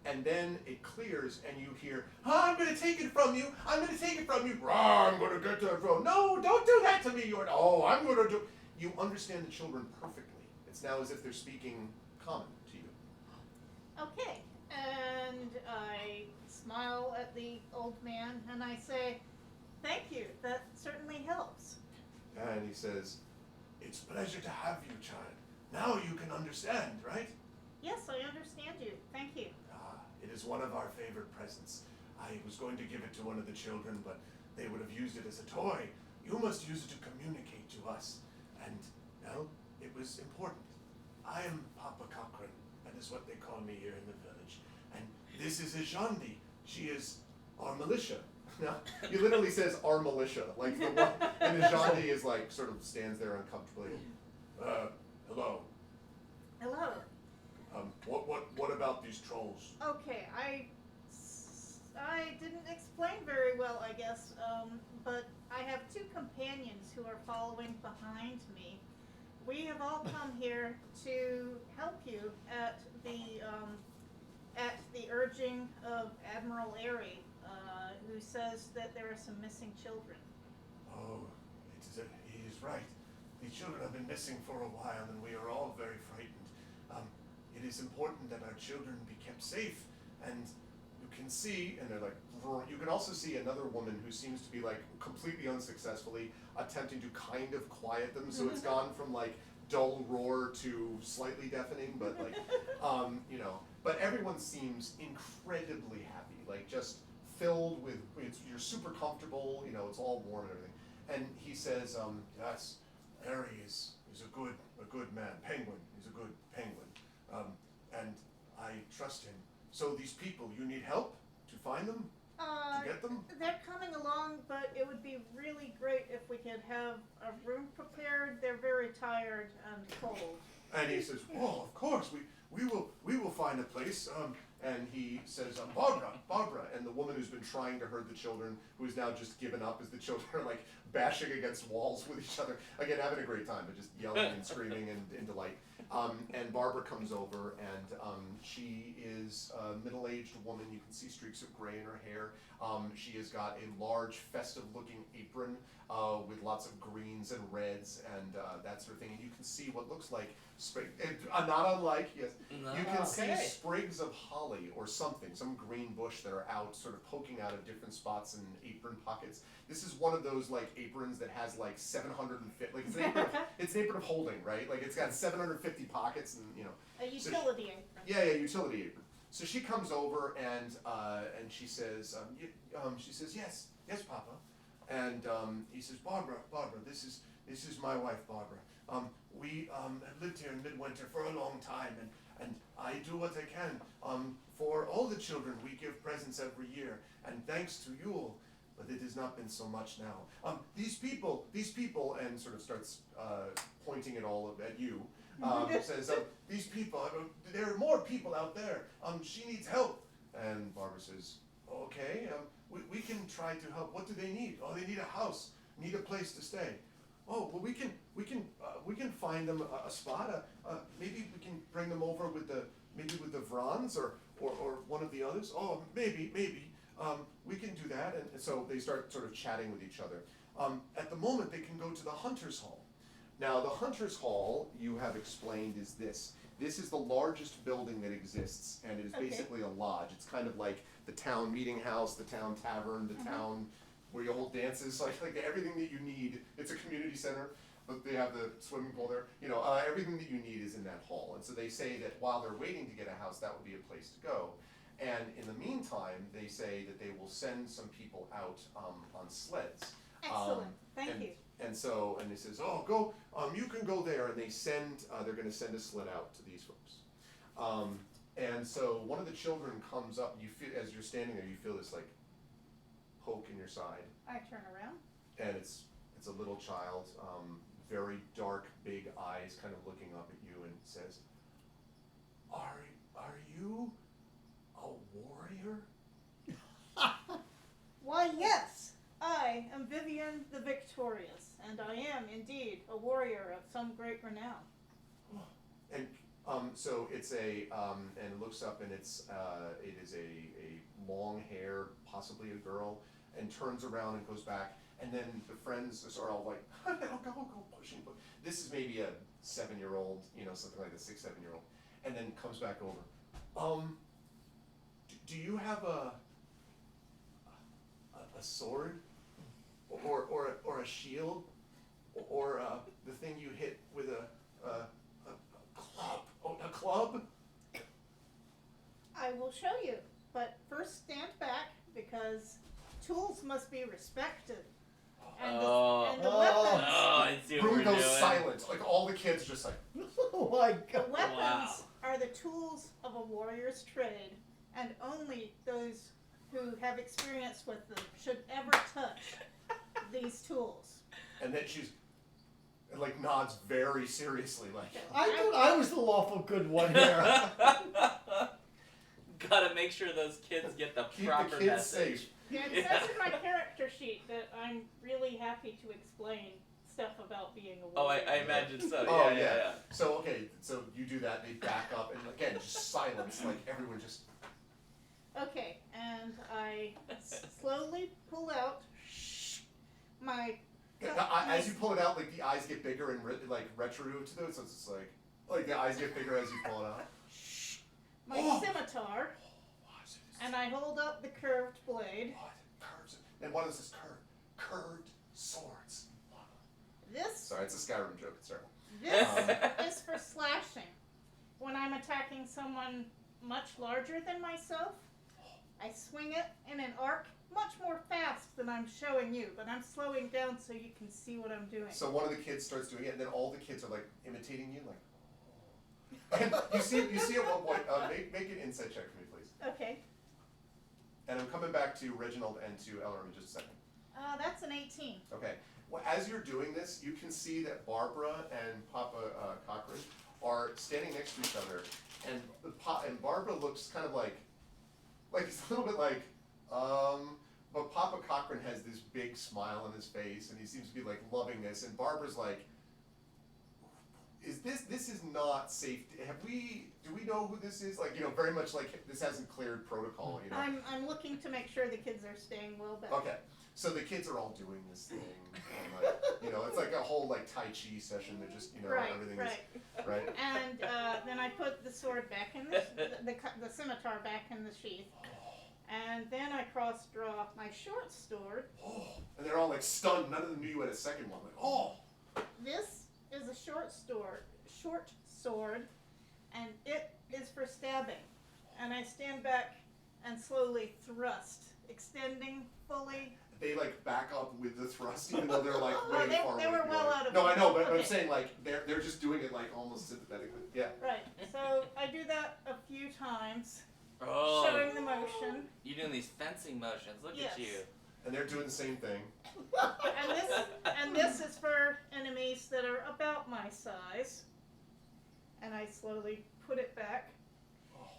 And then it clears and you hear, I'm going to take it from you. I'm going to take it from you. I'm going to get that from. No, don't do that to me. You're, oh, I'm going to do. You understand the children perfectly. It's now as if they're speaking common to you. Okay, and I smile at the old man and I say, thank you, that certainly helps. And he says, it's a pleasure to have you, child. Now you can understand, right? Yes, I understand you. Thank you. It is one of our favorite presents. I was going to give it to one of the children, but they would have used it as a toy. You must use it to communicate to us. And, well, it was important. I am Papa Cochrane. That is what they call me here in the village. And this is Ajandi. She is our militia. Now, he literally says our militia. Like the one, and Ajandi is like, sort of stands there uncomfortably. Hello. Hello. What about these trolls? Okay, I didn't explain very well, I guess, but I have 2 companions who are following behind me. We have all come here to help you at the urging of Admiral Airy, who says that there are some missing children. Oh, he is right. The children have been missing for a while, and we are all very frightened. It is important that our children be kept safe, and you can see, and they're like, you can also see another woman who seems to be like completely unsuccessfully attempting to kind of quiet them, so it's gone from like dull roar to slightly deafening, but like, you know, but everyone seems incredibly happy, like just filled with, you're super comfortable, you know, it's all warm and everything. And he says, yes, Harry is a good man, penguin, he's a good penguin, and I trust him. So these people, you need help to find them? To get them? They're coming along, but it would be really great if we could have a room prepared. They're very tired and cold. And he says, "Oh, of course, we will find a place." And he says, Barbara, and the woman who's been trying to herd the children, who is now just given up as the children are like bashing against walls with each other, again having a great time, but just yelling and screaming in delight. And Barbara comes over, and she is a middle-aged woman. You can see streaks of gray in her hair. She has got a large, festive-looking apron with lots of greens and reds and that sort of thing. And you can see what looks like not unlike, yes, you can see sprigs of holly or something, some green bush that are out, sort of poking out of different spots in apron pockets. This is one of those like aprons that has like 750, like it's an apron of holding, right? Like it's got 750 pockets, and you know. A utility apron. Yeah, utility apron. So she comes over and she says, yes, Papa, and he says, Barbara, this is my wife, Barbara. We have lived here in Midwinter for a long time, and I do what I can. For all the children, we give presents every year, and thanks to Yule, but it has not been so much now. These people, and sort of starts pointing it all at you. Says, these people, there are more people out there. She needs help. And Barbara says, okay, we can try to help. What do they need? Oh, they need a house, need a place to stay. Oh, well, we can find them a spot. Maybe we can bring them over with the Vrons or one of the others. Oh, maybe. We can do that. And so they start sort of chatting with each other. At the moment, they can go to the Hunter's Hall. Now, the Hunter's Hall, you have explained, is this. This is the largest building that exists, and it is basically a lodge. It's kind of like the town meeting house, the town tavern, the town where you hold dances, like everything that you need. It's a community center, but they have the swimming pool there. You know, everything that you need is in that hall. And so they say that while they're waiting to get a house, that would be a place to go. And in the meantime, they say that they will send some people out on sleds. Excellent. Thank you. And so, and he says, oh, go, you can go there, and they send, they're going to send a sled out to these folks. And so one of the children comes up, and you feel, as you're standing there, you feel this like poke in your side. I turn around. And it's a little child, very dark, big eyes, kind of looking up at you, and says, are you a warrior? Why, yes. I am Vivian the Victorious, and I am indeed a warrior of some great renown. And so it's a, and it looks up, and it is a long hair, possibly a girl, and turns around and goes back, and then the friends are all like, go pushing. This is maybe a 7-year-old, you know, something like a 6, 7-year-old, and then comes back over. Do you have a sword? Or a shield, or the thing you hit with a club. Oh, a club? I will show you, but first stand back, because tools must be respected. And the weapons. Oh, I see what Room we're goes doing. silent. Like all the kids just like. Oh my The god. weapons are the tools of a warrior's trade, and only those who have experience with them should ever touch these tools. And then she's like nods very seriously, like. I thought I was the lawful good one here. Gotta make sure those kids get the Keep proper the kids message. safe. Yeah, it says in my character sheet that I'm really happy to explain stuff about being a Oh, warrior. I imagine so. Oh, yeah. So okay, so you do that. They back up, and again, just silence. Like everyone just. Okay, and I slowly pull out my As you pull it out, like the eyes get bigger and like retro to those, so it's just like the eyes get bigger as you pull it out. My scimitar, and I hold up the curved blade. What? Curves. And what is this curved swords? This Sorry, it's a Skyrim joke. Sorry. This is for slashing. When I'm attacking someone much larger than myself, I swing it in an arc much more fast than I'm showing you, but I'm slowing down so you can see what I'm doing. So one of the kids starts doing it, and then all the kids are like imitating you, like. And you see at one point. Make an insight check for me, please. Okay. And I'm coming back to Reginald and to Ellery in just a second. That's an 18. Okay. Well, as you're doing this, you can see that Barbara and Papa Cochran are standing next to each other, and Barbara looks kind of like it's a little bit like, but Papa Cochran has this big smile on his face, and he seems to be like loving this, and Barbara's like, this is not safe? Do we know who this is? Like, very much like this hasn't cleared protocol, I'm looking to make sure the kids are staying well back. Okay. So the kids are all doing this thing, and like, it's like a whole like Tai Chi session. They're just, everything is right. And then I put the sword back in the scimitar back in the sheath, and then I cross draw my short sword. Oh, and they're all like stunned. None of them knew you had a second one. Like, oh. This is a short sword, and it is for stabbing. And I stand back and slowly thrust, extending fully. They like back up with the thrust, even though they're like way far away. They were well out of. No, I know, but okay. I'm saying like they're just doing it like almost sympathetically. Yeah. Right. So I do that a few times, Oh, showing the motion. you're doing these fencing motions. Look Yes. at you. And they're doing the same thing. And this is for enemies that are about my size. And I slowly put it back.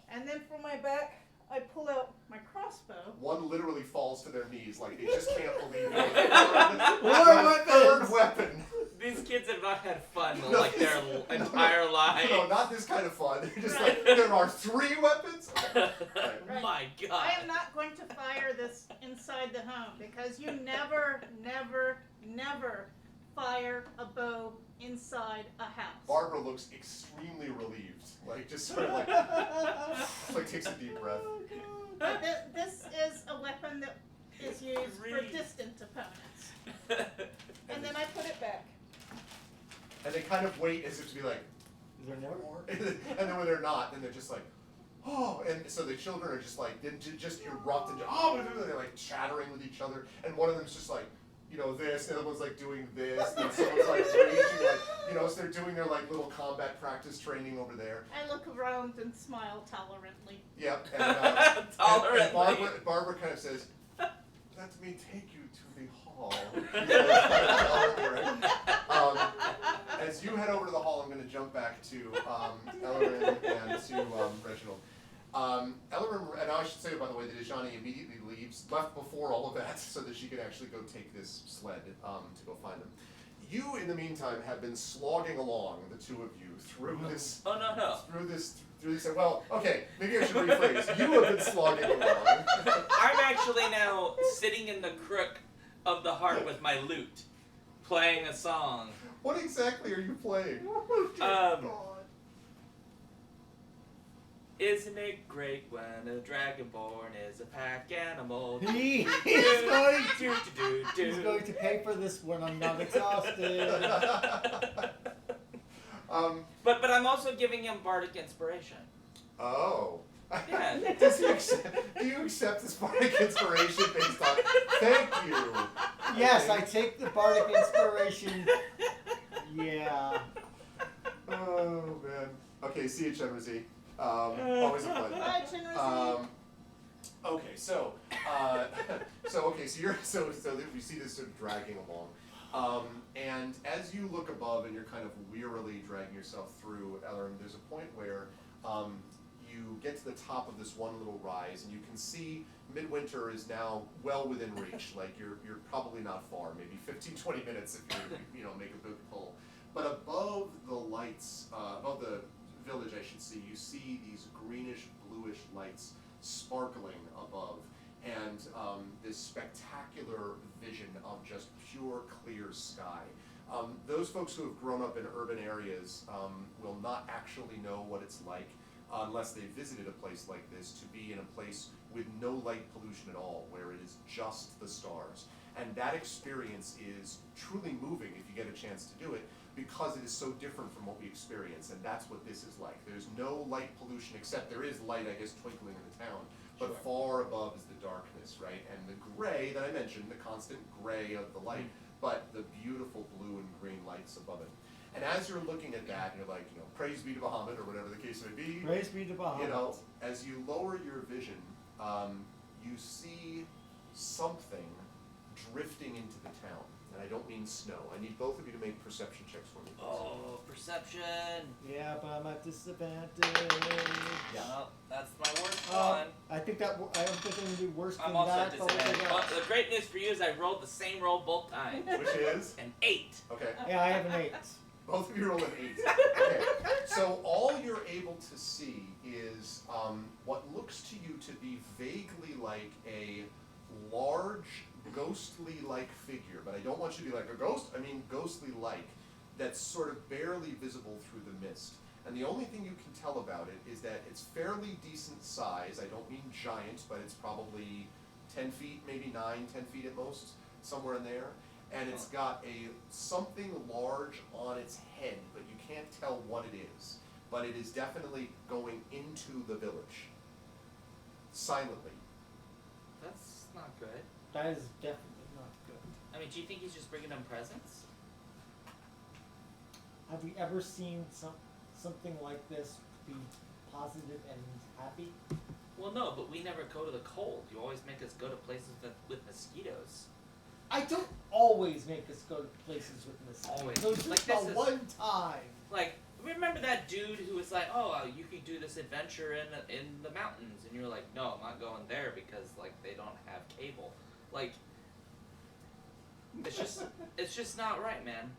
And then for my back, I pull out my crossbow. One literally falls to their knees, like they just can't believe it. Third weapon. These kids have not had fun like their entire lives. No, not this kind of fun. They're just like, there are 3 weapons? Okay. Right. My God. I am not going to fire this inside the home because you never, never, never fire a bow inside a house. Barbara looks extremely relieved. Like, just sort of like takes a deep breath. But this is a weapon that is used for distant opponents. And then I put it back. And they kind of wait as if to be like, Is there more? and then when they're not, then they're just like, oh, and so the children are just like, just erupt and they're like chattering with each other, and one of them's just like, this, and the other one's like doing this, and someone's like raging, like, so they're doing their like little combat practice training over there. I look around and smile tolerantly. Yep, and, Tolerantly. and Barbara kind of says, let me take you to the hall. As you head over to the hall, I'm going to jump back to Ellerin and to Reginald. Ellerin, and I should say, by the way, that Ajani immediately left before all of that, so that she could actually go take this sled to go find them. You, in the meantime, have been slogging along, the two of you, through this. Oh no. Through this. Well, okay, maybe I should rephrase. You have been slogging along. I'm actually now sitting in the crook of the heart with my lute, playing a song. What exactly are you playing? Isn't it great when a dragonborn is a pack animal? He's going to pay for this when I'm not exhausted. But I'm also giving him bardic inspiration. Oh. Yeah. Do you accept this bardic inspiration based on? Thank you. Yes, I take the bardic inspiration. Yeah. Oh man. Okay, see you, Chenrezee. Always a pleasure. Bye, Chenrezee. Okay, so we see this sort of dragging along, and as you look above and you're kind of wearily dragging yourself through, Ellerin, there's a point where you get to the top of this one little rise, and you can see Midwinter is now well within reach. Like you're probably not far, maybe 15-20 minutes if you make a good pull. But above the lights, above the village, I should see, you see these greenish, bluish lights sparkling above. And and this spectacular vision of just pure clear sky. Those folks who have grown up in urban areas will not actually know what it's like unless they visited a place like this, to be in a place with no light pollution at all, where it is just the stars. And that experience is truly moving if you get a chance to do it, because it is so different from what we experience, and that's what this is like. There's no light pollution, except there is light, I guess, twinkling in the town, but Sure. far above is the darkness, right? And the gray that I mentioned, the constant gray of the light, but the beautiful blue and green lights above it. And as you're looking at that, you're like, praise be to Bahamut, or whatever the case may be. Praise be to Bahamut. As you lower your vision, you see something drifting into the town. And I don't mean snow. I need both of you to make perception checks for me. Oh, perception. Yeah, but I'm at disadvantage. Yeah. Well, that's my worst Oh, one. I think I'm thinking it'd be worse I'm than also that. at but we'll disadvantage. figure out. But the great news for you is I rolled the same roll both times. Which is? An 8. Okay. Yeah, I have an 8. Both of you roll an 8. Okay. So all you're able to see is what looks to you to be vaguely like a large, ghostly-like figure. But I don't want you to be like a ghost. I mean ghostly-like. That's sort of barely visible through the mist. And the only thing you can tell about it is that it's fairly decent size. I don't mean giant, but it's probably 10 feet, maybe 9, 10 feet at most, somewhere in there. And it's got something large on its head, but you can't tell what it is. But it is definitely going into the village, silently. That's not good. That is definitely not good. I mean, do you think he's just bringing them presents? Have we ever seen something like this be positive and happy? Well, no, but we never go to the cold. You always make us go to places with mosquitoes. I don't always make us go to places with mosquitoes. Always. So just Like, the this is- one time. Like, remember that dude who was like, "Oh, you could do this adventure in the mountains," and you're like, "No, I'm not going there because like they don't have cable." Like, it's just not right, man.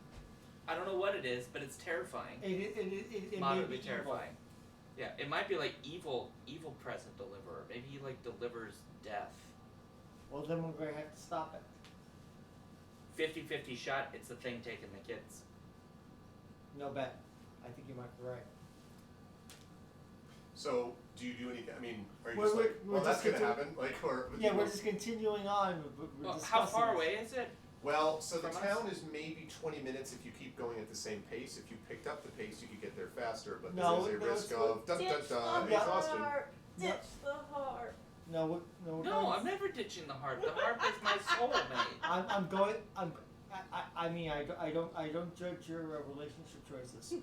I don't know what it is, but it's terrifying. It may Moderately be terrifying. Yeah, it might be like evil present deliverer. Maybe he like delivers death. Well, then we're going to have to stop it. 50-50 shot. It's the thing taking the kids. No bet. I think you might be right. So, do you do anything? I mean, are you We're- just like, we're well, that's just going to happen? Like, or Yeah, we're just continuing on. We're Well, discussing how far this. away is it? Well, so the From us? town is maybe 20 minutes if you keep going at the same pace. If you picked up the pace, you could get there faster, but No, there's a no, risk it's- of dun dun Ditch dun the exhaustion. heart. No. Ditch the heart. No, we're No, going. I'm never ditching the harp. The harp is my soulmate. I'm going. I mean, I don't judge your relationship choices.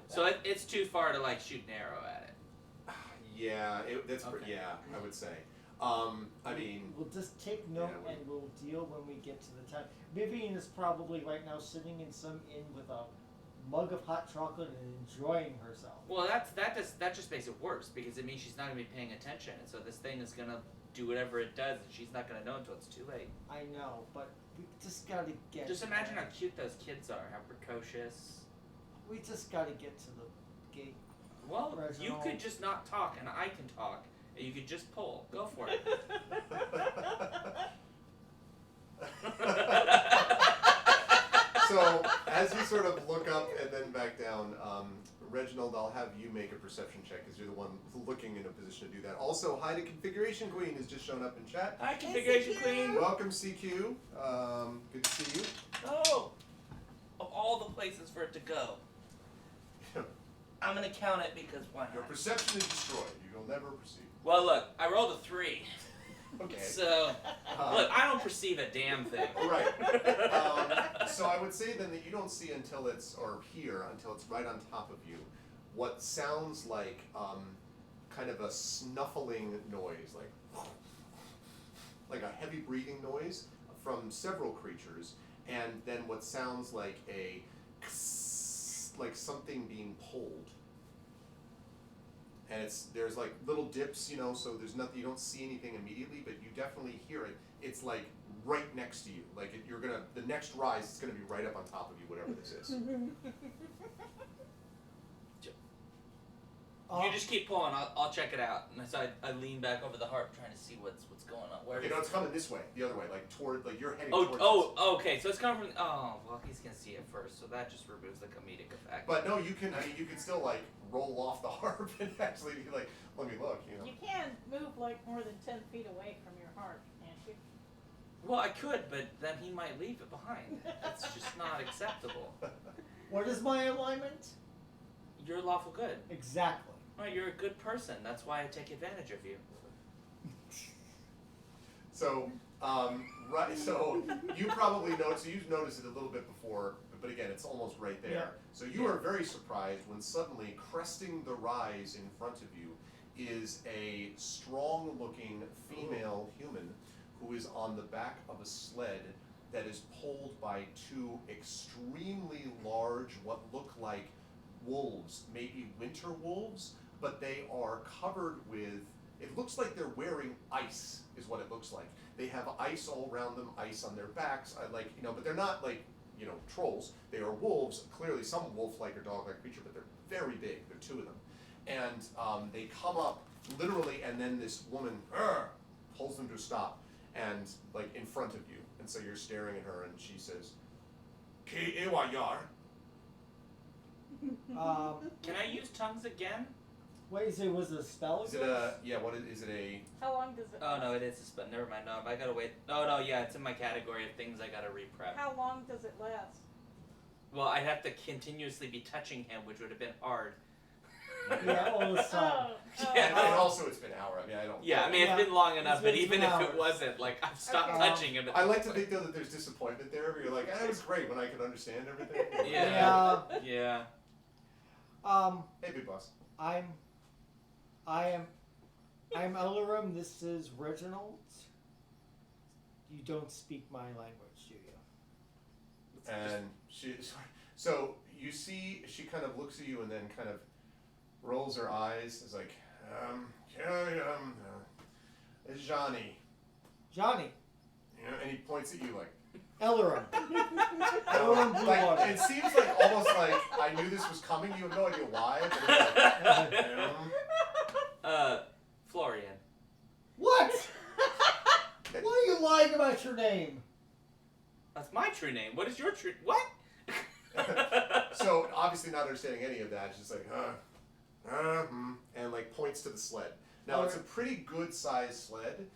So it's too far to like shoot an arrow at it. Yeah, that's Okay. yeah, I would say. I mean, We'll just take note Yeah, and we'll deal when we get to the time. Vivian is probably right now sitting in some inn with a mug of hot chocolate and enjoying herself. Well, that just makes it worse because it means she's not gonna be paying attention, and so this thing is gonna do whatever it does, and she's not gonna know until it's too late. I know, but we just gotta get. Just imagine how cute those kids are, how precocious. We just gotta get to the gate. Well, you Reginald. could just not talk, and I can talk, and you could just pull. Go for it. so as you sort of look up and then back down, Reginald, I'll have you make a perception check because you're the one looking in a position to do that. Also, hi to Configuration Queen has just shown up in chat. Hi, Configuration CQ. Queen. Welcome, CQ. Good to see you. Oh, of all the places for it to go, I'm gonna count it because why Your not? perception is destroyed. You will never perceive. Well, look, I rolled a 3, Okay. so look, I don't perceive a damn thing. Right. So I would say then that you don't see until it's, or hear until it's right on top of you, what sounds like kind of a snuffling noise, like a heavy breathing noise from several creatures, and then what sounds like a like something being pulled. And there's like little dips, so there's nothing, you don't see anything immediately, but you definitely hear it. It's like right next to you. Like the next rise is gonna be right up on top of you, whatever this is. You just keep pulling. I'll check it out. And so I lean back over the harp, trying to see what's going on. Where Okay, is no, it's it? coming this way, the other way, like you're heading towards this. Okay. So it's coming from. Oh, well, he's gonna see it first, so that just removes the comedic effect. But no, you can still like roll off the harp and actually be like, let me look, you know. You can move like more than 10 feet away from your heart, can't you? Well, I could, but then he might leave it behind. That's just not acceptable. What is my alignment? You're lawful good. Exactly. Well, you're a good person. That's why I take advantage of you. So, right. So you probably noticed. So you've noticed it a little bit before, but again, it's almost right there. Yeah. So you are very surprised when suddenly, cresting the rise in front of you, is a strong-looking female human who is on the back of a sled that is pulled by two extremely large, what look like wolves, maybe winter wolves, but they are covered with. It looks like they're wearing ice, is what it looks like. They have ice all around them, ice on their backs, but they're not like, trolls. They are wolves, clearly some wolf-like or dog-like creature, but they're very big. There are two of them. And they come up, literally, and then this woman pulls them to a stop, and, like, in front of you. And so you're staring at her, and she says, Ki ewa yar. Can I use tongues again? Wait, so was it a spell? Is it a, is it a... How long does it Oh, no, it is a spell. Never mind. No, I gotta wait. No, yeah, it's in my category of things I gotta reprep. How long does it last? Well, I'd have to continuously be touching him, which would have been hard. Yeah, all this time. Yeah. And also it's been an hour. I mean, I don't... Yeah, I mean, Yeah. it's been long enough, but It's even been if it hours. wasn't, like, I've stopped Okay. touching him. I like to think, though, that there's disappointment there, where you're like, it was great when I could understand everything. Yeah. Yeah. Hey, big boss. I'm Ellerum. This is Reginald. You don't speak my language, do you? And so you see, she kind of looks at you and then kind of rolls her eyes. It's like, it's Johnny. Johnny. And he points at you like, Ellerum. Ellerum Bluewater. like, it seems like almost like I knew this was coming. You have no idea why. But it's like, Florian. What? Why are you lying about your name? That's my true name. What is your true... What? So obviously not understanding any of that, she's like, and like points to the sled. Now it's a pretty good sized sled.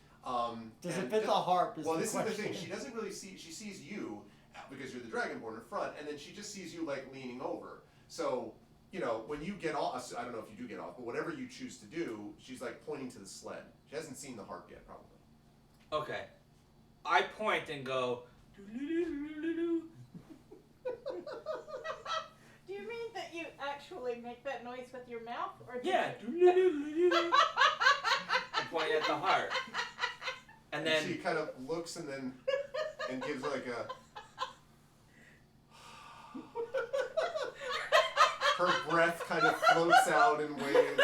Does it fit the harp? Well, this is the thing. She doesn't really see. She sees you because you're the Dragonborn in front, and then she just sees you like leaning over. So when you get off, I don't know if you do get off, but whatever you choose to do, she's like pointing to the sled. She hasn't seen the harp yet, probably. Okay. I point and go... "Doo-doo-doo-doo-doo-doo." Do you mean that you actually make that noise with your mouth? Or do Yeah. you... "Doo-doo-doo-doo-doo." I point at the heart. And then... she kind of looks and gives like a. Her breath kind of floats out in waves.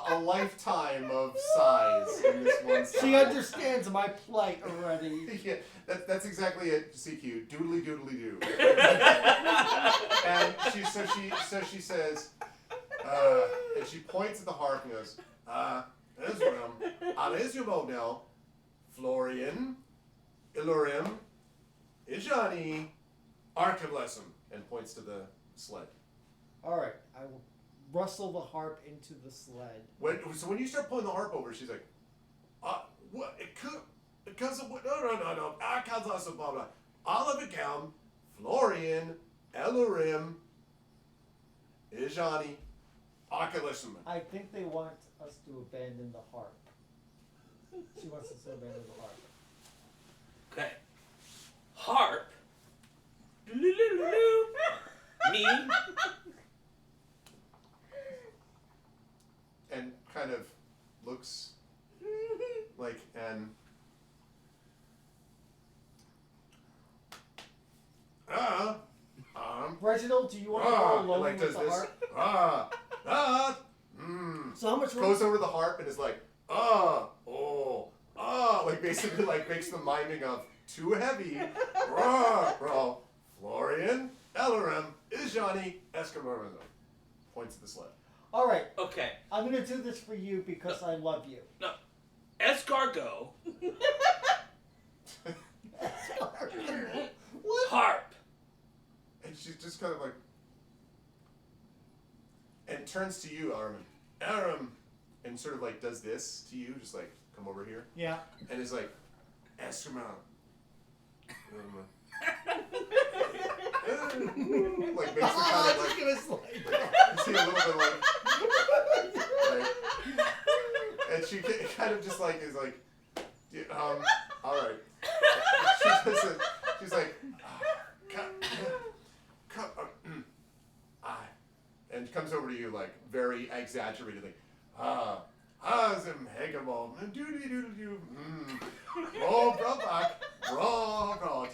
A lifetime of sighs in this one sigh. She understands my plight already. Yeah, that's exactly it, CQ. Doodly doodly doo. And she says, and she points at the harp and goes, there's your mode now. Florian, Ilurim, Ijani, Arkablessum, and points to the sled. Alright, I will rustle the harp into the sled. So when you start pulling the harp over, she's like, what? Because of what? No. I can't listen, blah, blah. Oliver Kelm, Florian, Elurim, Ijani, Arkablessum. I think they want us to abandon the harp. She wants us to abandon the harp. Okay. Harp. Doo-doo-doo-doo-doo. Me. And kind of looks like and Reginald, do you want to go alone like with does the this harp? So how much room? goes over to the harp and is like like basically like makes the miming of too heavy. Florian, Eloram, Ijani, Escobar. points at the sled. All right, Okay. I'm gonna do this for you because I love you. Escargot. What? Harp. And she's just kind of like, and turns to you, Aram, and sort of like does this to you, just like, come over here, Yeah. and is like, Escargot. Like makes the kind of like, give us like you see a little bit like, and she kind of just like is like, all right. She's like, and comes over to you like very exaggeratedly. Zim hegemon, doody doodle doo, Robrak, Robrot,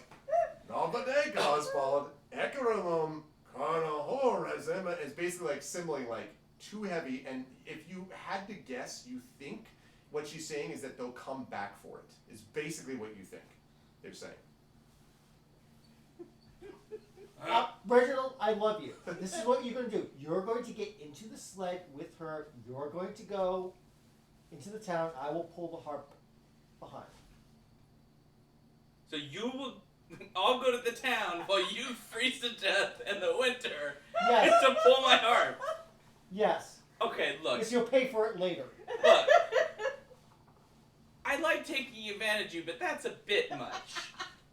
Nobade Gosbald, Ekarumum, Karnahorazim. It's basically like symboling like too heavy, and if you had to guess, you think what she's saying is that they'll come back for it. Is basically what you think they're saying. Reginald, I love you. This is what you're going to do. You're going to get into the sled with her. You're going to go into the town. I will pull the harp behind. So you will all go to the town while you freeze to death in the winter Yes. to pull my harp. Yes. Okay, look. Because you'll pay for it later. Look. I like taking advantage of you, but that's a bit much.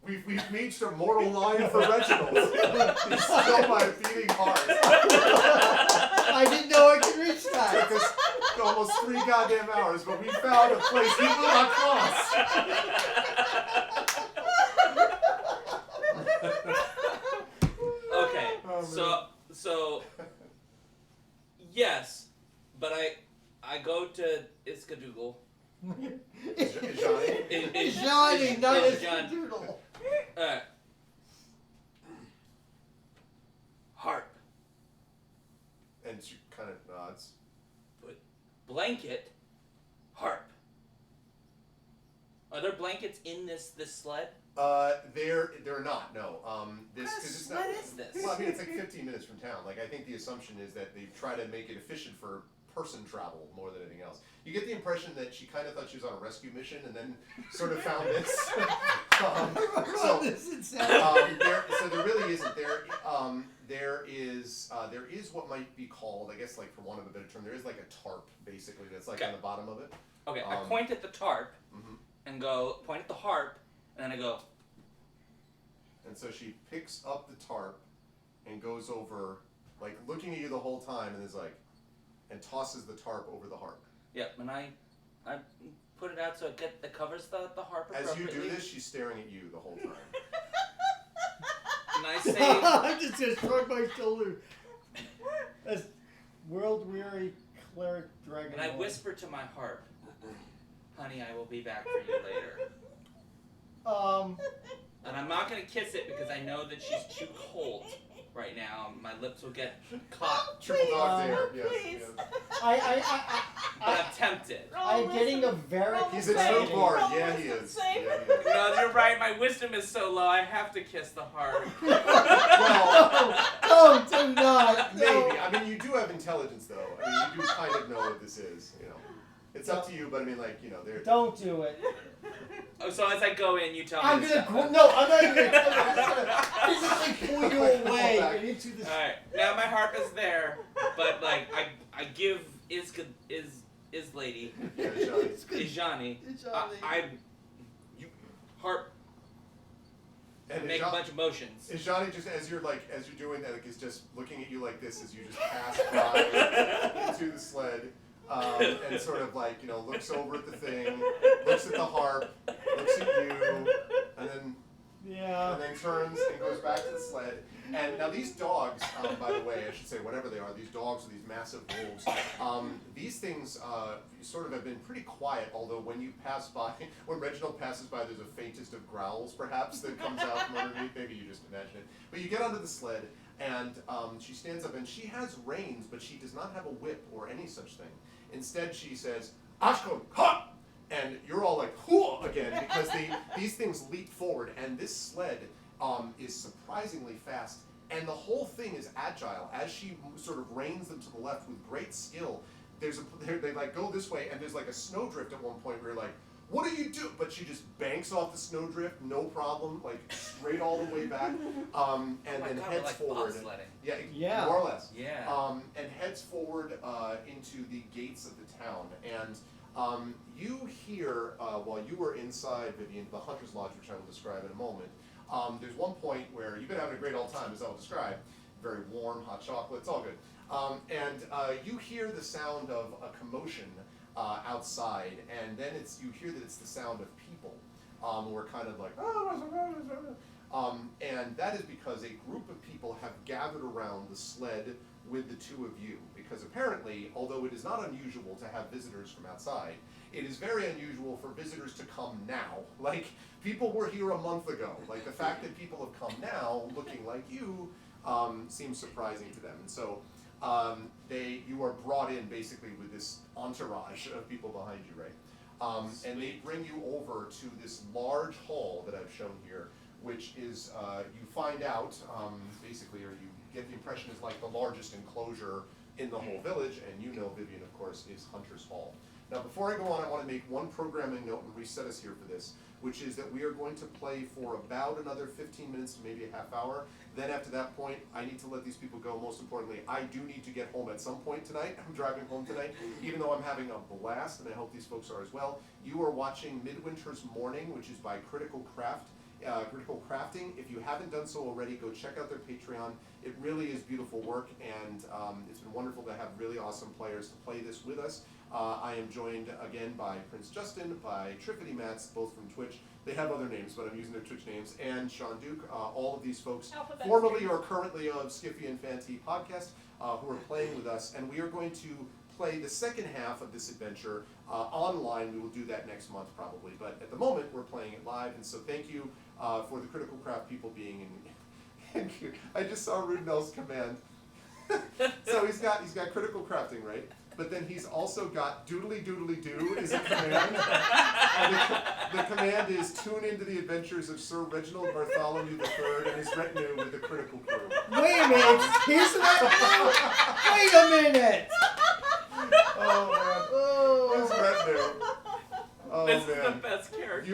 We've reached a mortal line for Reginald. He's still my beating heart. I didn't know I could reach that. Took us almost 3 goddamn hours, but we found a place he will not cross. Okay, Oh, so yes, but I go to Iskadoodle. Johnny? Johnny, not is a John- doodle. Harp. And she kind of nods. Blanket. Harp. Are there blankets in this sled? They're not. No. This What kind of because it's sled not. is this? Well, I mean, it's like 15 minutes from town. Like, I think the assumption is that they try to make it efficient for person travel more than anything else. You get the impression that she kind of thought she was on a rescue mission and then sort of found this. So there really isn't. There is what might be called, I guess, like for want of a better term, there is like a tarp basically that's like on the bottom of it. Okay, I point at the tarp and go, point at the harp, and then I go. And so she picks up the tarp and goes over, like looking at you the whole time, and is like, and tosses the tarp over the harp. Yep, and I put it out so it covers the harp As you appropriately. do this, she's staring at you the whole time. And I say, I just shrug my shoulder. As world-weary cleric dragon. and I whisper to my harp, honey, I will be back for you later. And I'm not going to kiss it because I know that she's too cold right now. My lips will get caught. Triple dog Please. dare, yes. Please. yes. But I'm tempted. I'm getting a very. He's a Save. true bard, Roll yeah he wisdom is. save. Yeah, he is. No, you're right. My wisdom is so low. I have to kiss the harp. Well, do not. No. maybe. I mean, you do have intelligence, though. I mean, you do kind of know what this is, you know. It's up to you, but I mean, like, you know, they're... Don't do it. Oh, so as I go in, you tell me. I'm to gonna. stop. No, I'm not even gonna tell you. I'm just gonna physically pull you away and into the. All right. Now my harp is there, but like I give is lady Yeah, Johnny. is Johnny. You harp And make a bunch of motions. Is Johnny just, as you're doing that, like, is just looking at you like this as you just pass by into the sled, and sort of like, you know, looks over at the thing, looks at the harp, looks at you, and then Yeah. turns and goes back to the sled. And now these dogs, by the way, I should say, whatever they are, these dogs are these massive wolves. These things sort of have been pretty quiet, although when you pass by, when Reginald passes by, there's a faintest of growls, perhaps, that comes out from underneath. Maybe you just imagine it. But you get onto the sled, and she stands up, and she has reins, but she does not have a whip or any such thing. Instead, she says, Ashkon, ha! And you're all like, hoo! Again, because these things leap forward, and this sled is surprisingly fast, And the whole thing is agile. As she sort of reins them to the left with great skill, they like go this way, and there's like a snowdrift at one point where you're like, what do you do? But she just banks off the snowdrift, no problem, like straight all the way back, and then heads like forward. bobsledding. Yeah, more or less. Yeah. And heads forward into the gates of the town. And you hear, while you were inside, Vivian, the Hunter's Lodge, which I will describe in a moment, there's one point where you've been having a great old time, as I will describe. Very warm, hot chocolate, it's all good. And you hear the sound of a commotion outside, and then you hear that it's the sound of people who are kind of like, and that is because a group of people have gathered around the sled with the two of you, because apparently, although it is not unusual to have visitors from outside, it is very unusual for visitors to come now. Like, people were here a month ago. Like, the fact that people have come now looking like you seems surprising to them. And so you are brought in basically with this entourage of people behind you, right? And they bring you over to this large hall that I've shown here, which is, you find out, basically, or you get the impression is like the largest enclosure in the whole village, and you know, Vivian, of course, is Hunter's Hall. Now, before I go on, I want to make one programming note and reset us here for this, which is that we are going to play for about another 15 minutes to maybe a half hour. Then after that point, I need to let these people go. Most importantly, I do need to get home at some point tonight. I'm driving home tonight, even though I'm having a blast, and I hope these folks are as well. You are watching Midwinter's Mourning, which is by Critical Crafting. If you haven't done so already, go check out their Patreon. It really is beautiful work, and it's been wonderful to have really awesome players to play this with us. I am joined again by Prince Justin, by Triffity Mats, both from Twitch. They have other names, but I'm using their Twitch names, and Sean Duke. All of these folks, formerly or currently of Skiffy and Fantee podcast, who are playing with us, and we are going to play the second half of this adventure online. We will do that next month probably, but at the moment we're playing it live, and so thank you for the Critical Craft people being in. Thank you. I just saw Rudnell's command. So he's got Critical Crafting, right? But then he's also got doodly doodly doo is a command. And the command is tune into the adventures of Sir Reginald Bartholomew III and his retinue with the Critical Crew. Wait a minute, his retinue? Wait a minute! Oh man, Oh. his retinue. Oh This man. is the best character.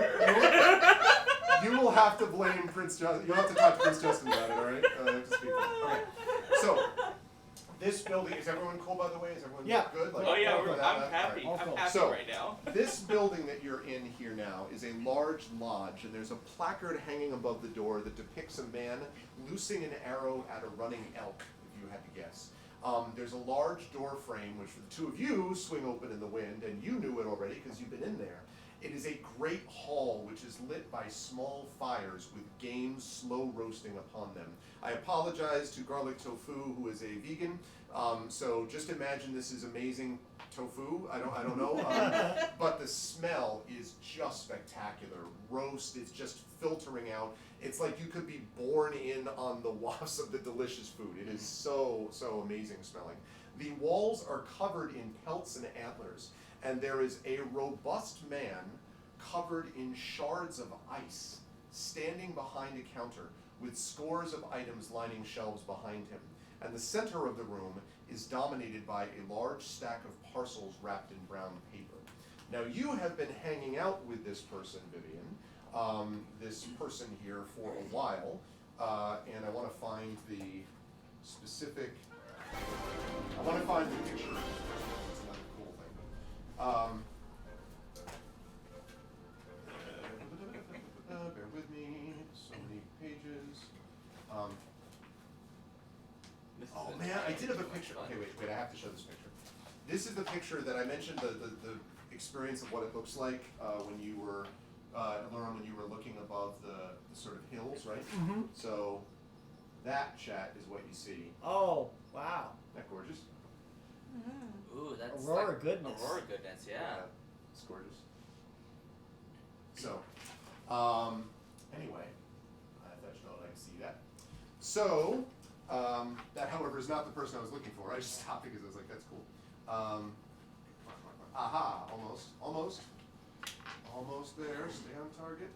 You will have to blame Prince Justin. You'll have to talk to Prince Justin about it, all right? I have to speak to him. Okay. So, this building, is everyone cool, by the way? Is everyone good? Like, Oh yeah, that? I'm happy. All right. I'm happy So- right now. This building that you're in here now is a large lodge, and there's a placard hanging above the door that depicts a man loosing an arrow at a running elk, if you had to guess. There's a large door frame, which for the two of you swing open in the wind, and you knew it already because you've been in there. It is a great hall which is lit by small fires with games slow roasting upon them. I apologize to Garlic Tofu, who is a vegan. So just imagine this is amazing tofu. I don't know. But the smell is just spectacular. Roast is just filtering out. It's like you could be born in on the wafts of the delicious food. It is so amazing smelling. The walls are covered in pelts and antlers. And there is a robust man covered in shards of ice, standing behind a counter with scores of items lining shelves behind him. And the center of the room is dominated by a large stack of parcels wrapped in brown paper. Now you have been hanging out with this person, Vivian, this person here for a while, and I want to find the specific, I want to find the picture. It's another cool thing. Bear with me, so many pages. Oh man, I did have a picture. Okay, wait, I have to show this picture. This is the picture that I mentioned, the experience of what it looks like when you were, Lauren, when you were looking above the sort of hills, right? Mm-hmm. So that, chat, is what you see. Oh, wow. Isn't that gorgeous? Ooh, that's Aurora like goodness. Aurora goodness, yeah. It's gorgeous. So, anyway, I thought you know I can see that. So, that, however, is not the person I was looking for. I just stopped because I was like, that's cool. Aha, almost there. Stay on target.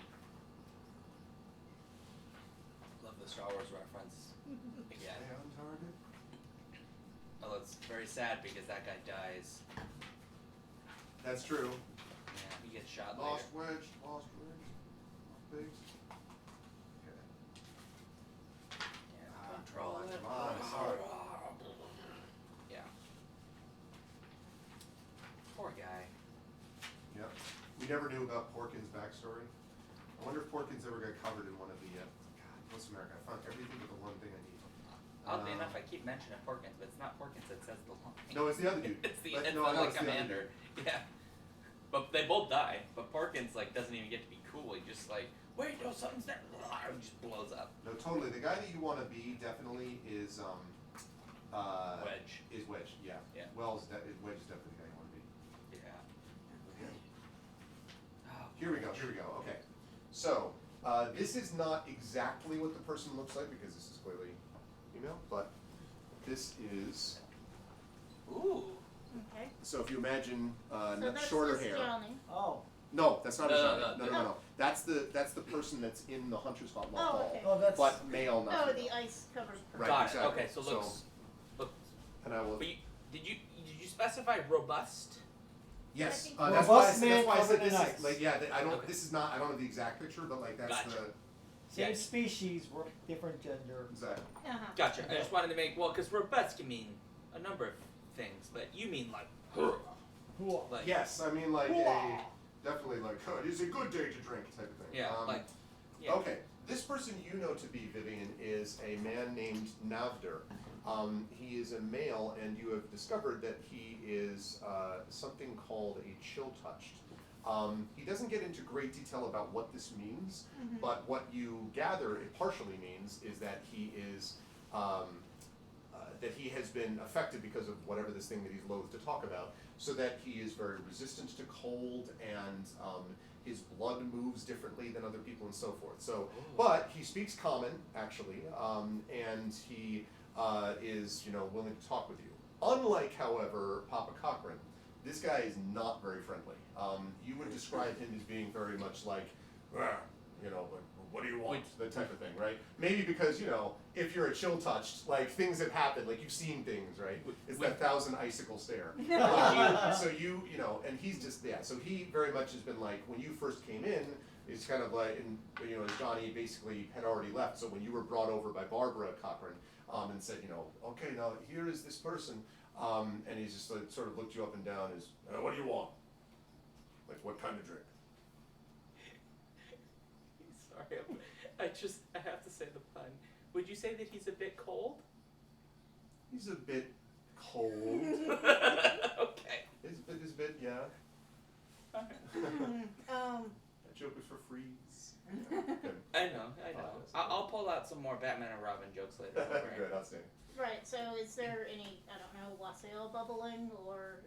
Love the Star Wars reference. Again. Stay on target. Well, it's very sad because that guy dies. That's true. Yeah, he gets shot Lost later. wedge. Lost wedge. Big. Okay. Yeah, Come on, control it. come on, sorry. Yeah. Poor guy. Yep. We never knew about Porkins' backstory. I wonder if Porkins ever got covered in one of the. God, What's America? I found everything but the one thing I need. Oddly enough, I keep mentioning Porkins, but it's not Porkins that says the line. No, it's the other dude. It's the Like, it's no, I know, the it's the other commander. Yeah. But they both die. But Porkins like doesn't even get to be cool. He just like, wait, no, something's there. He just blows up. No, totally. The guy that you want to be definitely is Wedge. Is Wedge, yeah. Yeah. Wedge is definitely the guy you want to be. Yeah. Okay. Oh, Here we go. Okay. So this is not exactly what the person looks like because this is clearly female, but this is. Ooh. Okay. So if you imagine So that's shorter this hair. Johnny. Oh. No, that's not a No, Johnny. No. That's the person that's in the Hunter's Hall. Oh, okay. Oh, that's. But male, not Oh, female. the ice covered person. Right, Got exactly. it. Okay, so looks. And I will. But did you specify robust? Yes, think- that's why I Robust said, man that's why I said covered in this ice. is like I don't. Okay. This is not. I don't have the exact picture, but like that's Gotcha. Same Yeah. species, different gender. exactly. Uh-huh. Gotcha. I just wanted to make because robust can mean a number of things, but you mean like. Cool. Like Yes, I mean like Hooah. definitely like it is a good day to drink type of thing. Yeah, like. Yeah. Okay, this person you know to be Vivian is a man named Navder. He is a male, and you have discovered that he is something called a chill touched. He doesn't get into great detail about what this means, but what you gather it partially means is that he is that he has been affected because of whatever this thing that he's loath to talk about, so that he is very resistant to cold and his blood moves differently than other people and so forth. So, but he speaks common actually, and he is willing to talk with you. Unlike, however, Papa Cochran, this guy is not very friendly. You would describe him as being very much like, like, what do you want? That type of thing, right? Maybe because, if you're a chill touched, like things have happened, like you've seen things, right? It's that 1,000 icicle stare. So and he's just, so he very much has been like, when you first came in, it's kind of like, and Johnny basically had already left, so when you were brought over by Barbara Cochran, and said, okay, now here is this person, and he's just like, sort of looked you up and down as, what do you want? Like, what kind of drink? Sorry, I have to say the pun. Would you say that he's a bit cold? He's a bit cold. Okay. It's a bit, yeah. That joke was for freeze. Good. I know. I'll pull out some more Batman and Robin jokes later. Don't worry. Good, outstanding. Right, so is there any, I don't know, wassail bubbling or,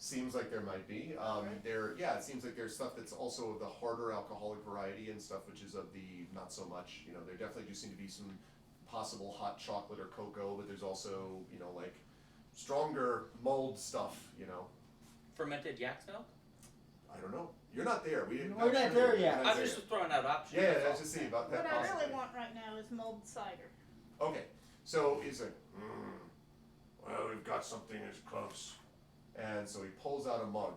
Seems like there might be. Alright. It seems like there's stuff that's also of the harder alcoholic variety and stuff which is of the not so much. There definitely do seem to be some possible hot chocolate or cocoa, but there's also, like stronger mulled stuff, Fermented yak's milk? I don't know. You're not there. We're not there yet. I'm just throwing out options. Yeah, that's let's all. just see about what that I possibly. really want right now is mulled cider. Okay, so he's like, well, we've got something that's close. And so he pulls out a mug,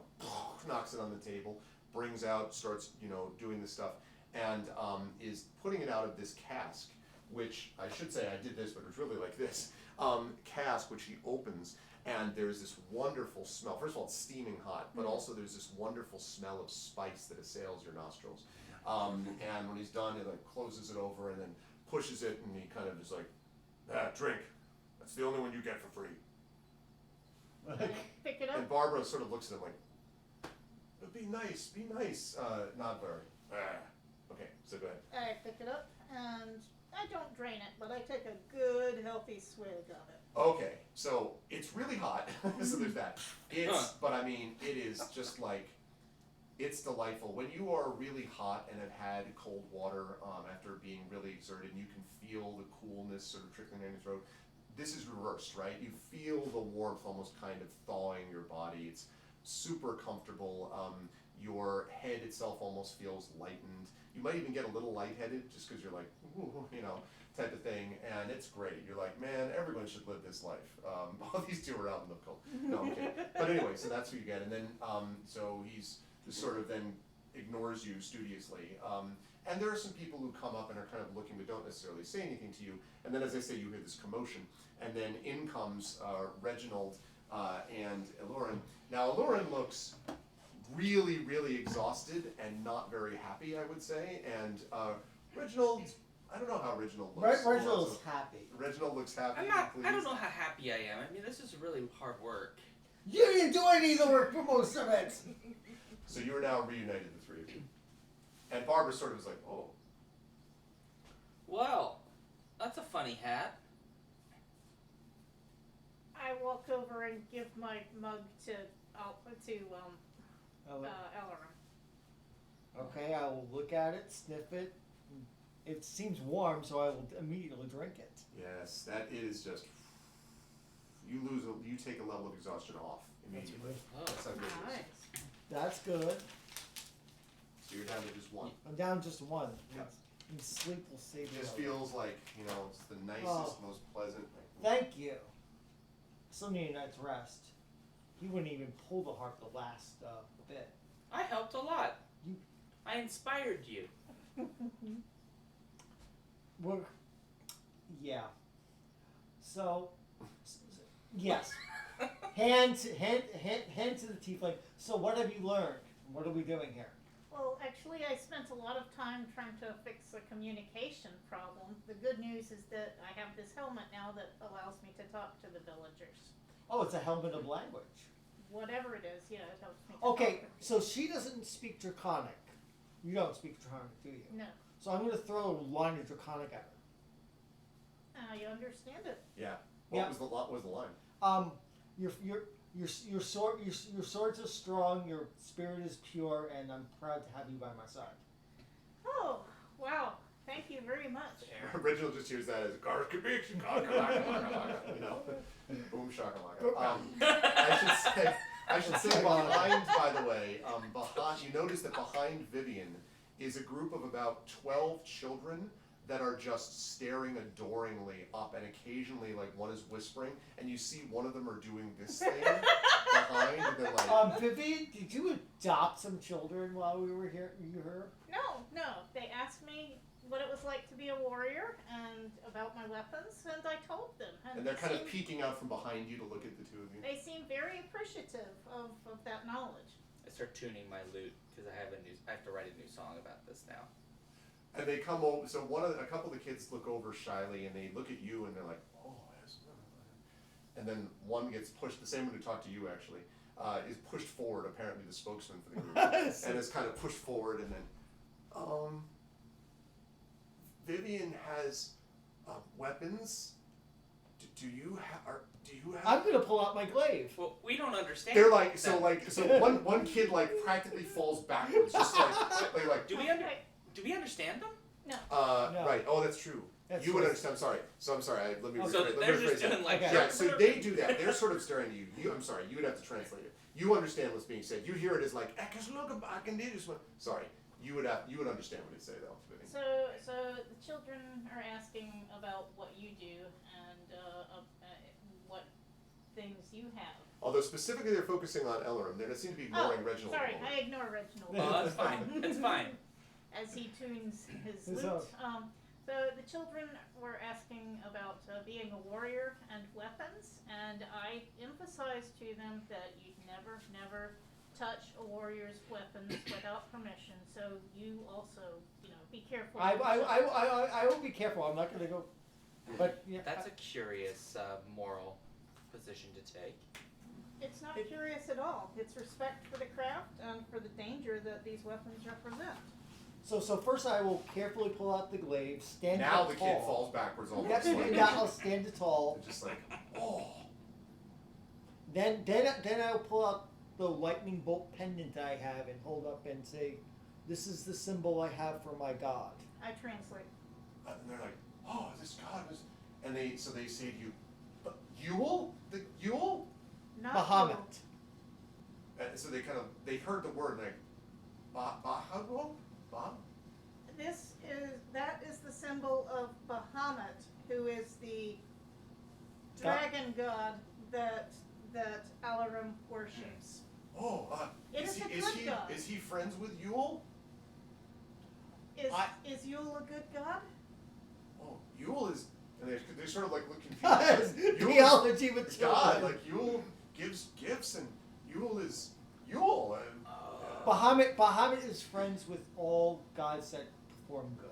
knocks it on the table, brings out, starts, doing this stuff, and is putting it out of this cask, which I should say I did this, but it's really like this, cask, which he opens, and there's this wonderful smell. First of all, it's steaming hot, but also there's this wonderful smell of spice that assails your nostrils. And when he's done, he like closes it over and then pushes it, and he kind of is like, drink. That's the only one you get for free. Can I pick it up? And Barbara sort of looks at him like, be nice, not very. Okay, so go ahead. I pick it up and I don't drain it, but I take a good healthy swig of it. Okay, so it's really hot, so there's that. But I mean, it is just like, it's delightful. When you are really hot and have had cold water after being really exerted, and you can feel the coolness sort of trickling down your throat, this is reversed, right? You feel the warmth almost kind of thawing your body. It's super comfortable. Your head head itself almost feels lightened. You might even get a little lightheaded just because you're like, ooh, you know, type of thing, and it's great. You're like, man, everyone should live this life. All these two are out in the cold. No, I'm kidding. But anyway, so that's what you get, and then so he's just sort of then ignores you studiously. And there are some people who come up and are kind of looking but don't necessarily say anything to you. And then, as I say, you hear this commotion, and then in comes Reginald and Elorin. Now, Elorin looks really, really exhausted and not very happy, I would say. And Reginald, I don't know how Reginald looks. Reginald's happy. Reginald looks happy. I'm not. Pleased. I don't know how happy I am. I mean, this is really hard work. You didn't do any of the work for most of it. So you are now reunited, the three of you. And Barbara sort of was like, oh. Well, that's a funny hat. I walk over and give my mug to Ellerin. Okay, I will look at it, sniff it. It seems warm, so I will immediately drink it. Yes, that is just. You take a level of exhaustion off immediately. Oh, That's how good it is. Nice. That's good. So you're down to just one. I'm down just one. Yeah. And sleep will save It me. just feels like, you know, it's the nicest, Oh. most pleasant. Thank you. Still need a night's rest. He wouldn't even pull the harp the last bit. I helped a lot. You- I inspired you. We're, yeah. So, yes. Hand to the tiefling. So what have you learned? What are we doing here? Well, actually, I spent a lot of time trying to fix a communication problem. The good news is that I have this helmet now that allows me to talk to the villagers. Oh, it's a helmet of language. Whatever it is, yeah, it helps me to Okay, talk with so she doesn't speak Draconic. You don't speak Draconic, do you? people. No. So I'm going to throw a line of Draconic at her. You understand it. Yeah. Yeah. What was the line? Your swords are strong. Your spirit is pure, and I'm proud to have you by my side. Oh, wow. Thank you very much. Reginald just hears that as "Gar conviction, you know, boom shakalaka. I should say behind, by the way, you notice that behind Vivian is a group of about 12 children that are just staring adoringly up, and occasionally, like, one is whispering, and you see one of them are doing this thing behind, and they're like, Vivian, did you adopt some children while we were here? You heard? No. They asked me what it was like to be a warrior and about my weapons, and I told them. and they're kind of peeking out from behind you to look at the two of you. They seem very appreciative of that knowledge. I start tuning my lute because I have to write a new song about this now. And they come over. So a couple of the kids look over shyly, and they look at you, and they're like, "Oh, yes." And then one gets pushed. The same one who talked to you actually is pushed forward. Apparently, the spokesman for the group, and is kind of pushed forward. And then, Vivian has weapons. Do you have? I'm gonna pull out my glaive. Well, we don't understand. They're like that. so one kid like practically falls backwards, just like Do we understand them? No. No. Right. Oh, that's true. That's You would true. understand. I'm sorry. So I'm sorry. Let me So rephrase. they're just that. doing like Okay. Yeah. So they do that. They're sort of staring at you. I'm sorry. You would have to translate it. You understand what's being said. You hear it as like, I can do this one. Sorry. You would understand what it say though. Vivian. So the children are asking about what you do and what things you have. Although specifically they're focusing on Ellerim, they seem to be ignoring Reginald. Sorry, at the moment. I ignore Reginald. Oh, that's fine. It's fine. As he tunes his His lute. own. So the children were asking about being a warrior and weapons, and I emphasized to them that you'd never touch a warrior's weapons without permission. So you also, be careful. I will be careful. I'm not gonna go. But yeah, That's a curious moral position to take. It's not curious at all. It's respect for the craft and for the danger that these weapons represent. So first I will carefully pull out the glaive, stand Now up the tall. kid falls backwards almost. Yes, like, and now I'll stand tall. just like, oh. Then I'll pull out the lightning bolt pendant I have and hold up and say, "This is the symbol I have for my god." I translate. And they're like, oh, this god was, and they say to you, but Yule? The Yule? Not Bahamut. Yule. And so they heard the word and Bahago? That is the symbol of Bahamut, who is the dragon god that Alarum worships. Oh, It is a good god. Is he friends with Yule? Is Yule a good god? Oh, Yule is, and they sort of like look confused. Theology with God, children. like Yule gives gifts, and Yule is Yule. And, Bahamut is friends with all gods that perform good.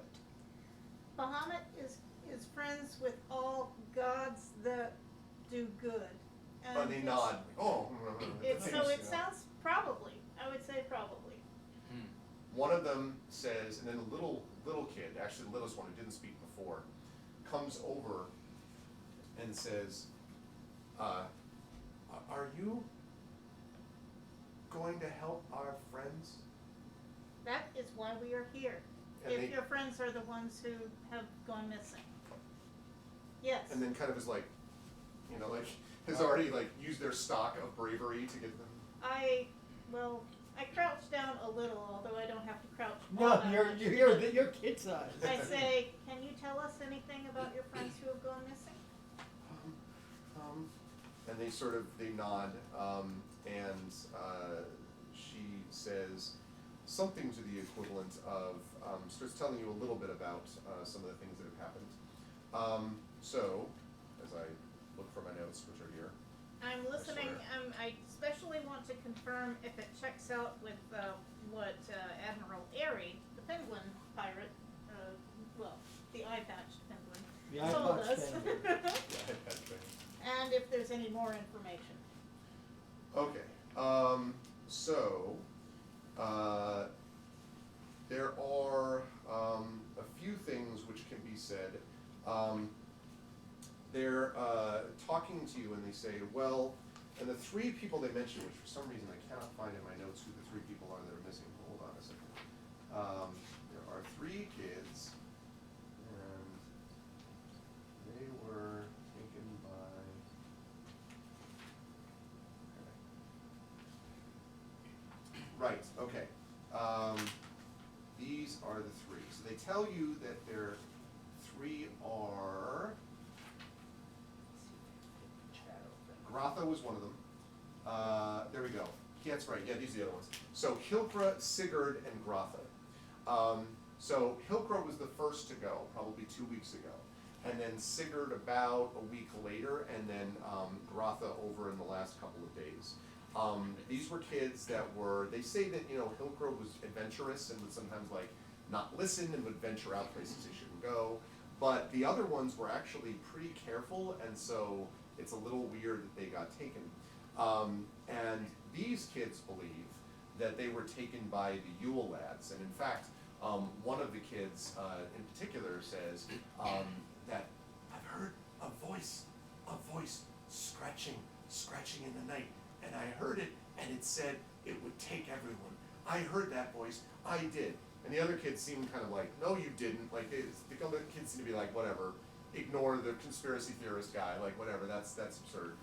Bahamut is friends with all gods that do good. And they nod. Oh. It sounds probably. I would say probably. One of them says, and then a little kid, actually the littlest one who didn't speak before, comes over and says, "Are you going to help our friends?" That is why we are here. If your friends are the ones who have gone missing. Yes. And then kind of is like, has already like used their stock of bravery to get them. I crouch down a little, although I don't have to crouch. No, you're kid size. I say, can you tell us anything about your friends who have gone missing? And they nod, and she says something to the equivalent of, starts telling you a little bit about some of the things that have happened. So, as I look for my notes, which are here. I'm listening. I especially want to confirm if it checks out with what Admiral Airy, the penguin pirate, the eye-patched penguin, told us. And if there's any more information. Okay. So, there are a few things which can be said. They're talking to you and they say, well, and the three people they mentioned, which for some reason I cannot find in my notes who the three people are that are missing. Hold on a second. There are three kids, and they were taken by... Right, okay. These are the three. So they tell you that their three are... Grotha was one of them. There we go. Yeah, that's right. Yeah, these are the other ones. So Hilkra, Sigurd, and Grotha. So Hilkra was the first to go, probably 2 weeks ago. And then Sigurd about a week later, and then Grotha over in the last couple of days. These were kids that were, they say that, Hilkra was adventurous and would sometimes not listen and would venture out places they shouldn't go. But the other ones were actually pretty careful, and so it's a little weird that they got taken. And these kids believe that they were taken by the Yule lads. And in fact, one of the kids in particular says that I've heard a voice scratching in the night. And I heard it, and it said it would take everyone. I heard that voice. I did. And the other kids seemed kind of like, no, you didn't. The other kids seem to be like, whatever. Ignore the conspiracy theorist guy, whatever, that's absurd.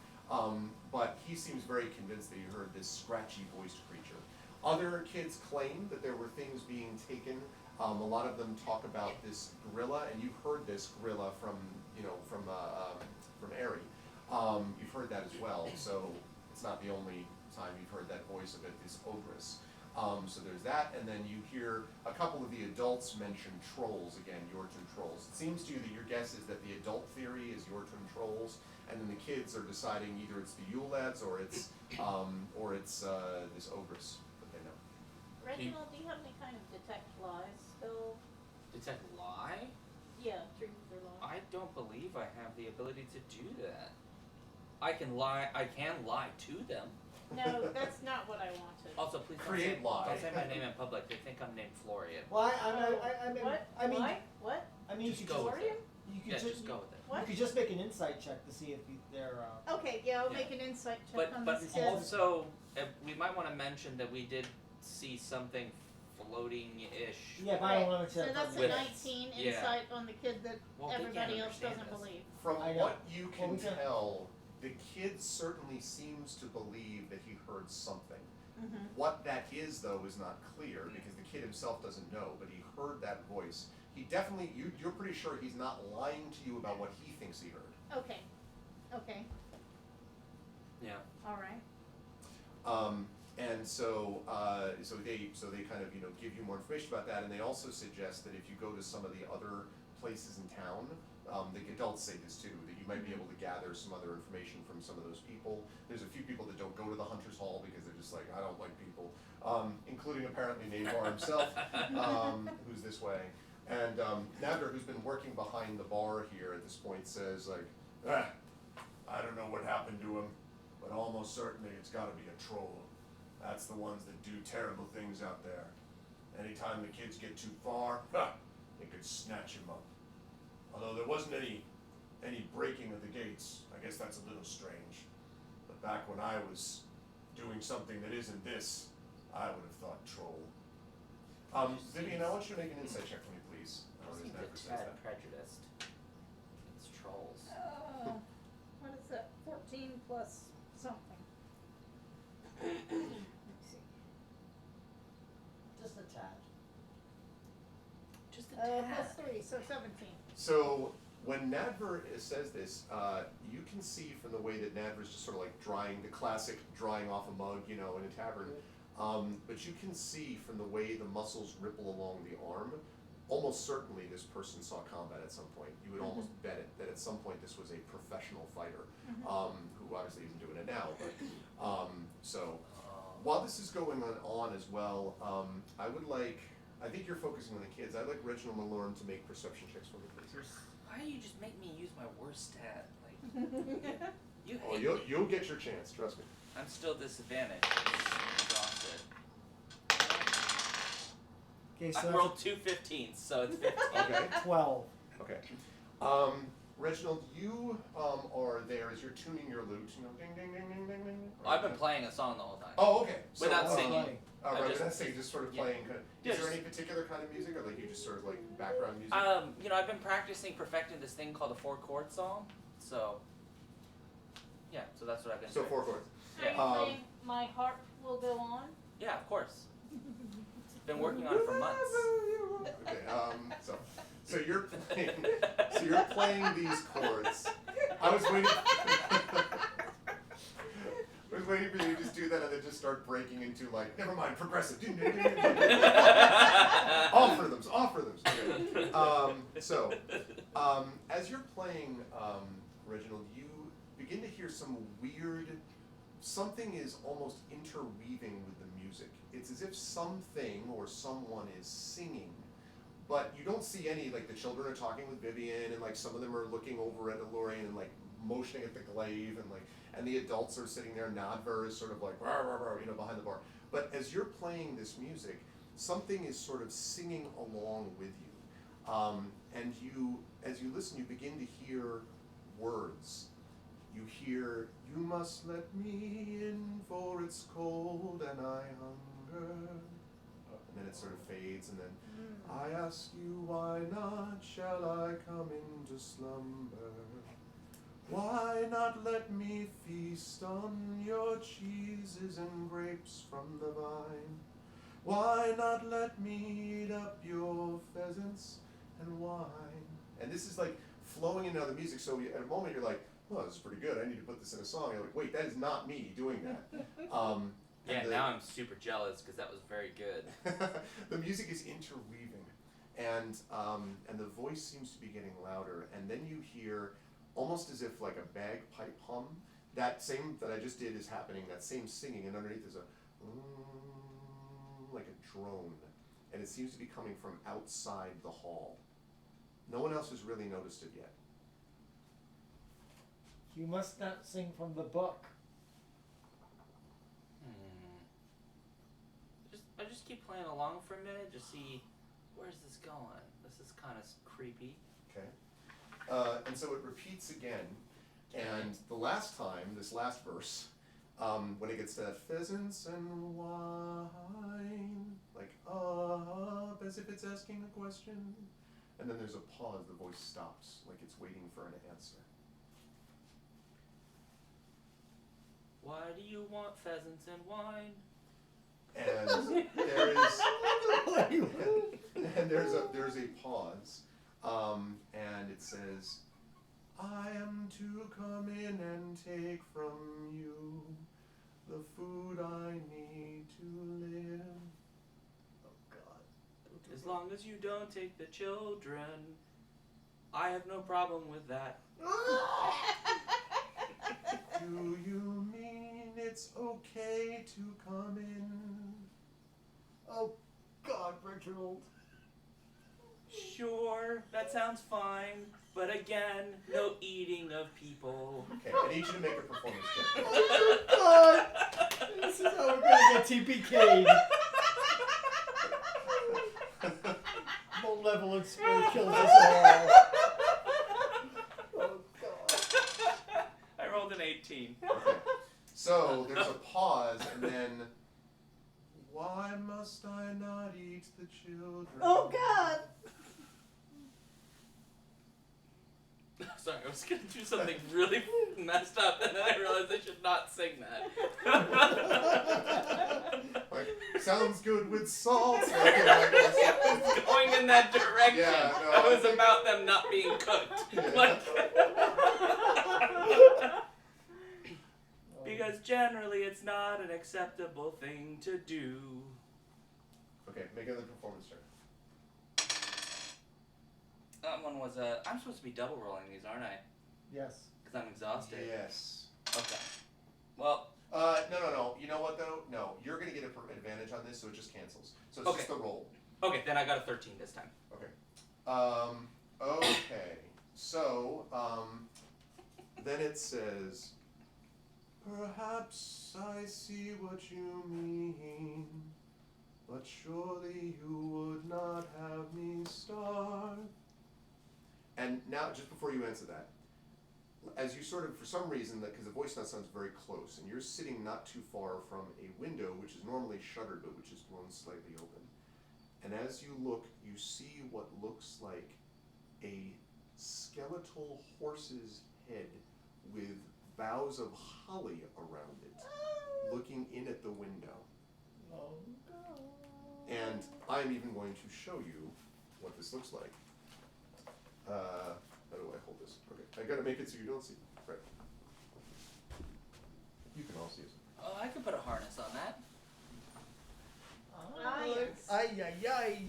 But he seems very convinced that he heard this scratchy voiced creature. Other kids claim that there were things being taken. A lot of them talk about this gorilla, and you've heard this gorilla from Airy. You've heard that as well, so it's not the only time you've heard that voice of it, this ogress. So there's that, and then you hear a couple of the adults mention trolls again, Yorton trolls. It seems to you that your guess is that the adult theory is Yorton trolls, and then the kids are deciding either it's the Yule lads or it's this ogress that they know. Reginald, do you have any kind of detect lies spell? Detect lie? Yeah, truth or lie. I don't believe I have the ability to do that. I can lie to them. No, that's not what I wanted. Also, please Create lie. don't say my name in public. They think I'm named Florian. Well, What? I mean, What? I mean, Just go with Florian? it. you could Yeah, just just go with it. What? You could just make an insight check to see if they're. Okay, yeah, I'll Yeah. make an insight check on But this kid. also, we might want to mention that we did see something floating-ish. Yeah, but I don't want to. So that's a With- 19 yeah. insight on the kid that Well, they can't everybody else understand doesn't this. believe. From I know. what you can Well, we can- tell, the kid certainly seems to believe that he heard something. What that is, though, is not clear because the kid himself doesn't know, but he heard that voice. He definitely, you're pretty sure he's not lying to you about what he thinks he heard. Okay. Okay. Yeah. All right. And so they kind of give you more information about that, and they also suggest that if you go to some of the other places in town, the adults say this too, that you might be able to gather some other information from some of those people. There's a few people that don't go to the Hunters Hall because they're just like, I don't like people, including apparently Navar himself, who's this way. And Nadler, who's been working behind the bar here at this point, says like, I don't know what happened to him, but almost certainly it's got to be a troll. That's the ones that do terrible things out there. Anytime the kids get too far, it could snatch him up. Although there wasn't any breaking of the gates, I guess that's a little strange. But back when I was doing something that isn't this, I would have thought troll. Vivian, I want you to make an insight check for me, please. Seems a tad prejudiced. It's trolls. What is that? 14 plus something. Let me see. Just a tad. Just a tad. Plus 3, so 17. So when Nadver says this, you can see from the way that Nadver's just sort of like drying, the classic drying off a mug, in a tavern. But you can see from the way the muscles ripple along the arm, almost certainly this person saw combat at some point. You would almost bet it that at some point this was a professional fighter, who obviously isn't doing it now. But so while this is going on as well, I think you're focusing on the kids. I'd like Reginald Malorn to make perception checks for me, please. Why do you just make me use my worst stat? Like, you Oh, hate me. you'll get your chance. Trust me. I'm still disadvantaged. Exhausted. Okay, I so rolled 2 15s, so it's 15. Okay. 12. Okay. Reginald, you are there as you're tuning your lute. Ding, ding, ding, ding, ding, ding. Well, I've been playing a song the whole time. Oh, okay. So, Without singing. right, I without singing, just sort of yeah. playing. Yeah, Is there just- any particular kind of music, or like you just sort of like background music? I've been practicing perfecting this thing called a 4-chord song. So, yeah, so that's what I've been So doing. 4 chords. Are you Um, saying my harp will go on? Yeah, of course. Been working on it for months. Okay. So you're playing these chords. I was waiting. I was waiting for you to just do that and then just start breaking into like, never mind, progressive. Off rhythms. Okay. As you're playing, Reginald, you begin to hear some weird. Something is almost interweaving with the music. It's as if something or someone is singing, but you don't see any, like the children are talking with Vivian, and like some of them are looking over at Elorian and like motioning at the glaive, and the adults are sitting there. Nadver is sort of like rah, rah, rah, behind the bar. But as you're playing this music, something is sort of singing along with you, and you, as you listen, you begin to hear words. You hear, "You must let me in, for it's cold and I hunger." And then it sort of fades, and then, "I ask you, why not shall I come into slumber? Why not let me feast on your cheeses and grapes from the vine? Why not let me eat up your pheasants and wine?" And this is like flowing into the music, so at a moment you're like, "Oh, this is pretty good. I need to put this in a song." You're like, "Wait, that is not me doing that." Yeah, now I'm super jealous because that was very good. The music is interweaving, and the voice seems to be getting louder, and then you hear almost as if like a bagpipe hum. That same that I just did is happening. That same singing, and underneath is a like a drone, and it seems to be coming from outside the hall. No one else has really noticed it yet. You must not sing from the book. I just keep playing along for a minute to see where's this going. This is kind of creepy. Okay. And so it repeats again, and the last time, this last verse, when it gets to that pheasants and wine, like up as if it's asking a question, and then there's a pause, the voice stops, like it's waiting for an answer. Why do you want pheasants and wine? And there is, and there's a pause, and it says, "I am to come in and take from you the food I need to live." Oh God. As long as you don't take the children, I have no problem with that. Do you mean it's okay to come in? Oh God, Reginald. Sure, that sounds fine, but again, no eating of people. Okay, I need you to make a performance check. Oh God. This is how we're gonna get TPK'd. Malevolent spirit kills us all. Oh God. I rolled an 18. Okay. So there's a pause, and then, "Why must I not eat the children?" Oh God! Sorry, I was gonna do something really messed up, and then I realized I should not sing that. Like, sounds good with salt. Like, It's going in that direction. Yeah, no, it I was think- about them not being cooked. Yeah. Like, because generally it's not an acceptable thing to do. Okay, make another performance check. That one was I'm supposed to be double rolling these, aren't I? Yes. Because I'm exhausted. Yes. Okay. Well, No. You know what though? No, you're gonna get an advantage on this, so it just cancels. So it's Okay. just the roll. okay, then I got a 13 this time. Okay. So, then it says, "Perhaps I see what you mean, but surely you would not have me starve." And now, just before you answer that, as you sort of, for some reason, because the voice now sounds very close, and you're sitting not too far from a window, which is normally shuttered, but which is blown slightly open. And as you look, you see what looks like a skeletal horse's head with boughs of holly around it, looking in at the window. Oh God. And I'm even going to show you what this looks like. How do I hold this? Okay, I gotta make it so you don't see. Right. You can all see it. Oh, I could put a harness on that. Ah, yes. Ay, ay, ay.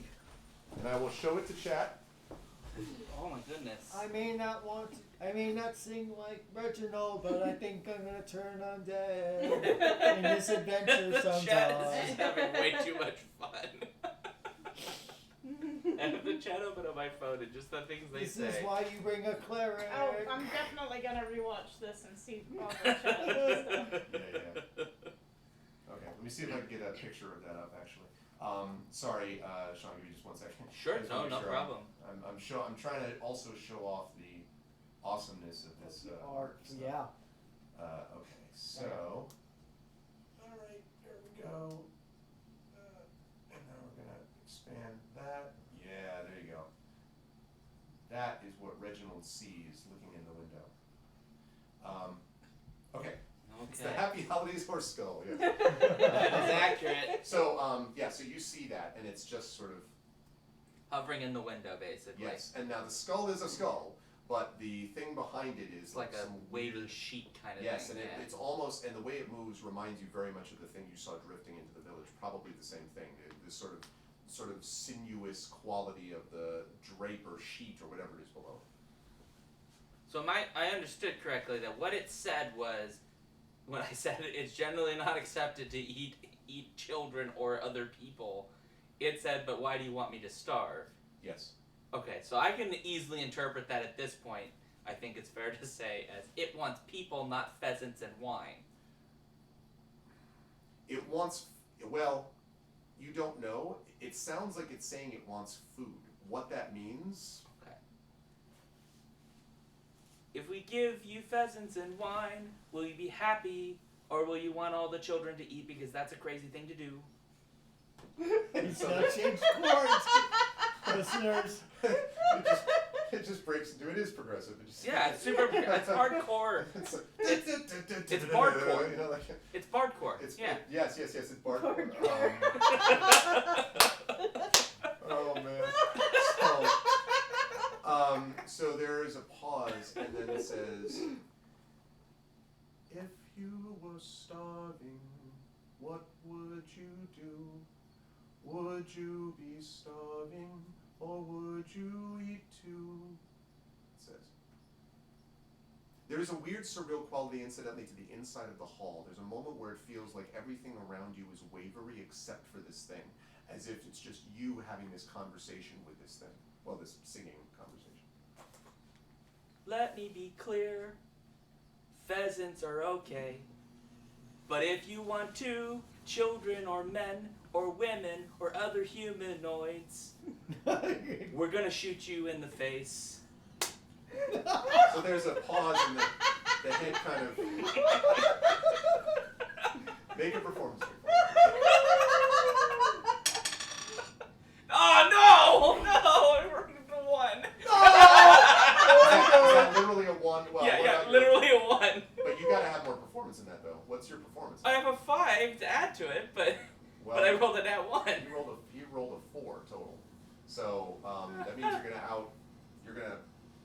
And I will show it to chat. Oh my goodness. I may not sing like Reginald, but I think I'm gonna turn undead in this adventure The sometime. chat is just having way too much fun. I have the chat open on my phone and just the things they This say. is why you bring a cleric. Oh, I'm definitely gonna rewatch this and see all the chat and stuff. Yeah. Okay, let me see if I can get a picture of that up actually. Sorry, Sean, give me just 1 second. Sure, I just wanna no make sure problem. I'm trying to also show off the awesomeness of this Art, stuff. yeah. Okay, so, alright, there we go. And now we're gonna expand that. Yeah, there you go. That is what Reginald sees looking in the window. Okay. It's the Okay. Happy Holidays horse skull, yeah. That is accurate. So, so you see that, and it's just sort of, Hovering in the window, basically. yes, and now the skull is a skull, but the thing behind it is It's like a some wavy weird- sheet kind of Yes, thing. and yeah. it's almost, and the way it moves reminds you very much of the thing you saw drifting into the village. Probably the same thing. This sort of sinuous quality of the drape or sheet or whatever it is below. So I understood correctly that what it said was, when I said it's generally not accepted to eat children or other people, it said, but why do you want me to starve? Yes. Okay, so I can easily interpret that at this point. I think it's fair to say as it wants people, not pheasants and wine. It wants, well, you don't know. It sounds like it's saying it wants food. What that means, If we give you pheasants and wine, will you be happy, or will you want all the children to eat because that's a crazy thing to do? He's now changed chords, listeners. It just breaks into it. Is progressive. It just Yeah, it's super. It's hardcore. It's It's bardcore. You know, like It's bardcore. it's Yeah. yes. It's bardcore. Oh man. So there is a pause, and then it says, "If you were starving, what would you do? Would you be starving, or would you eat too?" It says. There is a weird surreal quality, incidentally, to the inside of the hall. There's a moment where it feels like everything around you is wavery except for this thing, as if it's just you having this conversation with this thing. Well, this singing conversation. Let me be clear. Pheasants are okay. But if you want to, children or men or women or other humanoids, we're gonna shoot you in the face. So there's a pause, and the head kind of make a performance check. Oh no! No! The one. Is that literally a one? Well, Yeah, what yeah, about literally a one. But you gotta have more performance in that, though. What's your performance? I have a 5 to add to it, but Well, I rolled it at 1. You rolled a 4 total. So that means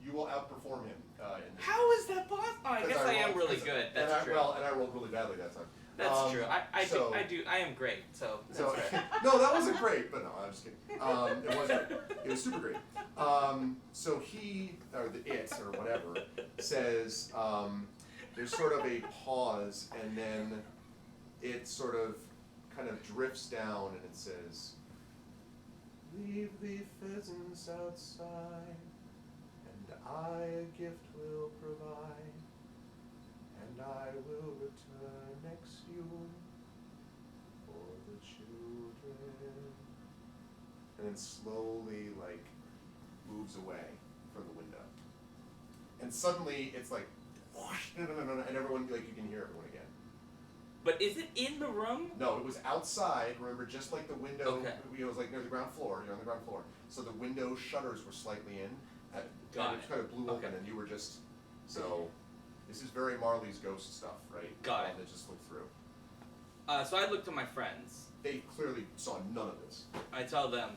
you will outperform him. In this How is that possible? Oh, I guess I am really good. That's true. Well, and I rolled really badly that time. That's true. so- I am great. So that's So right. no, that wasn't great. But no, I'm just kidding. It was great. It was super great. So he or it or whatever says there's sort of a pause, and then it sort of kind of drifts down, and it says, "Leave the pheasants outside, and I a gift will provide, and I will return next Yule for the children." And then slowly, like, moves away from the window. And suddenly, it's like, whoosh, no, and everyone, like, you can hear everyone again. But is it in the room? No, it was outside. Remember, just like the window, Okay. it was like near the ground floor. You're on the ground floor, so the window shutters were slightly in. Got and it. kind of blew Okay. open, and you were just so. This is very Marley's ghost stuff, right? Got it. That just looked through. So I looked to my friends. They clearly saw none of this. I tell them,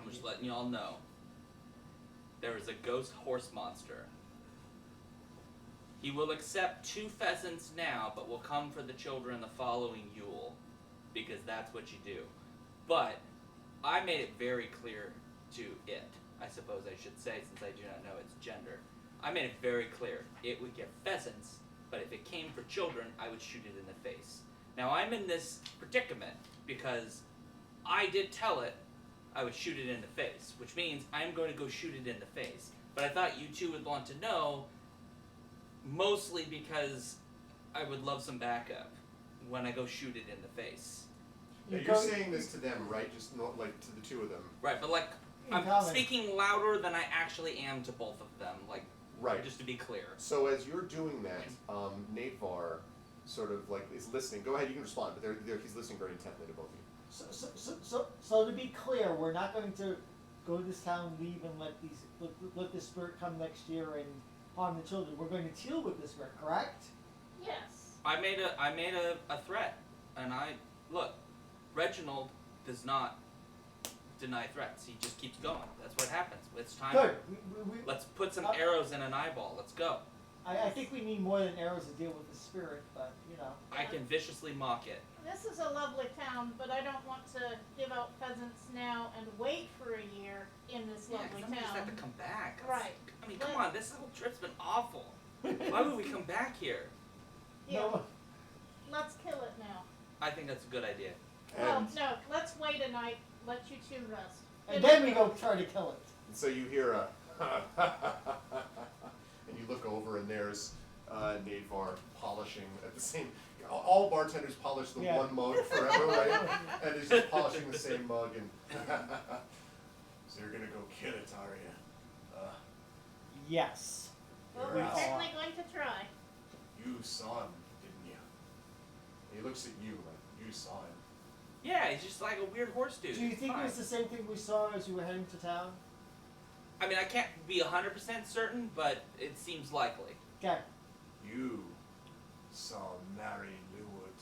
I'm just letting y'all know, there is a ghost horse monster. He will accept 2 pheasants now, but will come for the children the following Yule, because that's what you do. But I made it very clear to it, I suppose I should say, since I do not know its gender. I made it very clear. It would get pheasants, but if it came for children, I would shoot it in the face. Now I'm in this predicament because I did tell it I would shoot it in the face, which means I'm going to go shoot it in the face. But I thought you two would want to know, mostly because I would love some backup when I go shoot it in the face. Now, you're saying this to them, right? Just not like to the two of them. Right, but like, In I'm common. speaking louder than I actually am to both of them, like, Right. just to be clear. So as you're doing that, Natevar sort of like is listening. Go ahead, you can respond, but he's listening very intently to both of you. So to be clear, we're not going to go to this town, leave, and let this spirit come next year and harm the children. We're going to deal with this spirit, correct? Yes. I made a threat, and look, Reginald does not deny threats. He just keeps going. That's what happens. It's time. Good. Let's put some arrows in an eyeball. Let's go. I think we need more than arrows to deal with the spirit, but you know. I can viciously mock it. This is a lovely town, but I don't want to give out pheasants now and wait for a year in this Yeah, 'cause lovely then we just town. have to come back. Right. I mean, come on. This whole trip's been awful. Why would we come back here? Yeah. No. Let's kill it now. I think that's a good idea. Well, And, no, let's wait a night, let you two rest. And then we go try to kill it. and so you hear a and you look over, and there's Natevar polishing at the same. All bartenders polish the Yeah. one mug forever, right? And he's just polishing the same mug, and so you're gonna go kill it, are you? Yes. Well, You're we're out. certainly going to try. You saw him, didn't you? He looks at you like you saw him. Yeah, he's just like a weird horse dude. Do you It's think it fine. was the same thing we saw as we were heading to town? I mean, I can't be 100% certain, but it seems likely. Okay. You saw Mary Lewood,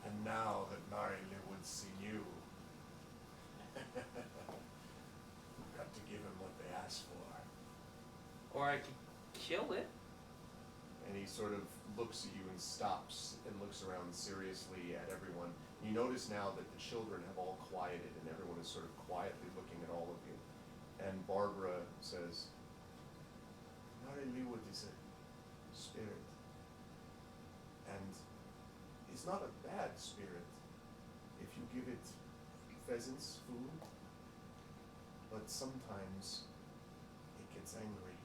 and now that Mary Lewood's seen you, you've got to give him what they asked for. Or I could kill it. And he sort of looks at you and stops and looks around seriously at everyone. You notice now that the children have all quieted and everyone is sort of quietly looking at all of you. And Barbara says, Mary Lewood is a spirit. And it's not a bad spirit if you give it pheasants food, but sometimes it gets angry.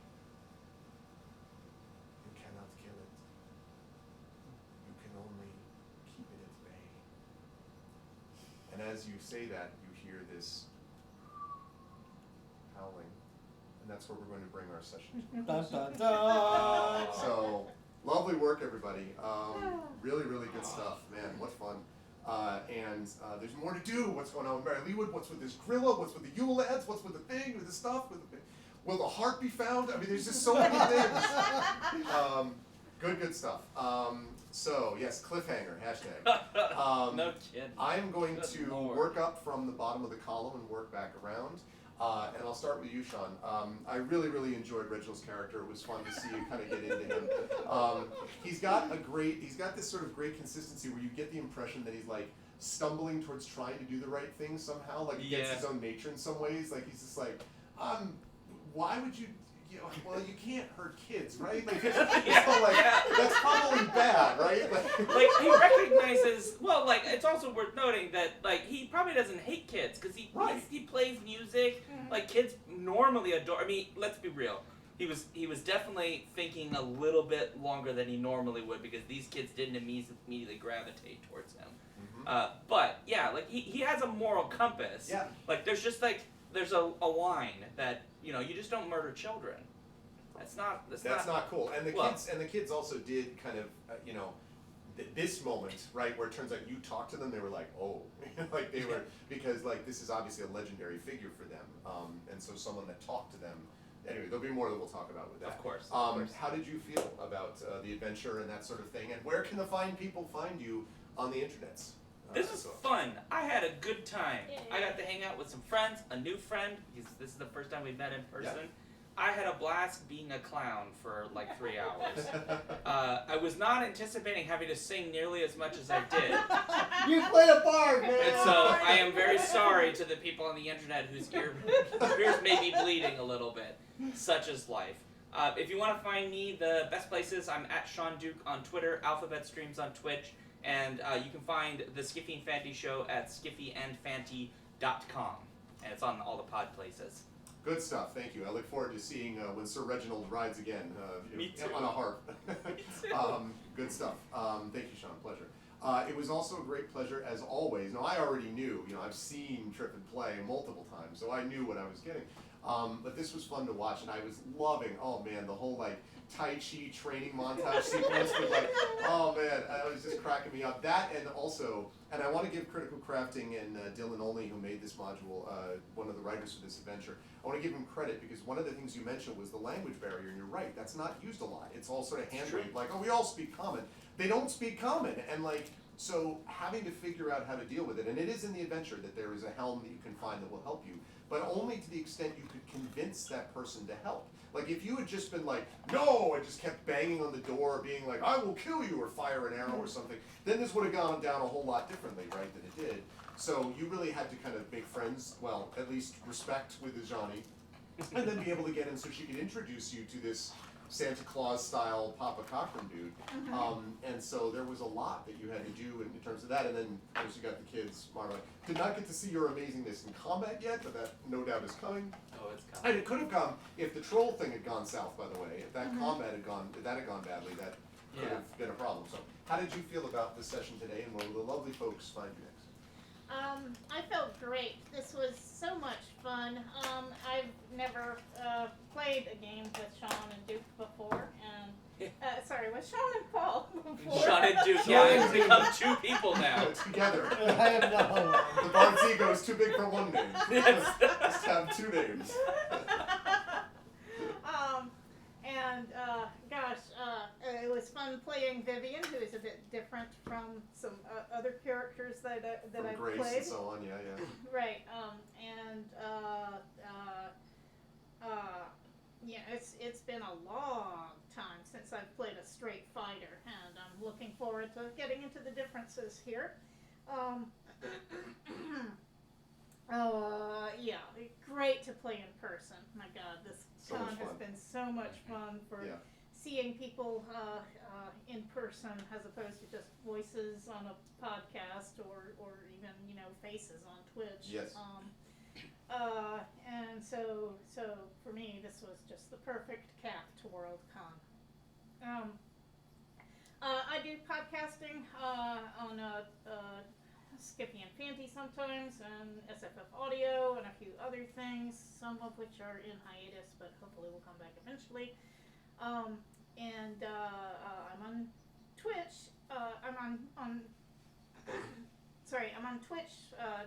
You cannot kill it. You can only keep it at bay. And as you say that, you hear this howling. And that's where we're going to bring our session to. Dun, dun, dun. So, lovely work, everybody. Really, really good stuff. Man, what fun. And there's more to do. What's going on with Mary Lewood? What's with this Grilla? What's with the Yule lads? What's with the thing? With the stuff? Will the heart be found? I mean, there's just so many things. Good stuff. So, yes, cliffhanger, hashtag. No kidding. I'm going Good to Lord. work up from the bottom of the column and work back around. And I'll start with you, Sean. I really, really enjoyed Reginald's character. It was fun to see you kind of get into him. He's got this sort of great consistency where you get the impression that he's like stumbling towards trying to do the right thing somehow, like against Yeah. his own nature in some ways. Like he's just like, why would you? Well, you can't hurt kids, right? Like, it's like that's probably bad, right? Like he recognizes. Well, like it's also worth noting that like he probably doesn't hate kids because he plays music. Like kids normally adore. I mean, let's be real. He was definitely thinking a little bit longer than he normally would because these kids didn't immediately gravitate towards him. But yeah, like he has a moral compass. Yeah. Like there's a line that you just don't murder children. That's not cool. And the kids also did kind of this moment, right, where it turns out you talked to them, they were like, oh, like they were, because like this is obviously a legendary figure for them, and so someone that talked to them. Anyway, there'll be more that we'll talk about with that. Of course. How did you feel about the adventure and that sort of thing, and where can the fine people find you on the internets? This was fun. I had a good time. I got to hang out with some friends, a new friend, because this is the first time we've met in person. Yeah. I had a blast being a clown for like 3 hours. I was not anticipating having to sing nearly as much as I did. You played a bard, man. And so I am very sorry to the people on the internet whose ears may be bleeding a little bit. Such is life. If you want to find me, the best places, I'm at Sean Duke on Twitter, Alphabet Streams on Twitch, and you can find the Skiffy and Fanty show at skiffyandfanty.com. And it's on all the pod places. Good stuff, thank you. I look forward to seeing when Sir Reginald rides again Me too. on a harp. Me too. Good stuff. Thank you, Sean. Pleasure. It was also a great pleasure, as always. Now, I already knew, I've seen Trippin play multiple times, so I knew what I was getting. But this was fun to watch, and I was loving, the whole, Tai Chi training montage sequence was oh man, it was just cracking me up. That and also, and I want to give Critical Crafting and Dylan Olney, who made this module, one of the writers for this adventure, I want to give him credit because one of the things you mentioned was the language barrier, and you're right, that's not used a lot. It's all sort of hand-waved, we all speak common. They don't speak common, and so having to figure out how to deal with it, and it is in the adventure that there is a helm that you can find that will help you, but only to the extent you could convince that person to help. If you had just been no, and just kept banging on the door, being I will kill you, or fire an arrow or something, then this would have gone down a whole lot differently, right, than it did. So you really had to kind of make friends, at least respect with Ajani, and then be able to get in so she could introduce you to this Santa Claus style Papa Cochran dude. And so there was a lot that you had to do in terms of that, and then of course you got the kids, Marla. Did not get to see your amazingness in combat yet, but that no doubt is coming. Oh, it's coming. And it could have come if the troll thing had gone south, by the way. If that combat had gone badly, that could have been a problem. So how did you feel about the session today, and where will the lovely folks find you next? I felt great. This was so much fun. I've never played a game with Sean and Duke before, and with Sean and Paul before. Sean and Duke, it's become two people now. Together. I have no. The Bard's ego is too big for one name. Yes. It's have two names. It was fun playing Vivian, who is a bit different from some other characters that I've Grace played. and so on, yeah. Right. It's been a long time since I've played a straight fighter, and I'm looking forward to getting into the differences here. Great to play in person. My God, this So con much has fun. been so much fun for seeing people in person as opposed to just voices on a podcast or even faces on Twitch. Yes. And so for me, this was just the perfect cap to Worldcon. I do podcasting on Skippy and Fanty sometimes, and SFF Audio, and a few other things, some of which are in hiatus, but hopefully will come back eventually. I'm on Twitch. I'm on Twitch,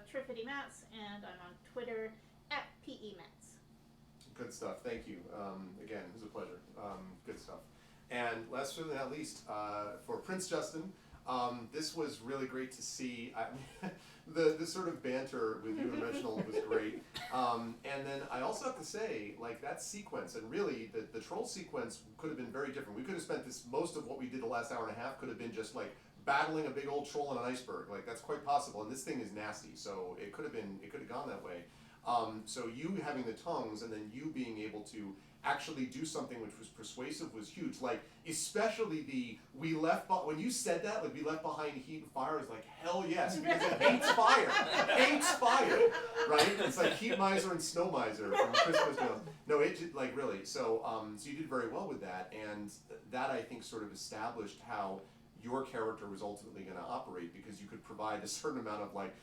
Triffity Mats, and I'm on Twitter @PEMats. Good stuff. Thank you. Again, it was a pleasure. Good stuff. And last but not least, for Prince Justin, this was really great to see. The sort of banter with you and Reginald was great. And then I also have to say, like, that sequence, and really the troll sequence could have been very different. We could have spent most of what we did the last hour and a half could have been just like battling a big old troll on an iceberg. Like, that's quite possible. And this thing is nasty, so it could have gone that way. So you having the tongues and then you being able to actually do something which was persuasive was huge. Like, especially when you said that, like, we left behind heat and fire, is like, hell yes, because it hates fire. Hates fire, right? It's like Heat Miser and Snow Miser from Christmas Jones. No, like, really. So you did very well with that, and that, I think, sort of established how your character was ultimately going to operate, because you could provide a certain amount of, like,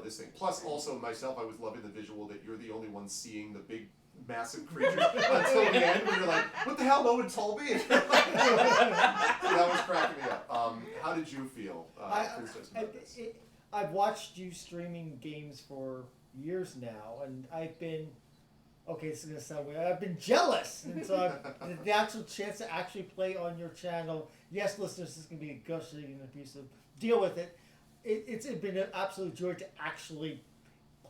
this thing. Plus, also, myself, I was loving the visual that you're the only one seeing the big, massive creature until the end, when you're like, what the hell, no one told me? So that was cracking me up. How did you feel, Prince Justin, about this? I've watched you streaming games for years now, and I've been, okay, this is going to sound weird, I've been jealous. And so the actual chance to actually play on your channel, yes, listeners, this is going to be a gushing and abusive, deal with it. It's been an absolute joy to actually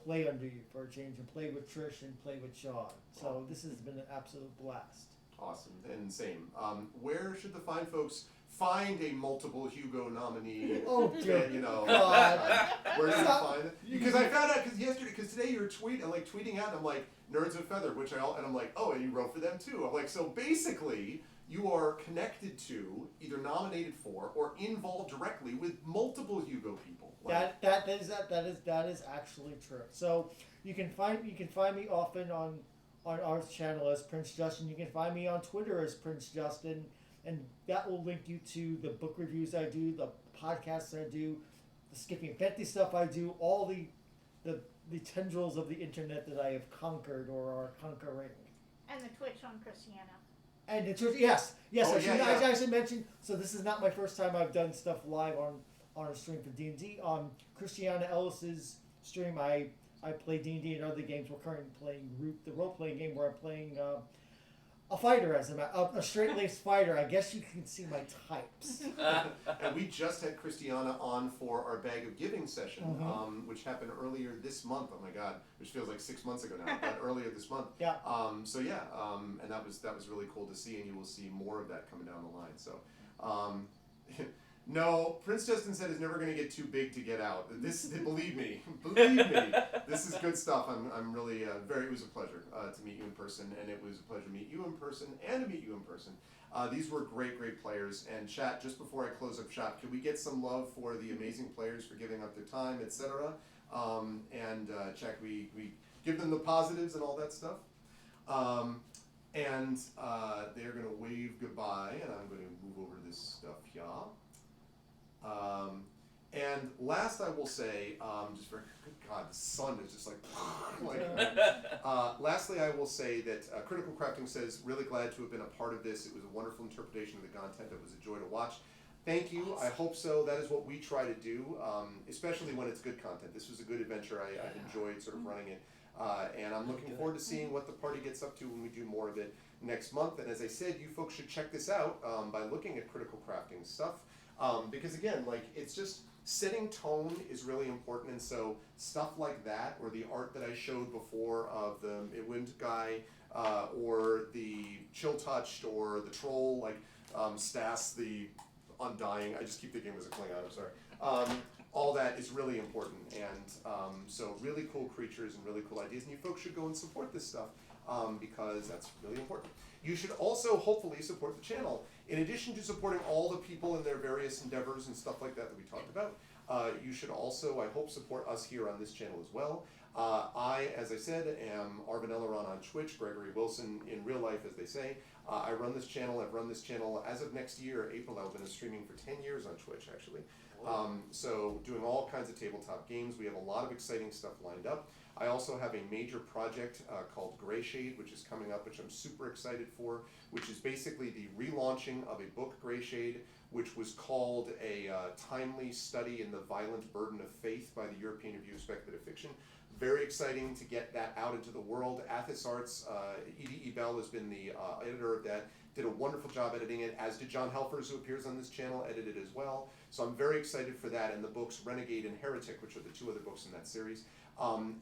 play under you for a change, and play with Trish and play with Sean. So this has been an absolute blast. Awesome, and same. Where should the fine folks find a multiple Hugo nominee? Oh dear, God. Where do you find it? Because I found out because today you were tweeting out, and I'm like, Nerds with Feather, and I'm like, oh, and you wrote for them too. I'm like, so basically, you are connected to, either nominated for, or involved directly with multiple Hugo people. Like, that is actually true. So you can find me often on our channel as Prince Justin. You can find me on Twitter as Prince Justin, and that will link you to the book reviews I do, the podcasts I do, the Skippy and Fenty stuff I do, all the tendrils of the internet that I have conquered or are conquering. And the Twitch on Christiana. And the Twitch, yes, Oh, I should mention. So this is not my first time I've done stuff live on a stream for D&D. On Christiana Ellis's stream, I play D&D and other games. We're currently playing Root, the role-playing game where I'm playing a fighter, a straight-laced fighter. I guess you can see my types. And we just had Christiana on for our Bag of Giving session, which happened earlier this month. Oh my God, which feels like 6 months ago now, but earlier this month. Yeah. And that was really cool to see, and you will see more of that coming down the line. So, no, Prince Justin said is never going to get too big to get out. Believe me, this is good stuff. I'm really it was a pleasure to meet you in person, and it was a pleasure to meet you in person and to meet you in person. These were great players. And chat, just before I close up shop, can we get some love for the amazing players for giving up their time, etc. Check, we give them the positives and all that stuff. They're going to wave goodbye, and I'm going to move over to this stuff here. And last I will say, just for, good God, the sun is just like lastly I will say that Critical Crafting says, really glad to have been a part of this. It was a wonderful interpretation of the content. It was a joy to watch. Thank you. I hope so. That is what we try to do, especially when it's good content. This was a good adventure. I've enjoyed sort of running it. And I'm looking forward to seeing what the party gets up to when we do more of it next month. And as I said, you folks should check this out by looking at critical crafting stuff. Because again, like, it's just setting tone is really important. And so stuff like that, or the art that I showed before of the Midwinter guy, or the Chill Touched, or the troll, like Stas the Undying. I just keep thinking of him as a Klingon, I'm sorry. All that is really important, and so really cool creatures and really cool ideas, and you folks should go and support this stuff because that's really important. You should also hopefully support the channel. In addition to supporting all the people in their various endeavors and stuff like that we talked about, you should also, I hope, support us here on this channel as well. I, as I said, am Arvin Elleron on Twitch, Gregory Wilson in real life, as they say. I run this channel. I've run this channel as of next year, April. I've been streaming for 10 years on Twitch, actually. So doing all kinds of tabletop games. We have a lot of exciting stuff lined up. I also have a major project called Gray Shade, which is coming up, which I'm super excited for, which is basically the relaunching of a book, Gray Shade, which was called A Timely Study in the Violent Burden of Faith by the European Review of Speculative Fiction. Very exciting to get that out into the world. Athos Arts, E.D.E. Bell has been the editor of that, did a wonderful job editing it, as did John Helfers, who appears on this channel, edited as well. So I'm very excited for that, and the books Renegade and Heretic, which are the two other books in that series.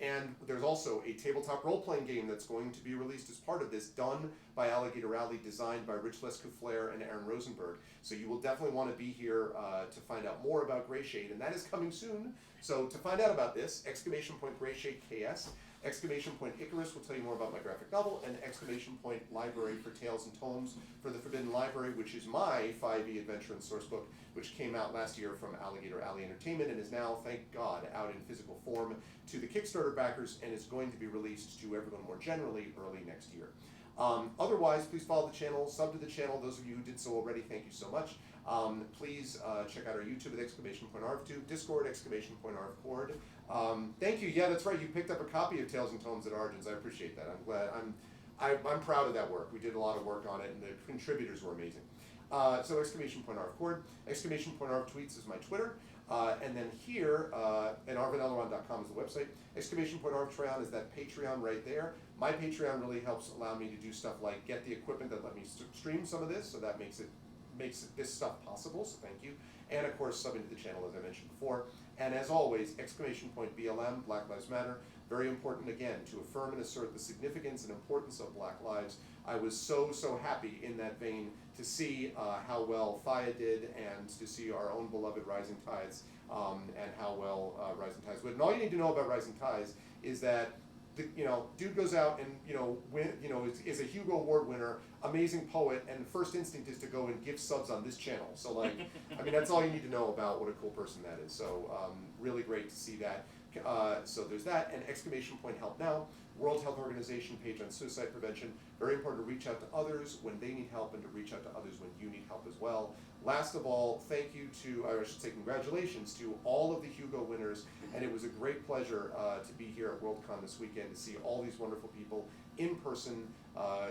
And there's also a tabletop role-playing game that's going to be released as part of this, done by Alligator Alley, designed by Rich Lescouflair and Aaron Rosenberg. So you will definitely want to be here to find out more about Gray Shade, and that is coming soon. So to find out about this, !Gray Shade KS, !Icarus will tell you more about my graphic novel, and !Library for Tales and Tomes for the Forbidden Library, which is my 5e adventure and source book, which came out last year from Alligator Alley Entertainment and is now, thank God, out in physical form to the Kickstarter backers, and is going to be released to everyone more generally early next year. Otherwise, please follow the channel, sub to the channel. Those of you who did so already, thank you so much. Please check out our YouTube at !Arv2, Discord !Arvcord. Thank you. Yeah, that's right. You picked up a copy of Tales and Tomes at Origins. I appreciate that. I'm glad. I'm proud of that work. We did a lot of work on it, and the contributors were amazing. So !Arvcord, !Arvtweets is my Twitter. And then here, and arvinelleron.com is the website. !Arvtreon is that Patreon right there. My Patreon really helps allow me to do stuff like get the equipment that let me stream some of this, so that makes this stuff possible, so thank you. And of course, subbing to the channel, as I mentioned before. And as always, !BLM, Black Lives Matter. Very important, again, to affirm and assert the significance and importance of Black lives. I was so happy in that vein to see how well Thaya did, and to see our own beloved Rising Tides, and how well Rising Tides would. And all you need to know about Rising Tides is that dude goes out and is a Hugo Award winner, amazing poet, and the first instinct is to go and give subs on this channel. So like, I mean, that's all you need to know about what a cool person that is. So really great to see that. So there's that, and !Help Now, World Health Organization page on suicide prevention. Very important to reach out to others when they need help, and to reach out to others when you need help as well. Last of all, thank you to, or I should say congratulations to all of the Hugo winners, and it was a great pleasure to be here at Worldcon this weekend to see all these wonderful people in person.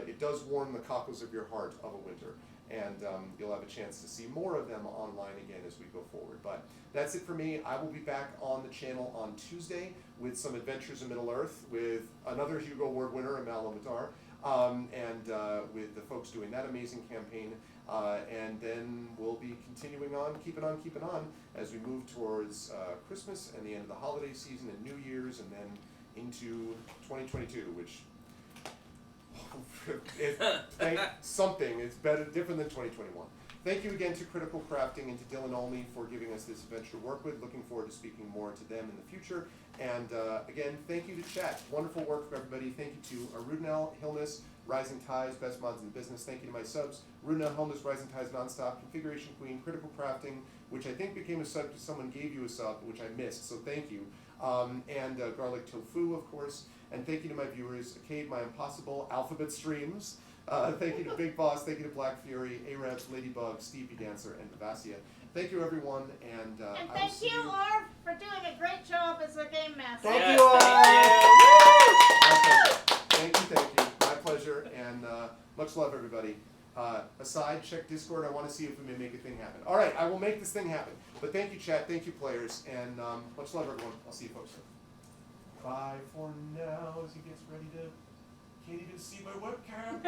It does warm the cockles of your heart of a winter, and you'll have a chance to see more of them online again as we go forward. But that's it for me. I will be back on the channel on Tuesday with some Adventures in Middle-earth with another Hugo Award winner, Midwintar, and with the folks doing that amazing campaign. And then we'll be continuing on, keeping on, as we move towards Christmas and the end of the holiday season and New Year's, and then into 2022, which it's better, different than 2021. Thank you again to Critical Crafting and to Dylan Olney for giving us this adventure to work with. Looking forward to speaking more to them in the future. And again, thank you to chat. Wonderful work for everybody. Thank you to Arudnell, Hillness, Rising Ties, Best Mods in the Business. Thank you to my subs, Rudnell, Hillness, Rising Ties, Nonstop, Configuration Queen, Critical Crafting, which I think became a sub because someone gave you a sub, which I missed, so thank you. And Garlic Tofu, of course. And thank you to my viewers, Cade, My Impossible, Alphabet Streams. Thank you to Big Boss, thank you to Black Fury, Arabs, Ladybug, Stevie Dancer, and Vivacia. Thank you, everyone, and thank you, Arv, for doing a great job as a game master. Thank you, Arv. Thank you. My pleasure, and much love, everybody. Aside, check Discord. I want to see if we may make a thing happen. All right, I will make this thing happen. But thank you, chat. Thank you, players, and much love, everyone. I'll see you folks soon. Bye for now as he gets ready to. Can't even see my webcam.